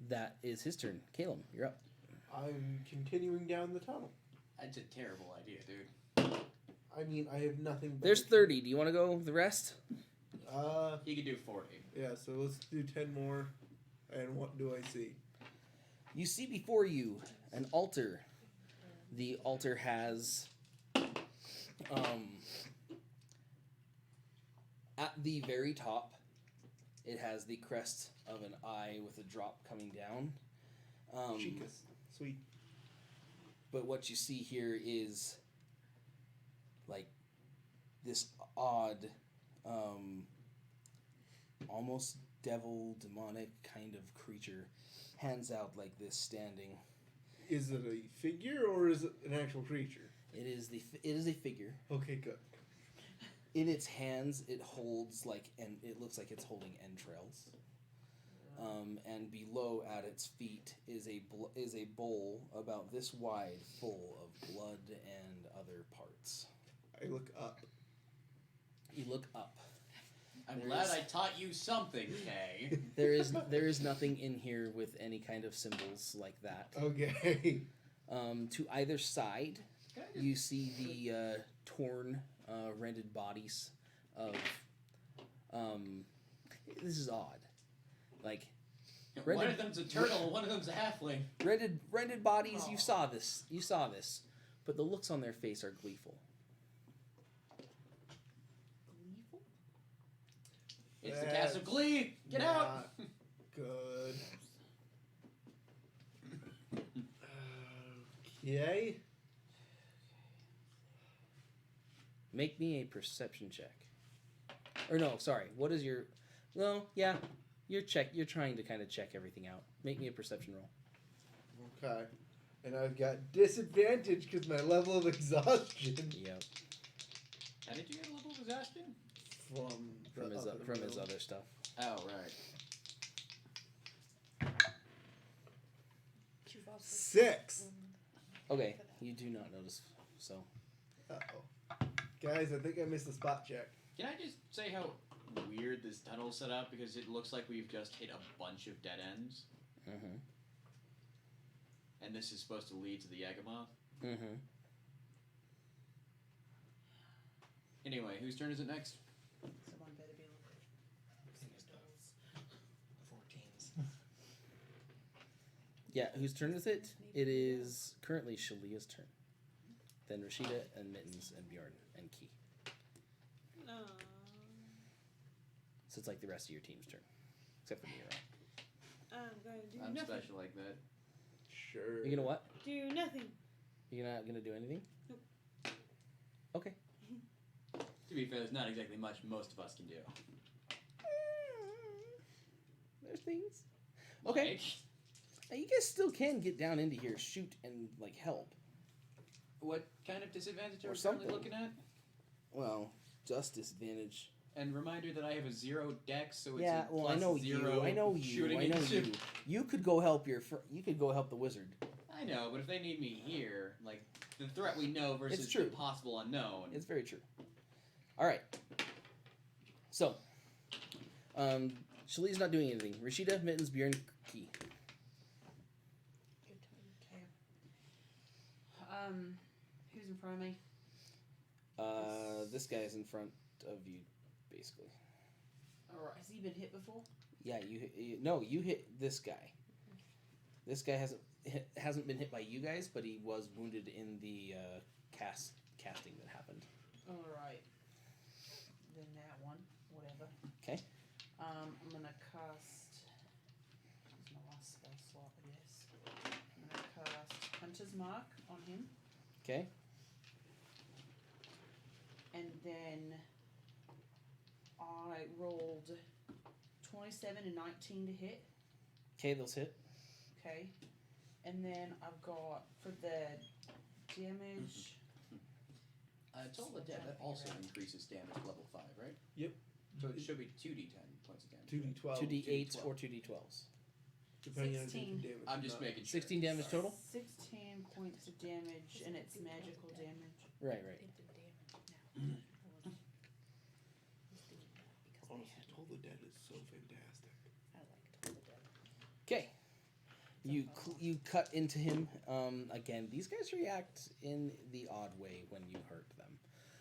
That is his turn. Caleb, you're up. I'm continuing down the tunnel. That's a terrible idea, dude. I mean, I have nothing. But There's 30. Do you want to go the rest? He could do 40. Yeah. So let's do 10 more. And what do I see? You see before you an altar. The altar has at the very top, it has the crest of an eye with a drop coming down. Chicas. Sweet. But what you see here is like this odd, almost devil, demonic kind of creature, hands out like this, standing. Is it a figure or is it an actual creature? It is a figure. Okay, good. In its hands, it holds and it looks like it's holding entrails. And below, at its feet, is a bowl about this wide, full of blood and other parts. I look up. You look up. I'm There glad is- I taught you something, Kay. There is nothing in here with any kind of symbols like that. Okay. To either side, Can I just- you see the torn, rended bodies of. This is odd. Like one Rended- of them's a turtle and one of them's a halfling. rended bodies. Oh. You saw this. But the looks on their face are gleeful. Gleeful? It's the cast of Glee. Get out. Not good. Okay. Make me a perception check. Or no, sorry. What is your? No, yeah, you're trying to kind of check everything out. Make me a perception roll. Okay. And I've got disadvantage because my level of exhaustion Yep. How did you get a level of exhaustion? from the other From his room. other stuff. Oh, right. You've also 6. Okay, you do not notice. So Uh-oh. Guys, I think I missed the spot check. Can I just say how weird this tunnel's set up? Because it looks like we've just hit a bunch of dead ends. Mhm. And this is supposed to lead to the Yagamoth. Mhm. Anyway, whose turn is it next? Someone better be looking at dolls. 14s. Yeah, whose turn is it? It is currently Shalia's turn. Then Rashida and Mittens and Bjorn and Key. No. So it's like the rest of your team's turn, except for me. Right? I'm going to do I'm nothing. special like that. Sure. You're gonna what? Do nothing. You're not gonna do anything? Nope. Okay. To be fair, there's not exactly much most of us can do. There's things. Okay. Like, Now, you guys still can get down into here, shoot, and like help. what kind of disadvantage are Or we currently something. looking at? Well, just disadvantage. And reminder that I have a 0 dex, so it's Yeah, a well, I plus know 0 you. I know you. shooting I know into- you. You could go help you could go help the wizard. I know, but if they need me here, like the threat we know versus It's true. the possible unknown. It's very true. All right. So, Shali's not doing anything. Rashida, Mittens, Bjorn, Key. Your turn. Okay. Who's in front of me? This guy's in front of you, basically. Alright, has he been hit before? Yeah, you hit this guy. This guy hasn't been hit by you guys, but he was wounded in the casting that happened. Alright. Then that one, whatever. 'Kay. I'm gonna cast. This is my last spell slot, I guess. I'm gonna cast Hunter's Mark on him, Okay. and then I rolled 27 and 19 to hit. Okay, those hit. Okay. And then I've got for the damage. Toll the Dead, that also increases damage level 5, right? Yep. So it should be 2d10 points of damage. 2d12. 2d8s 2d12. or 2d12s. Depending on 16. damage. I'm just making sure. 16 damage total. 16 points of damage, and it's magical damage. Right. They do damage now. Oh, Toll the Dead is so fantastic. I like Toll the Dead. Okay. You cut into him. Again, these guys react in the odd way when you hurt them.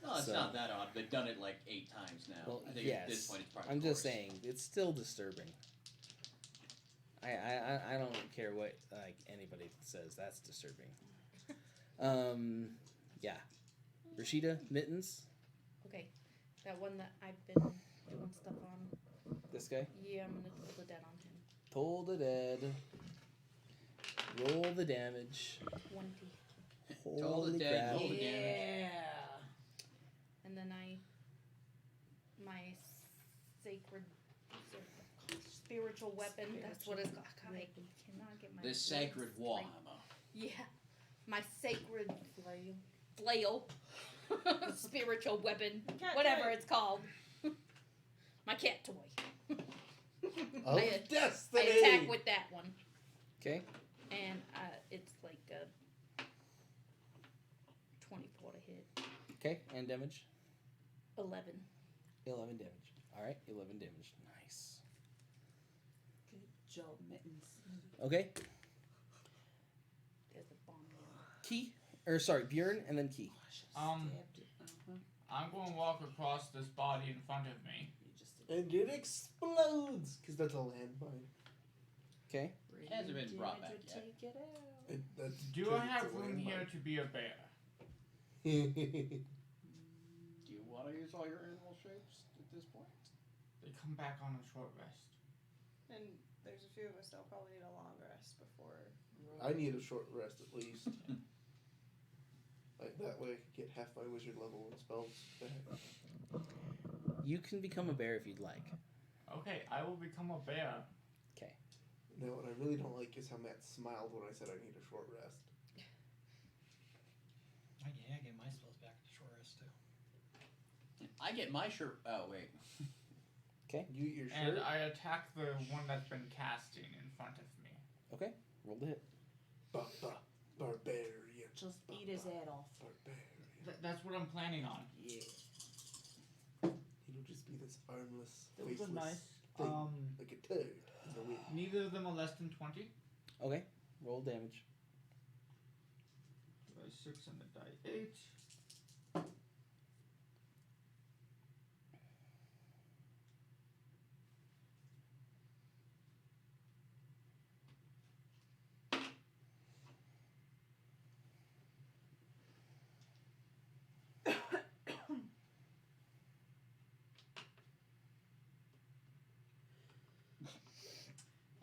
No, it's So- not that odd. They've done it like 8 times now. Well, I think yes. at this point it's probably I'm just course. saying it's still disturbing. I don't care what like anybody says. That's disturbing. Yeah. Rashida, Mittens, Okay, that one that I've been doing stuff on. this guy. Yeah, I'm gonna Toll the Dead on him. Toll the dead. Roll the damage. 20. Toll the Holy dead, crap. roll the damage. Yeah. spiritual weapon. That's what it's called. I cannot get my The words sacred straight. warhammer. Yeah, my sacred flail. Spiritual weapon, Cat whatever toy. it's called. My cat toy. Of I destiny. attack with that one, Okay. and it's like 24 to hit. Okay. And damage. 11. 11 damage. All right. 11 damage. Nice. Good job, Mittens. Okay. There's a bomb there. Key. Or sorry, Bjorn, and then Key. Um, Stabbed it. Uh-huh. I'm going to walk across this body in front of me. You just did. And it explodes because that's a landmine. Okay. Hasn't been brought back Damage yet. would take it out. That's Do I have room here to be a bear? Do you want to use all your animal shapes at this point? They come back on a short rest. And there's a few of us that'll probably need a long rest before. I need a short rest at least. Like that way I can get half my wizard level and spells back. You can become a bear if you'd like. Okay, I will become a bear. Now what I really don't like is how Matt smiled when I said I need a short rest. I get my spells back to short rest too. I get my shirt. Oh wait. You eat your And shirt. I attack the one that's been casting in front of me. Okay. Roll the hit. Barbarian. Just eat his head off. Barbarian. That's what I'm planning on. Yeah. He'll just be this armless, Those faceless are nice. thing, like a toad in the wind. Neither of them are less than 20. Okay. Roll damage. Die 6 and a die 8.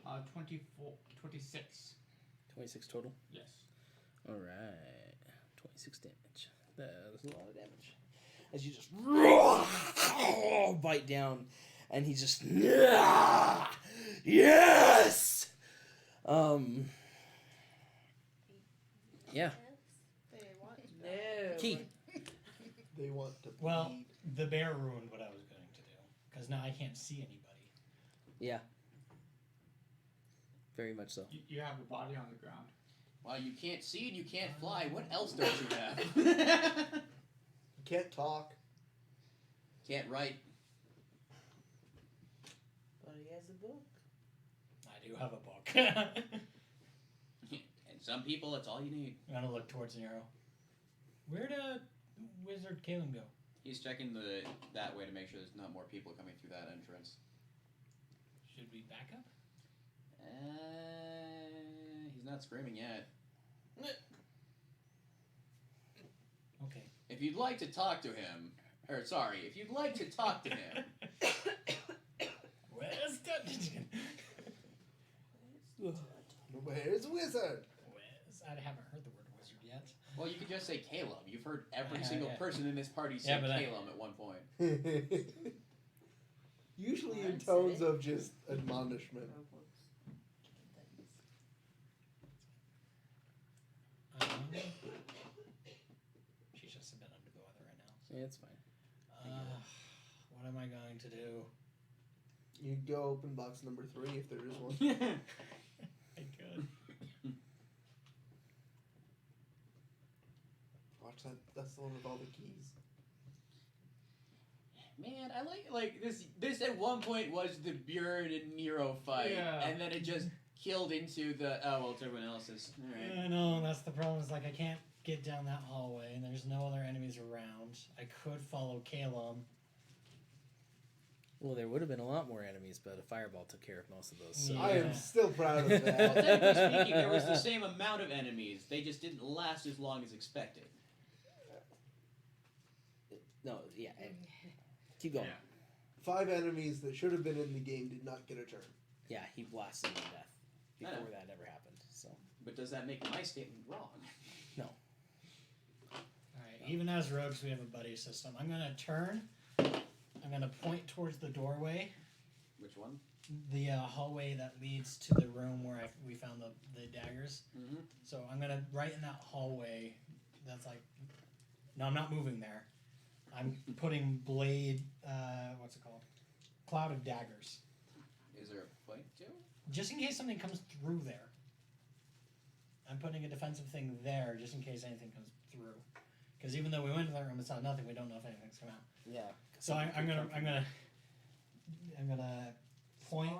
Uh, 26. 26 total. Yes. All right. 26 damage. That's a lot of damage. As you just bite down, and he's just yes. Yeah. They want to. No. Key. They want to Well, bleed. the bear ruined what I was going to do because now I can't see anybody. Yeah. Very much so. You have a body on the ground. Well, you can't see and you can't fly. What else don't you have? Can't talk. Can't write. But he has a book. I do have a book. And some people, that's all you need. I'm gonna look towards Nero. Where did Wizard Caleb go? He's checking that way to make sure there's not more people coming through that entrance. Should we back up? He's not screaming yet. Okay. If you'd like to talk to him, or sorry, if you'd like to talk to him, Where's Dungeon? Where's wizard? I haven't heard the word wizard yet. well, you could just say Caleb. You've heard every Yeah, single yeah. person in this party say Yeah, but Caleb at one point. Usually in I'd say. tones of just admonishment. She's just a bit under the weather right now. Yeah, it's fine. What am I going to do? You go open box number 3 if there is one. I could. Watch that. That's the one with all the keys. Man, I like this. This at one point was the Bjorn and Nero fight, Yeah. and then it just killed into the it's everyone else's. All right. I know, that's the problem. Is like I can't get down that hallway, and there's no other enemies around. I could follow Caleb. Well, there would have been a lot more enemies, but a fireball took care of most of those. So. Yeah. I am still proud of Well, that. technically speaking, there was the same amount of enemies. They just didn't last as long as expected. No, yeah. Keep going. Yeah. 5 enemies that should have been in the game did not get a turn. Yeah, he blasted him to death I before know. that ever happened. So But does that make my statement wrong? Alright, even as rogues, we have a buddy system. I'm gonna turn. I'm gonna point towards the doorway, Which one? The hallway that leads to the room where we found the daggers. Mm-hmm. So I'm gonna right in that hallway. That's like, no, I'm not moving there. I'm putting blade. What's it called? Cloud of daggers. Is there a fight too? Just in case something comes through there. I'm putting a defensive thing there just in case anything comes through. Because even though we went to that room and saw nothing, we don't know if anything's come out. Yeah. So I'm gonna point.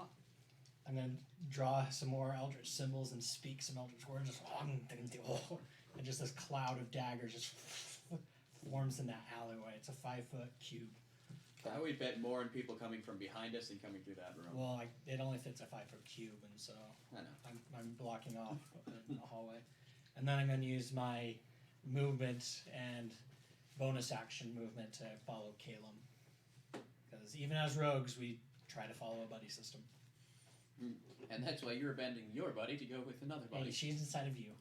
I'm gonna draw some more eldritch symbols and speak some eldritch words. And just this cloud of daggers just forms in that alleyway. It's a 5-foot cube. I would bet more on people coming from behind us than coming through that room. Well, it only fits a 5-foot cube, and so I know. I'm blocking off the hallway. And then I'm going to use my movement and bonus action movement to follow Calum. Because even as rogues, we try to follow a buddy system. And that's why you're abandoning your buddy to go with another buddy. Hey, she's inside of you.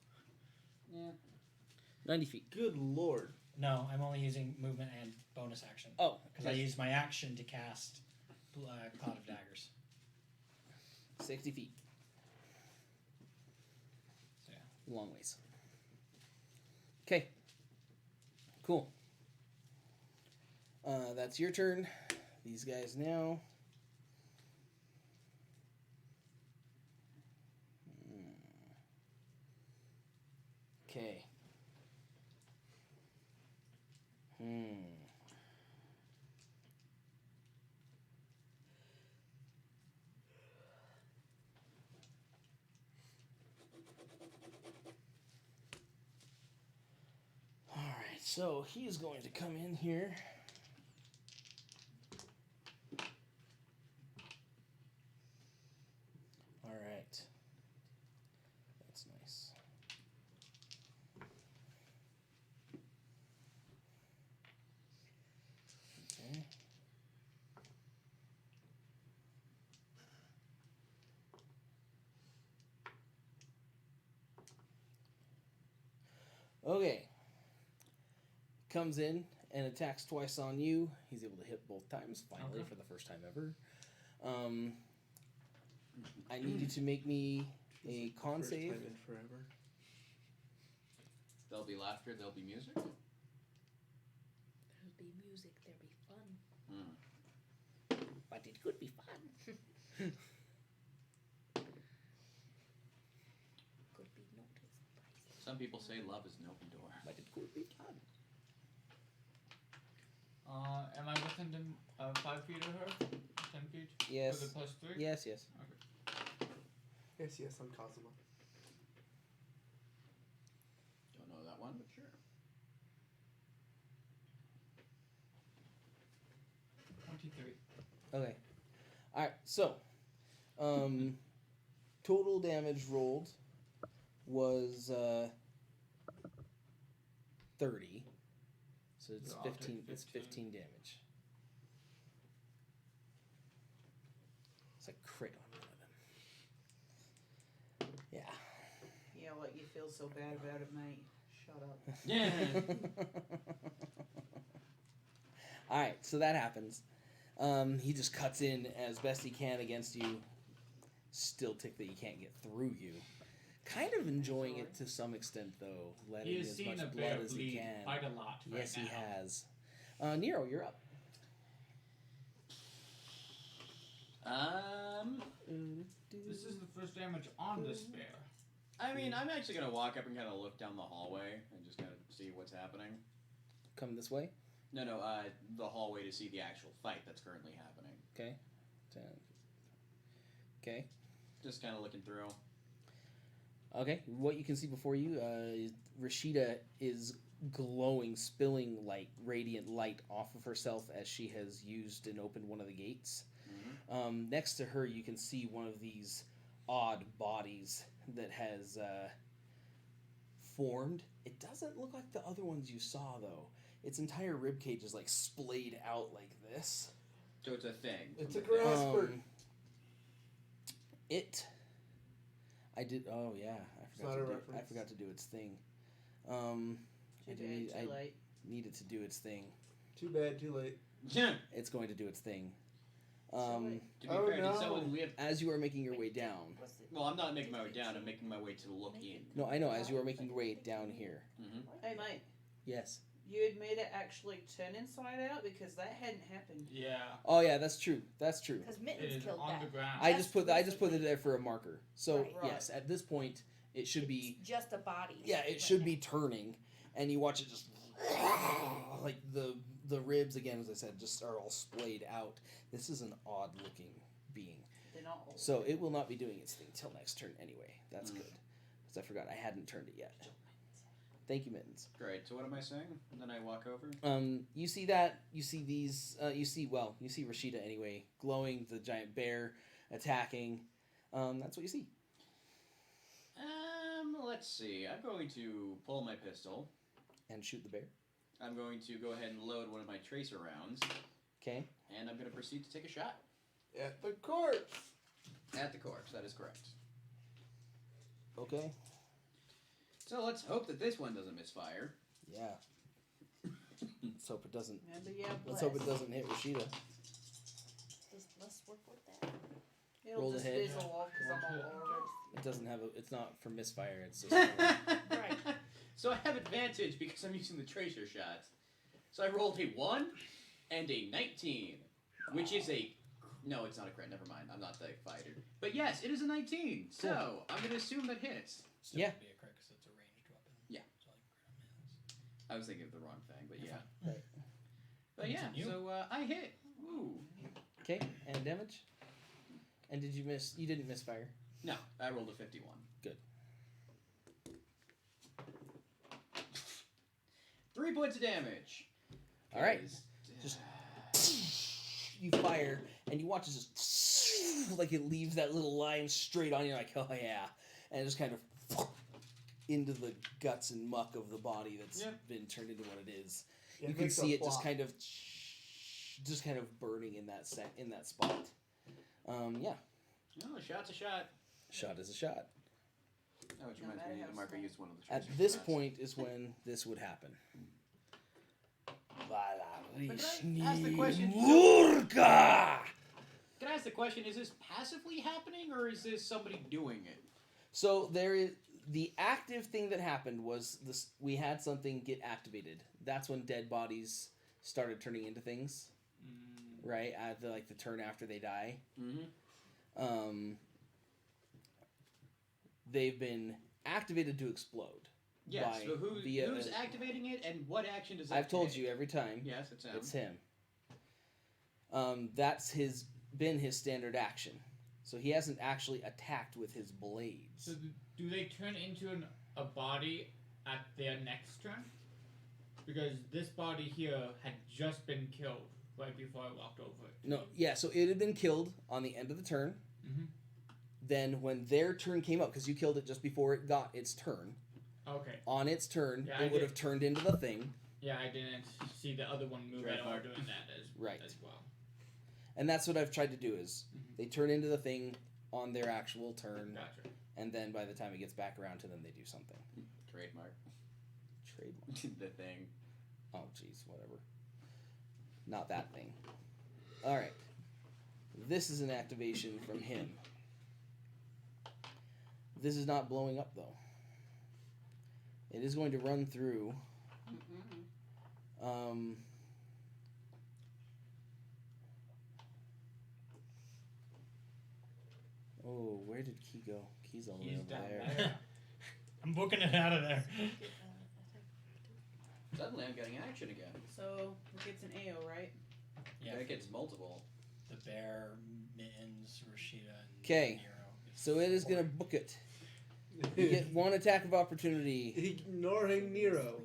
Yeah. 90 feet. Good lord. No, I'm only using movement and bonus action. Oh, Because I used my action to cast Cloud of Daggers. 60 feet. So yeah. Long ways. Okay. Cool. That's your turn. These guys now. Okay. Alright, so he's going to come in here. Alright. That's nice. Okay. Okay. Comes in and attacks twice on you. He's able to hit both times, finally, Okay. for the first time ever. I need you to make me a con First save. time in forever. There'll be laughter, there'll be music. There'll be music, there'll be fun. But it could be fun. Could be noticed. Some people say love is an open door. But it could be fun. Am I within 5 feet of her? 10 feet? Yes. With a plus 3? Yes, yes. Yes, I'm Kazuma. Don't know that one, but sure. 23. Okay. Alright, so total damage rolled was 30. So it's So I'll take 15 it's 15. 15 damage. It's a crit on one of them. Yeah. Yeah, what you feel so bad about it, mate. Shut up. Yeah. Alright, so that happens. He just cuts in as best he can against you. Still ticked that he can't get through you. Kind of enjoying it to some extent, though. Letting He has as seen a much bear blood as he bleed can. quite a lot right Yes, he now. has. Nero, you're up. This is the first damage on this bear. I mean, I'm actually gonna walk up and kind of look down the hallway and just kind of see what's happening. Come this way. No, the hallway to see the actual fight that's currently happening. Okay. 10. Okay. Just kind of looking through. Okay. What you can see before you, Rashida is glowing, spilling light, radiant light off of herself as she has used and opened one of the gates. Next to her, you can see one of these odd bodies that has formed. It doesn't look like the other ones you saw, though. Its entire rib cage is like splayed out like this. So it's a thing. It's a grasper. I did. Oh yeah, not a I reference. forgot to do its thing. Too I bad, too late. needed to do its thing. Too bad, too late. Yeah. It's going to do its thing. To be Oh, fair, did no. someone we have? as you are making your way down. Was it- Well, I'm not making my way down. I'm making my way to look in. No, I know. As you are making your way down here. Hey mate, Yes. you had made it actually turn inside out because that hadn't happened. Yeah. Oh yeah, that's true. That's true. Because It Mittens is killed on the that. ground. I just put it there for a marker. So Right. yes, at this point it should be. It's just a body. Yeah, it should be turning, and you watch it just like the ribs again, as I said, just are all splayed out. This is an odd looking being, They're not all. so it will not be doing its thing till next turn anyway. That's good, because I forgot I hadn't turned it yet. Thank you, Mittens. Great. So what am I saying? And then I walk over. You see that? You see these? You see Rashida anyway, glowing, the giant bear attacking. That's what you see. Let's see. I'm going to pull my pistol. And shoot the bear. I'm going to go ahead and load one of my tracer rounds, Okay. and I'm going to proceed to take a shot At the corpse. at the corpse. That is correct. Okay. So let's hope that this one doesn't misfire. Yeah. Let's hope it doesn't. Remember, yeah, Let's hope it bless. doesn't hit Rashida. Does less work with that? It'll Roll the just hit. fizzle off because I'm all over it. It doesn't have a. It's not for misfire. It's just. Right. So I have advantage because I'm using the tracer shot. So I rolled a 1 and a 19, which is a... No, it's not a crit. Never mind. I'm not the fighter. But yes, it is a 19. So I'm going to assume that hits. Still Yeah. would be a crit 'cause it's a ranged weapon. Yeah. So like crit on missiles. I was thinking of the wrong thing, but You're yeah. fine. Right. But yeah, Continue. so I hit. Woo. Okay, and damage. And did you miss? You didn't misfire. No, I rolled a 51. Good. 3 points of damage. All right. 'Cause- Just- You fire, and you watch it just like it leaves that little line straight on you. Like, oh yeah, and it just kind of into the guts and muck of the body that's Yeah. been turned into what it is. It You can makes a see it just flop. kind of burning in that in that spot. Yeah, No, a shot's a shot. shot is a shot. Oh, which No reminds matter me, how the marker small. used one of the At tracer this shots. point is when this would happen. can I ask the question- Murka! Can I ask the question, is this passively happening, or is this somebody doing it? So there is the active thing that happened was this. We had something get activated. That's when dead bodies started turning into things, right? At the the turn after they die. Mm-hmm. They've been activated to explode. Yes, by- so who's via activating it, and what action does that I've told take? you every time. Yes, it's him. It's him. That's been his standard action. So he hasn't actually attacked with his blades. So do they turn into a body at their next turn? Because this body here had just been killed right before I walked over it. No, yeah. So it had been killed on the end of the turn. Mhm. Then when their turn came up, because you killed it just before it got its turn, Okay. on its turn, Yeah, I it would did. have turned into the thing, Yeah, I didn't see the other one move at all Trademark. doing that Right. as well. and that's what I've tried to do. Is Mhm. they turn into the thing on their actual turn, Gotcha. and then by the time it gets back around to them, they do something. Trademark. Trademark. The thing. Oh, jeez, whatever. Not that thing. All right. This is an activation from him. This is not blowing up though. It is going to run through. Oh, where did Key go? Key's all the way He's over down there. there. I'm booking it out of there. Suddenly I'm getting action again. So it gets an AO, right? Yeah. It gets multiple. The bear, Mittens, Rashida, and 'Kay. Nero. So it is going to book it. You get one attack of opportunity. Ignoring Nero.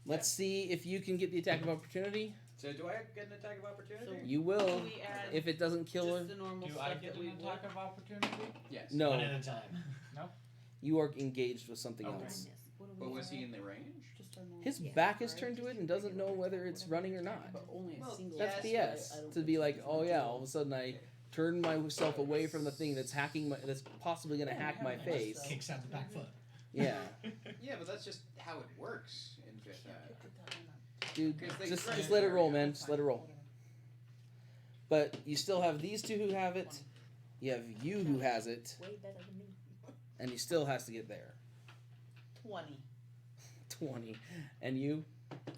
Let's see if you can get the attack of opportunity. So do I get an attack of opportunity? So- You will, Do we add if it doesn't kill just her. the normal Do stuff I get that we an would? attack of opportunity? Yes. No, One at a time. you are engaged with something Okay. else. But was he in the range? Just our normal His stuff, back is right? turned to it and doesn't know whether it's running or not. But only a Well, single. That's Yes, BS. To be like, oh yeah, all of a sudden I turn myself away from the thing that's that's possibly gonna hack my face. Kicks out the back foot. Yeah, Yeah, but that's just how it works in Fish. dude, 'Cause they just try just to let it vary roll, over man. time. Just let it roll. But you still have these two who have it. You have you who has it, Way better than me. and he still has to get there. 20. 20. And you?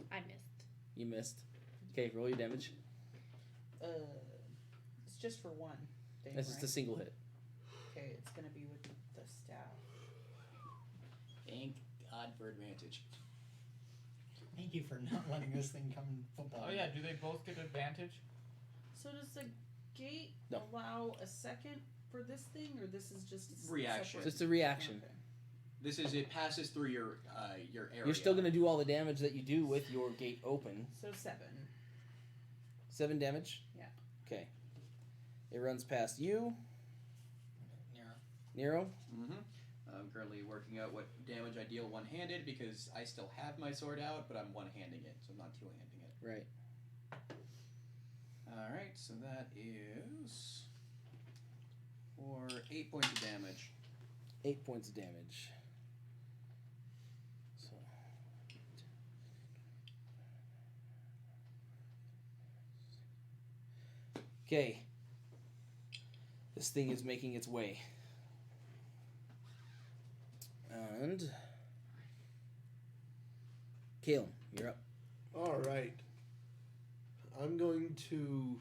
I missed. You missed. Okay, roll your damage. It's just for one thing, That's right? just a single hit. Okay, it's gonna be with the staff. Thank God for advantage. Thank you for not letting this thing come in football. Oh yeah, do they both get advantage? So does the gate No. allow a second for this thing, or this is just a Reaction. separate- Just a reaction. Okay. This is it passes through your area. You're still going to do all the damage that you do with your gate open. So 7. 7 damage? Yeah. Okay. It runs past you, Nero. Nero. Mm-hmm. I'm currently working out what damage I deal one-handed because I still have my sword out, but I'm one-handing it, so I'm not two-handing it. Right. Alright, so that is for 8 points of damage. 8 points of damage. So. Okay. This thing is making its way. And. Caleb, you're up. All right. I'm going to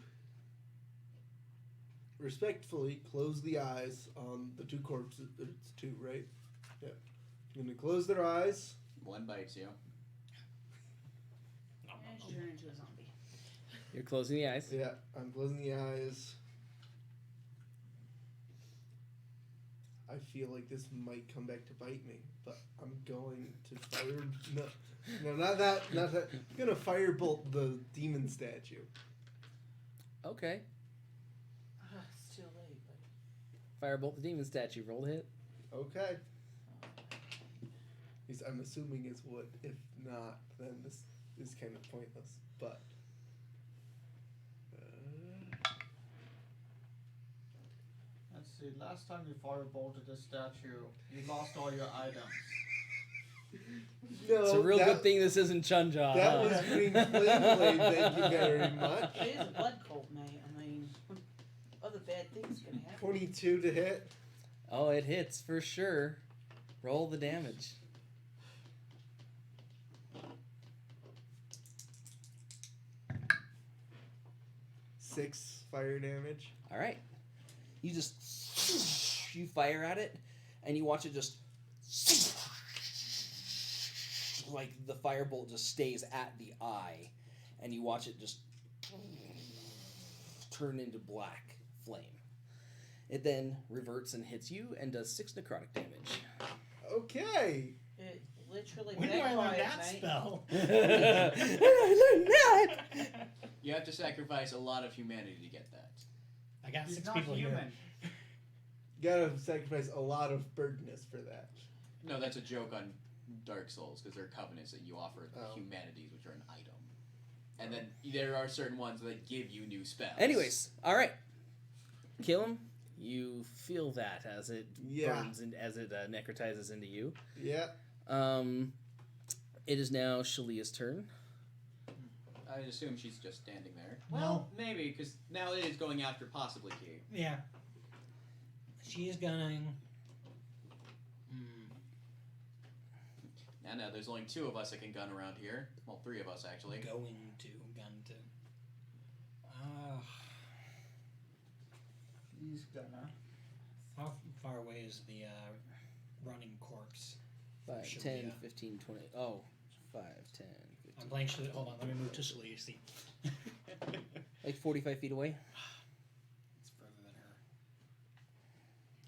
respectfully close the eyes on the two corpses. It's two, right? Yeah. I'm going to close their eyes. One bites you. And she turned into a zombie. You're closing the eyes. Yeah, I'm closing the eyes. I feel like this might come back to bite me, but I'm going to fire. No, not that. Not that. I'm gonna firebolt the demon statue. Okay. It's too late, but Firebolt the demon statue. Roll the hit. Okay. I'm assuming it's wood. If not, then this is kind of pointless. But Let's see, last time you firebolted a statue, you lost all your items. no, It's a real good thing this isn't Chunja. That huh? was Green Flame Blade. Thank you very much. it is a blood cult, mate. I mean, other bad things can happen. 22 to hit. Oh, it hits for sure. Roll the damage. Six fire damage. All right. You just you fire at it, and you watch it just like the firebolt just stays at the eye, and you watch it just turn into black flame. It then reverts and hits you and does 6 necrotic damage. Okay. It literally When do I learn backfired, that mate. spell? I learned that. You have to sacrifice a lot of humanity to get that. I got He's 6 not people human. here. Gotta sacrifice a lot of birdness for that. No, that's a joke on Dark Souls because they're covenants that you offer Oh. humanities, which are an item. And then there are certain ones that give you new spells. Anyways, all right. Kill him. You feel that as it Yeah. burns and as it necrotizes into you. Yeah. It is now Shalia's turn. I assume she's just standing there. No. Well, maybe, because now it is going after possibly Key. Yeah. She is going. Now, there's only 2 of us that can gun around here. Well, 3 of us, actually. Going to gun to. He's gonna. How far away is the running corpse? 5, Shalia. 10, 15, 20. Oh, 5, 10, 15. I'm playing Shalia. Hold on, let me move to Shalia. See. Like 45 feet away. It's further than her.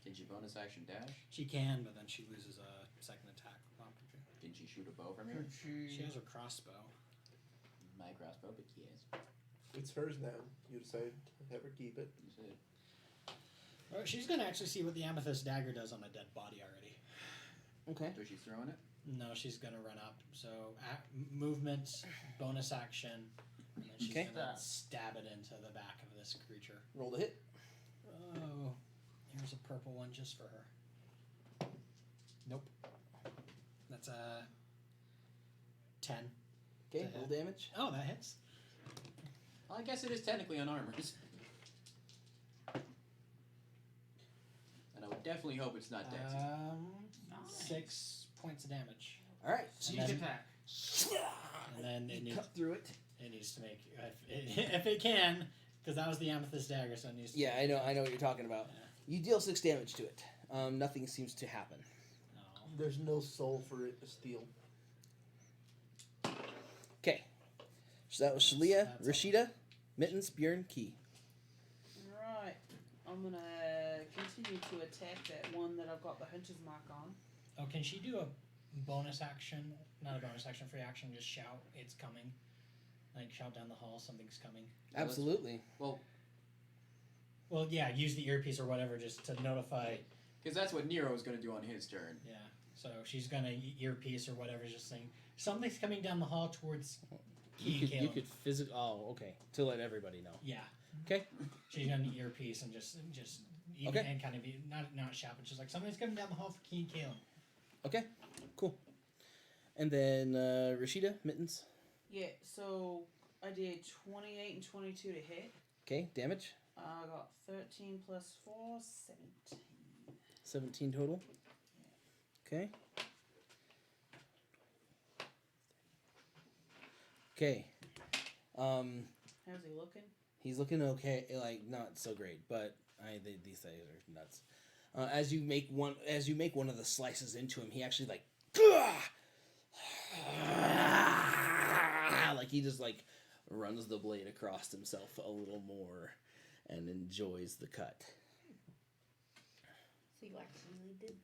Can she bonus action dash? She can, but then she loses a second attack opportunity. Can she shoot a bow from here? She has her crossbow. My crossbow, but yes. It's hers now. You decide to have her keep it. You said. Oh, she's gonna actually see what the amethyst dagger does on a dead body already. Okay. So she's throwing it? No, she's gonna run up. So movement, bonus action, and then she's Okay. gonna stab it into the back of this creature. Roll the hit. Oh, here's a purple one just for her. Nope. That's a 10. Okay, To roll hit. damage. Oh, that hits. Well, I guess it is technically unarmored. And I would definitely hope it's not dead. Nice. 6 points of damage. All right. So And you Sneak then- attack. And then can cut through it. it needs to make if it can, because that was the amethyst dagger, so it needs to. Yeah, I know what you're talking about. Yeah. You deal 6 damage to it. Nothing seems to happen. No. There's no soul for it to steal. Okay. So that was Shalia, That's all. Rashida, Mittens, Bjorn, Key. Right. I'm gonna continue to attack that one that I've got the hunter's mark on. Oh, can she do a bonus action? Not a bonus action, free action. Just shout, "It's coming!" Like shout down the hall, something's coming. Absolutely. Well, Well, yeah, use the earpiece or whatever just to notify. because that's what Nero was going to do on his turn. Yeah. So she's gonna earpiece or whatever, just saying something's coming down the hall towards Key. You Caleb. could physically. Oh, okay. To let everybody know. Yeah. Okay. She's gonna earpiece and just even Okay. and kind of be not shout, but just like something's coming down the hall for Key and Caleb. Okay. Cool. And then Rashida, Mittens. Yeah, so I did 28 and 22 to hit. Okay. Damage. I got 13 plus 4, 17. 17 total. Okay. Okay. How's he looking? He's looking okay, like not so great, but these things are nuts. As you make one of the slices into him, he actually like he just like runs the blade across himself a little more and enjoys the cut. So you actually did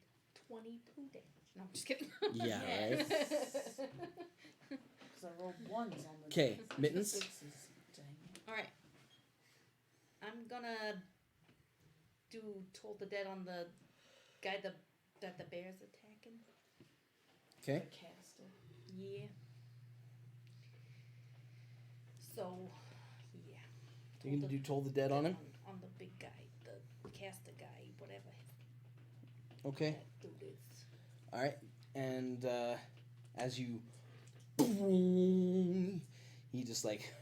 22 damage. No, I'm just kidding. Yeah, right? Because I rolled ones on the 'Kay, Mittens? sixes. Dang. Alright. I'm gonna do Toll the Dead on the guy that the bear's attacking. Okay. The caster. Yeah. So, yeah. You're gonna do Toll the Dead on him? On the big guy, the caster guy, whatever. Okay. That dude is. Alright. And as you boom, he just like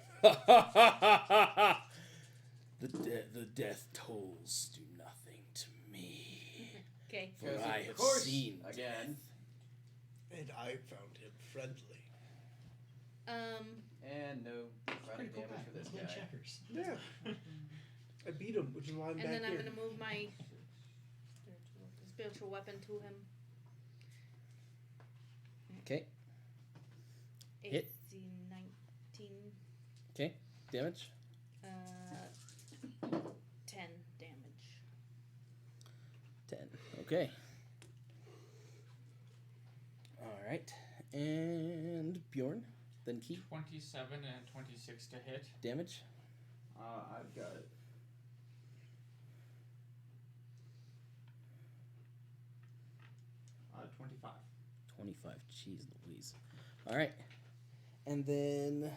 the death tolls do nothing to me. Okay. For Because I of have course, seen again. And I found him friendly. And no necrotic damage for this Play guy. checkers. Yeah. I beat him, which is why I'm And back then I'm here. gonna move my spiritual weapon to him. Okay. Hit. 18, 19, Okay. Damage. 10 damage. 10. Okay. Alright. And Bjorn. Then Key. 27 and 26 to hit. Damage. I've got it. Uh, 25. 25. Jeez Louise. Alright. And then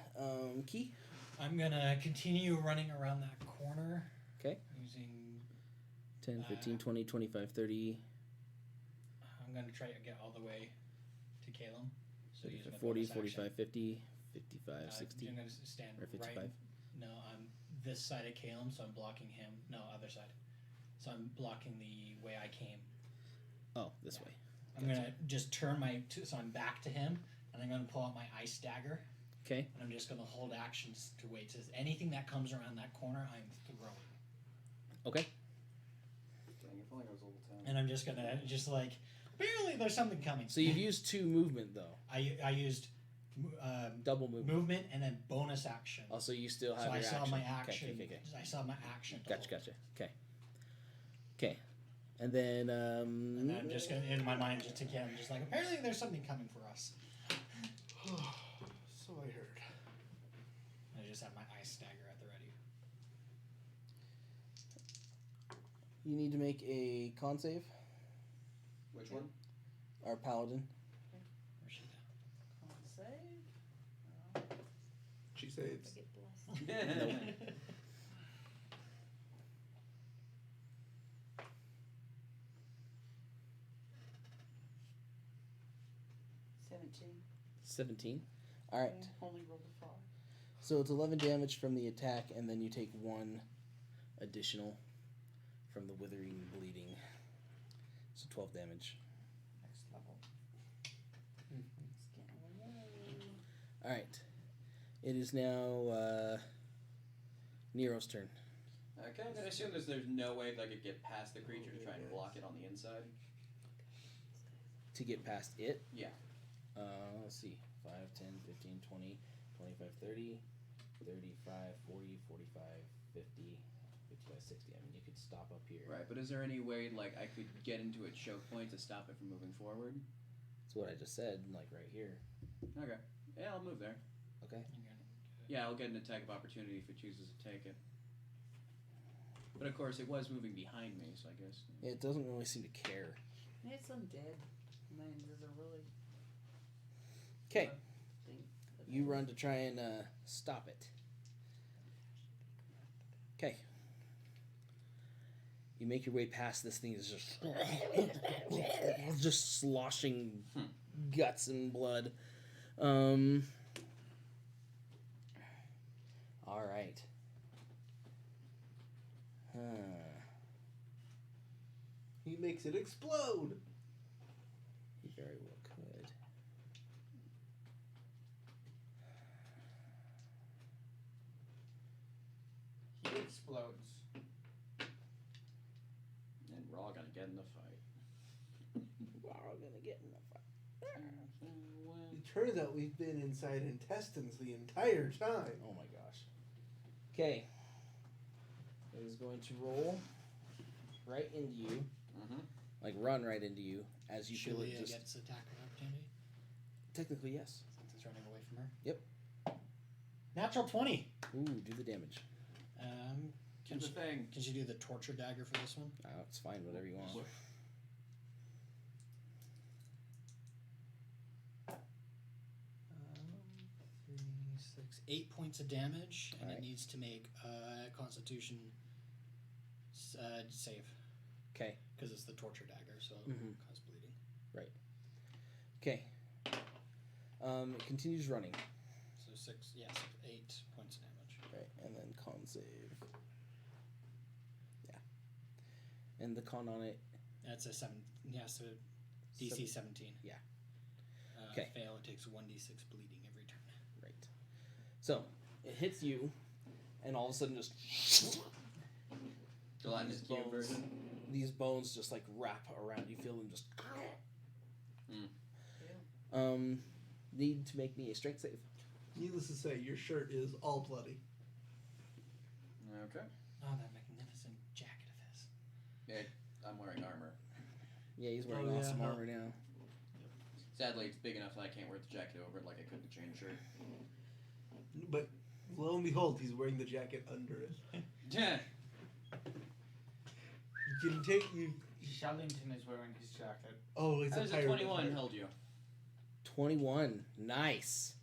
Key. I'm gonna continue running around that corner. 'Kay. Using. 10, 15, 20, 25, 30. I'm gonna try to get all the way to Caleb. So using a 40, bonus action. 45, 50, 55, 60, I'm gonna stand or 55. right. No, I'm this side of Caleb, so I'm blocking him. No, other side. So I'm blocking the way I came. Oh, this Yeah. way. I'm gonna just turn so I'm back to him, and I'm gonna pull out my ice dagger, Okay. and I'm just gonna hold actions to wait. Says anything that comes around that corner, I'm throwing. Okay. Dang, if only I was level 10. And I'm just gonna like apparently there's something coming. So you've used 2 movement though. I used Double movement. movement and then bonus action. Also, you still have So I your saw action. my Okay, action. Okay, okay, I saw my action. to Gotcha, hold. gotcha. Okay. Okay. And then And I'm just gonna in my mind just again just like apparently there's something coming for us. So I heard. I just have my ice dagger at the ready. you need to make a con save. Which one? Our paladin. Where's she down? Con save. She saves. I get blessed. 17. 17. All right. Yeah, only rolled a 5. So it's 11 damage from the attack, and then you take 1 additional from the withering bleeding 12 damage. Next level. All right. It is now Nero's turn. Okay, I'm gonna assume there's no way that I could get past the creature to try and block it on the inside. To get past it, Yeah. let's see. 5, 10, 15, 20, 25, 30, 35, 40, 45, 50, 55, 60. I mean, you could stop up here. Right, but is there any way like I could get into a choke point to stop it from moving forward? That's what I just said, like right here. Okay. Yeah, I'll move there. Okay. Yeah, I'll get an attack of opportunity if it chooses to take it. But of course, it was moving behind me, so I guess. It doesn't really seem to care. It's undead. I mean, there's a really Okay. thing. You run to try and stop it. Okay. You make your way past this thing. Is just sloshing guts and blood. All right. He makes it explode. He very well could. He explodes. And we're all gonna get in the fight. We're all gonna get in the fight. It turns out we've been inside intestines the entire time. Oh my gosh. Okay. It is going to roll right into you. Mm-hmm. Like run right into you as you feel it Julia just. gets attack of opportunity Technically, yes. since it's running away from her. Yep. Natural 20. Ooh, do the damage. Do the thing. Can she do the torture dagger for this one? It's fine, whatever you want. 3, 6, 8 points of damage, and Alright. it needs to make a Constitution save Okay. because it's the torture dagger, so Mhm. it'll cause bleeding. Okay. It continues running. So 8 points of damage. Right, and then con save. Yeah. And the con on it. That's a 7. Yeah, so DC 17. Yeah. Okay. Fail, it takes 1d6 bleeding every turn. Right. So it hits you, and all of a sudden just The Latin cube version. these bones just like wrap around. You feel them just. Mm. Need to make me a strength save. Needless to say, your shirt is all bloody. Okay. Oh, that magnificent jacket of his. Yeah, I'm wearing armor. Yeah, he's wearing Oh, yeah, awesome huh. armor now. Sadly, it's big enough that I can't wear the jacket over it like I could the chain shirt. But lo and behold, he's wearing the jacket under it. Yeah. You can take you. Shellington is wearing his jacket. Oh, it's How a does a pirate. 21 held you? 21. Nice.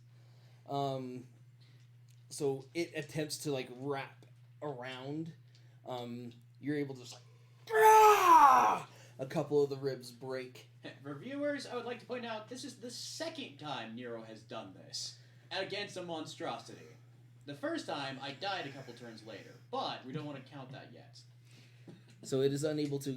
So it attempts to like wrap around. You're able to just like a couple of the ribs break. For viewers, I would like to point out this is the second time Nero has done this against a monstrosity. The first time I died a couple turns later, but we don't want to count that yet. So it is unable to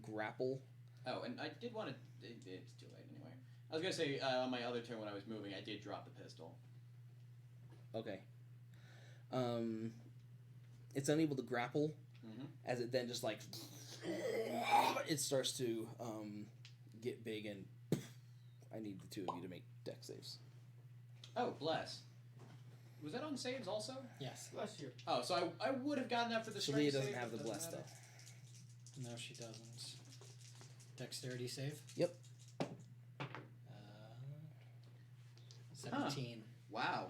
grapple. Oh, and I did want to. It's too late anyway. I was gonna say on my other turn when I was moving, I did drop the pistol. Okay. It's unable to grapple Mm-hmm. as it then just like it starts to get big, and I need the two of you to make deck saves. Oh, bless. Was that on saves also? Yes. Bless you. Oh, so I would have gotten that for the Shalia strength doesn't save, have the but bless doesn't though. matter. No, she doesn't. Dexterity save? Yep. 17. Wow.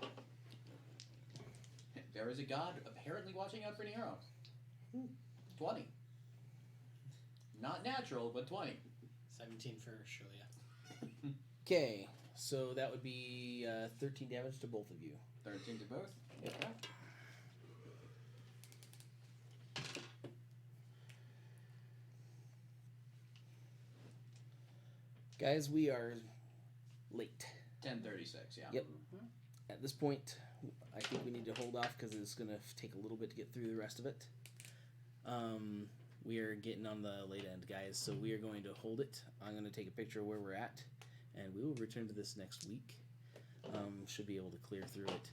There is a god apparently watching out for Nero. 20. Not natural, but 20. 17 for Shulia. Okay, so that would be 13 damage to both of you. 13 to both. Okay. Guys, we are late. 10:36. Yeah. Yep. At this point, I think we need to hold off because it's going to take a little bit to get through the rest of it. we are getting on the late end, guys. So we are going to hold it. I'm going to take a picture of where we're at, and we will return to this next week. Should be able to clear through it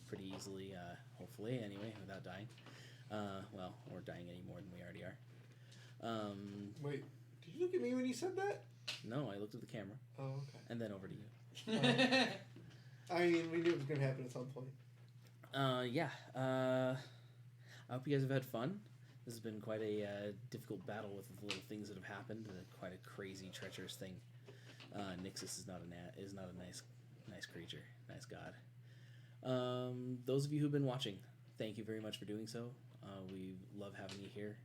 pretty easily, hopefully, anyway, without dying. Well, or dying any more than we already are. Wait, did you look at me when you said that? No, I looked at the camera, Oh, okay. and then over to you. I mean, we knew it was going to happen at some point. Yeah. I hope you guys have had fun. This has been quite a difficult battle with the little things that have happened. Quite a crazy, treacherous thing. Nixus is not a nice creature, nice god. Those of you who've been watching, thank you very much for doing so. We love having you here.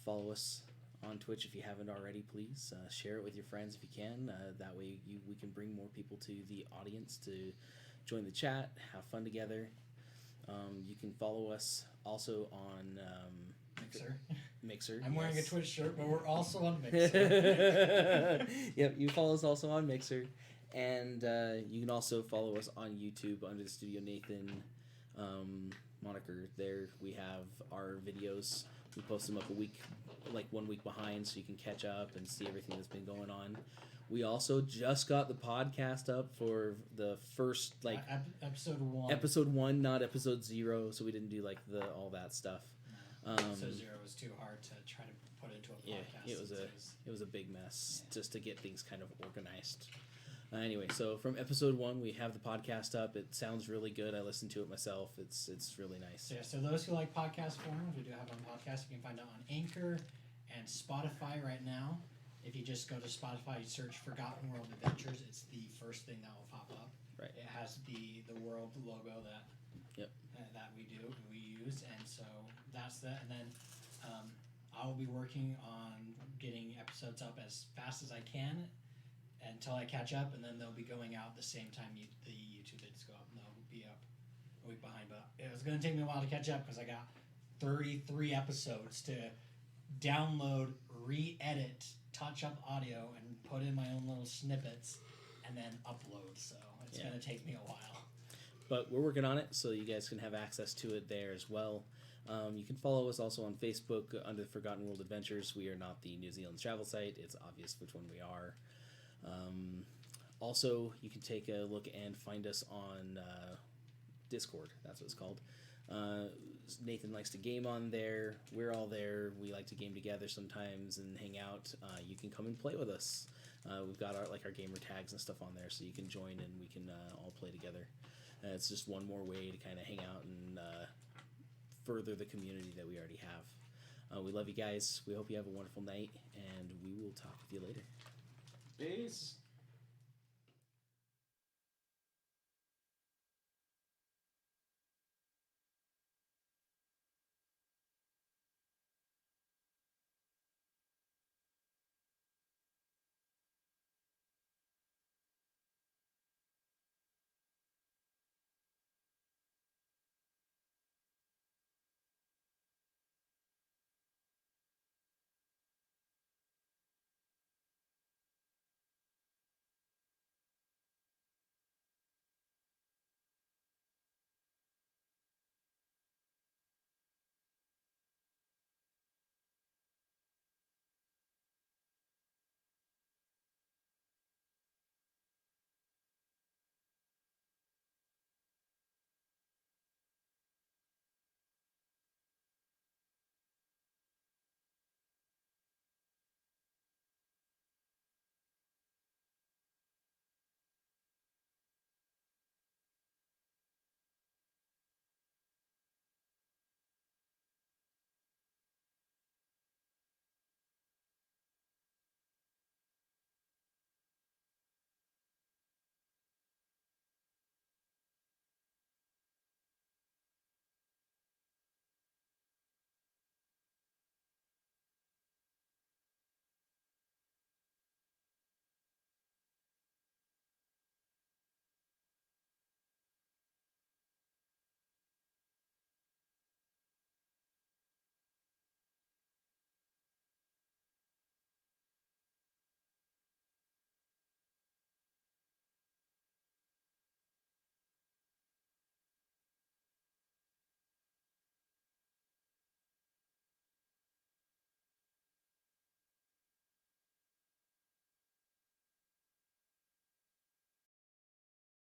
Follow us on Twitch if you haven't already, please. Share it with your friends if you can. That way we can bring more people to the audience to join the chat, have fun together. You can follow us also on Mixer. I'm wearing a yes. Twitch shirt, but we're also on Mixer. Yep, you follow us also on Mixer. And you can also follow us on YouTube under the Studio Nathan moniker. There we have our videos. We post them up 1 week behind, so you can catch up and see everything that's been going on. We also just got the podcast up for the first episode 1. episode 1, not episode 0. So we didn't do all that stuff. Episode 0 was too hard to try to put into a podcast. Yeah, it was a big mess just to get things kind of organized. Anyway, so from episode 1, we have the podcast up. It sounds really good. I listened to it myself. It's really nice. So those who like podcast forms, we do have on podcast. You can find it on Anchor and Spotify right now. If you just go to Spotify, you search Forgotten World Adventures, it's the first thing that will pop up. Right. It has the world logo that we use, and so that's that. And then I will be working on getting episodes up as fast as I can until I catch up, and then they'll be going out the same time the YouTube vids go up, and they'll be up a week behind. But it was going to take me a while to catch up because I got 33 episodes to download, re-edit, touch up audio, and put in my own little snippets, and then upload. So it's going to take me a while. But we're working on it, so you guys can have access to it there as well. You can follow us also on Facebook under the Forgotten World Adventures. We are not the New Zealand travel site. It's obvious which one we are. Also, you can take a look and find us on Discord. That's what it's called. Nathan likes to game on there. We're all there. We like to game together sometimes and hang out. You can come and play with us. We've got our gamer tags and stuff on there, so you can join and we can all play together. It's just one more way to kind of hang out and further the community that we already have. We love you guys. We hope you have a wonderful night, and we will talk with you later. Peace.